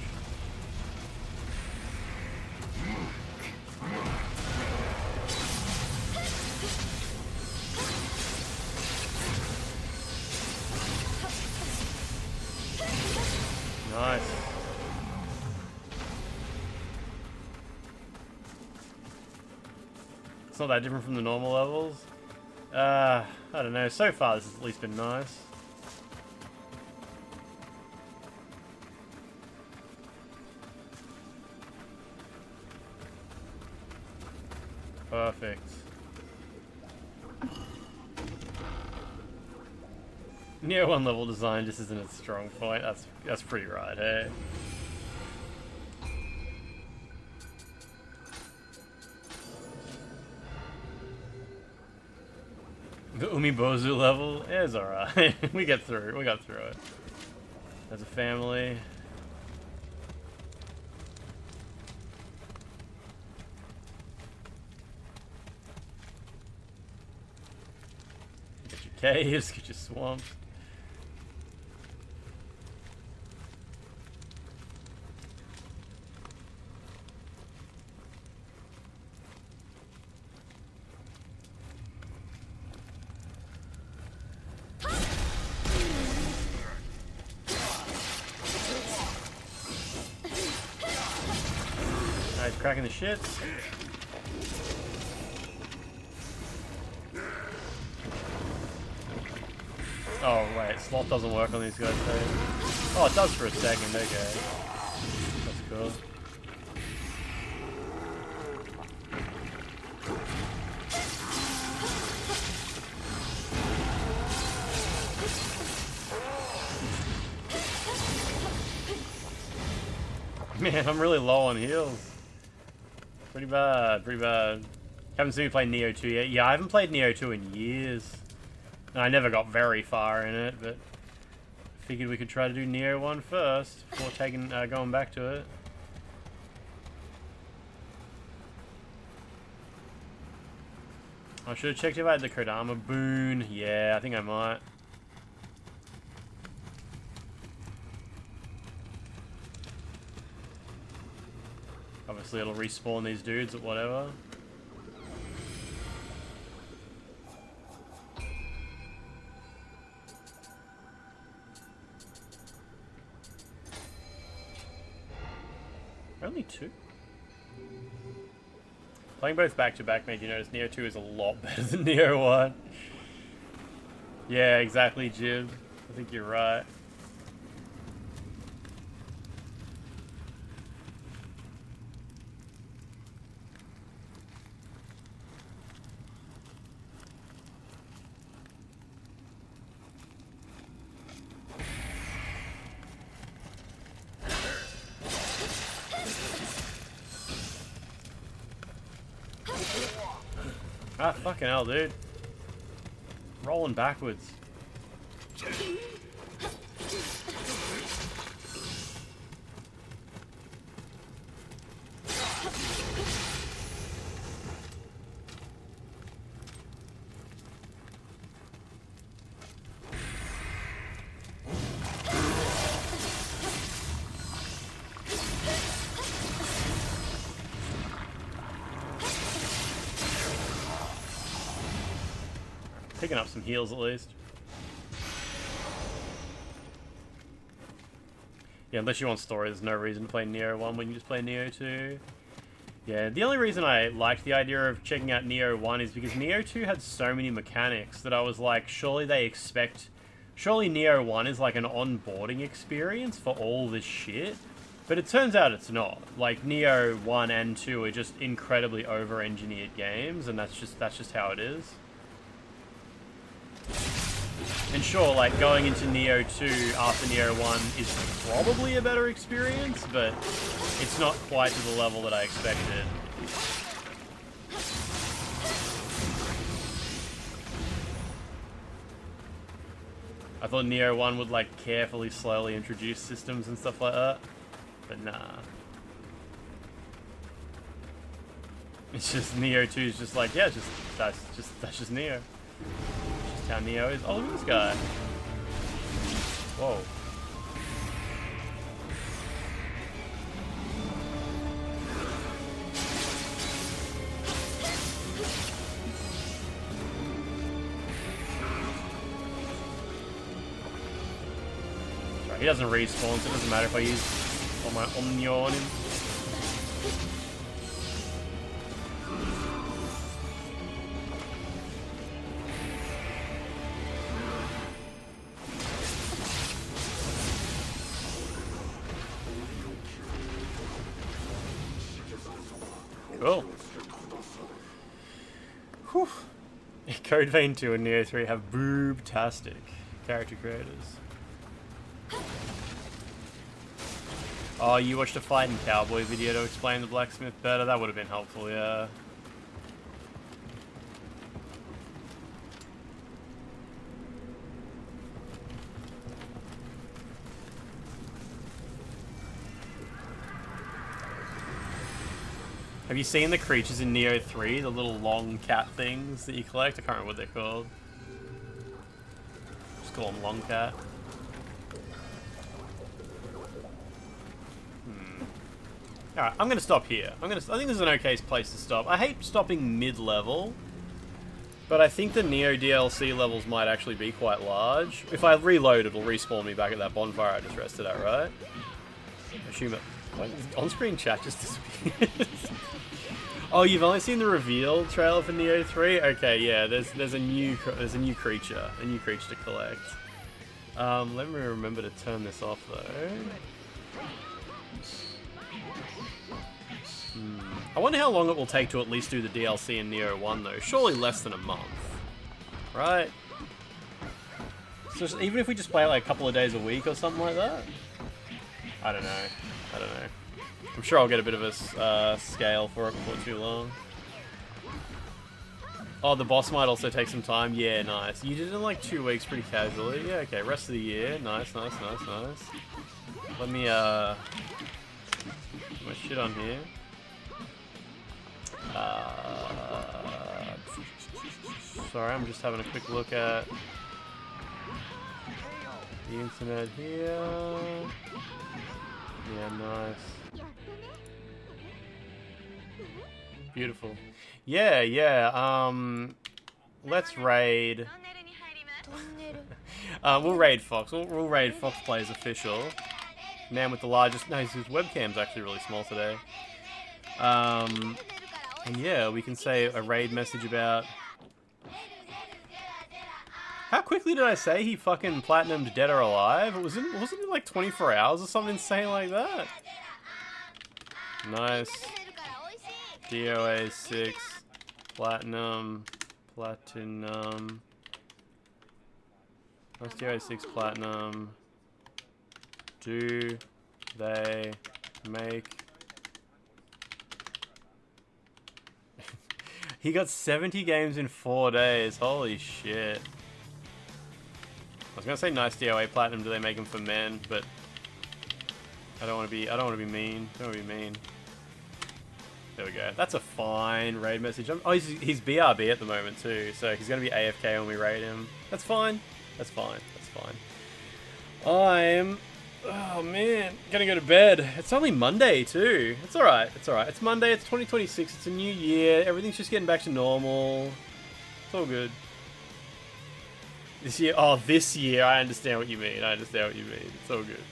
Nice. It's not that different from the normal levels. I don't know. So far, this has at least been nice. Perfect. Nioh 1 level design just isn't its strong point. That's pretty right, hey? The Umibozu level is alright. We got through it. As a family. Get your caves, get your swamps. Nice, cracking the shit. Oh wait, sloth doesn't work on these guys though. Oh, it does for a second, okay. That's cool. Man, I'm really low on heals. Pretty bad, pretty bad. Haven't seen me play Nioh 2 yet. Yeah, I haven't played Nioh 2 in years. And I never got very far in it, but figured we could try to do Nioh 1 first before going back to it. I should have checked if I had the Kodama boon. Yeah, I think I might. Obviously it'll respawn these dudes or whatever. Only 2? Playing both back to back made you notice Nioh 2 is a lot better than Nioh 1. Yeah, exactly, Jib. I think you're right. Ah, fucking hell, dude. Rolling backwards. Picking up some heals at least. Yeah, unless you want story, there's no reason to play Nioh 1 when you just play Nioh 2. Yeah, the only reason I liked the idea of checking out Nioh 1 is because Nioh 2 had so many mechanics that I was like, surely Nioh 1 is like an onboarding experience for all this shit. But it turns out it's not. Like, Nioh 1 and 2 are just incredibly over-engineered games, and that's just how it is. And sure, like, going into Nioh 2 after Nioh 1 is probably a better experience, but it's not quite to the level that I expected. I thought Nioh 1 would, like, carefully, slowly introduce systems and stuff like that, but nah. It's just Nioh 2 is just like, yeah, that's just Nioh. Just how Nioh is. Oh, look at this guy. Whoa. Sorry, he doesn't respawn, so it doesn't matter if I use all my Omnio on him. Cool. Whew. Code Vein 2 and Nioh 3 have boob-tastic character creators. Oh, you watched a fighting cowboy video to explain the blacksmith better? That would have been helpful, yeah. Have you seen the creatures in Nioh 3? The little long cat things that you collect? I can't remember what they're called. Just call them long cat. Alright, I'm gonna stop here. I think this is an okay place to stop. I hate stopping mid-level, but I think the Nioh DLC levels might actually be quite large. If I reload, it'll respawn me back at that bonfire I just rested at, right? I assume it. On-screen chat just disappeared. Oh, you've only seen the reveal trailer for Nioh 3? Okay, yeah. There's a new creature to collect. Let me remember to turn this off though. I wonder how long it will take to at least do the DLC in Nioh 1 though. Surely less than a month, right? So even if we just play it like a couple of days a week or something like that. I don't know. I'm sure I'll get a bit of a scale for it before too long. Oh, the boss might also take some time. Yeah, nice. You did it in like 2 weeks pretty casually. Yeah, okay. Rest of the year. Nice. Let me, put my shit on here. Sorry, I'm just having a quick look at the internet here. Yeah, nice. Beautiful. Yeah, let's raid. We'll raid Fox. We'll raid Fox Plays Official. Man with the largest... No, his webcam's actually really small today. And yeah, we can say a raid message about... How quickly did I say he fucking platinumed Dead or Alive? Wasn't it like 24 hours or something insane like that? Nice. DOA 6. Platinum. Nice DOA 6 platinum. Do they make... He got 70 games in 4 days. Holy shit. I was gonna say nice DOA platinum. Do they make them for men? But I don't want to be mean. There we go. That's a fine raid message. Oh, he's BRB at the moment too, so he's gonna be AFK when we raid him. That's fine. I'm... Oh man, gonna go to bed. It's only Monday too. It's alright. It's Monday, it's 2026, it's a new year, everything's just getting back to normal. It's all good. This year, I understand what you mean. It's all good.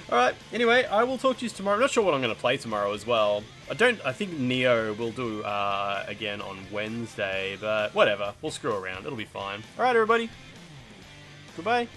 Alright, anyway, I will talk to you tomorrow. I'm not sure what I'm gonna play tomorrow as well. I think Nioh will do again on Wednesday, but whatever. We'll screw around. It'll be fine. Alright, everybody. Goodbye.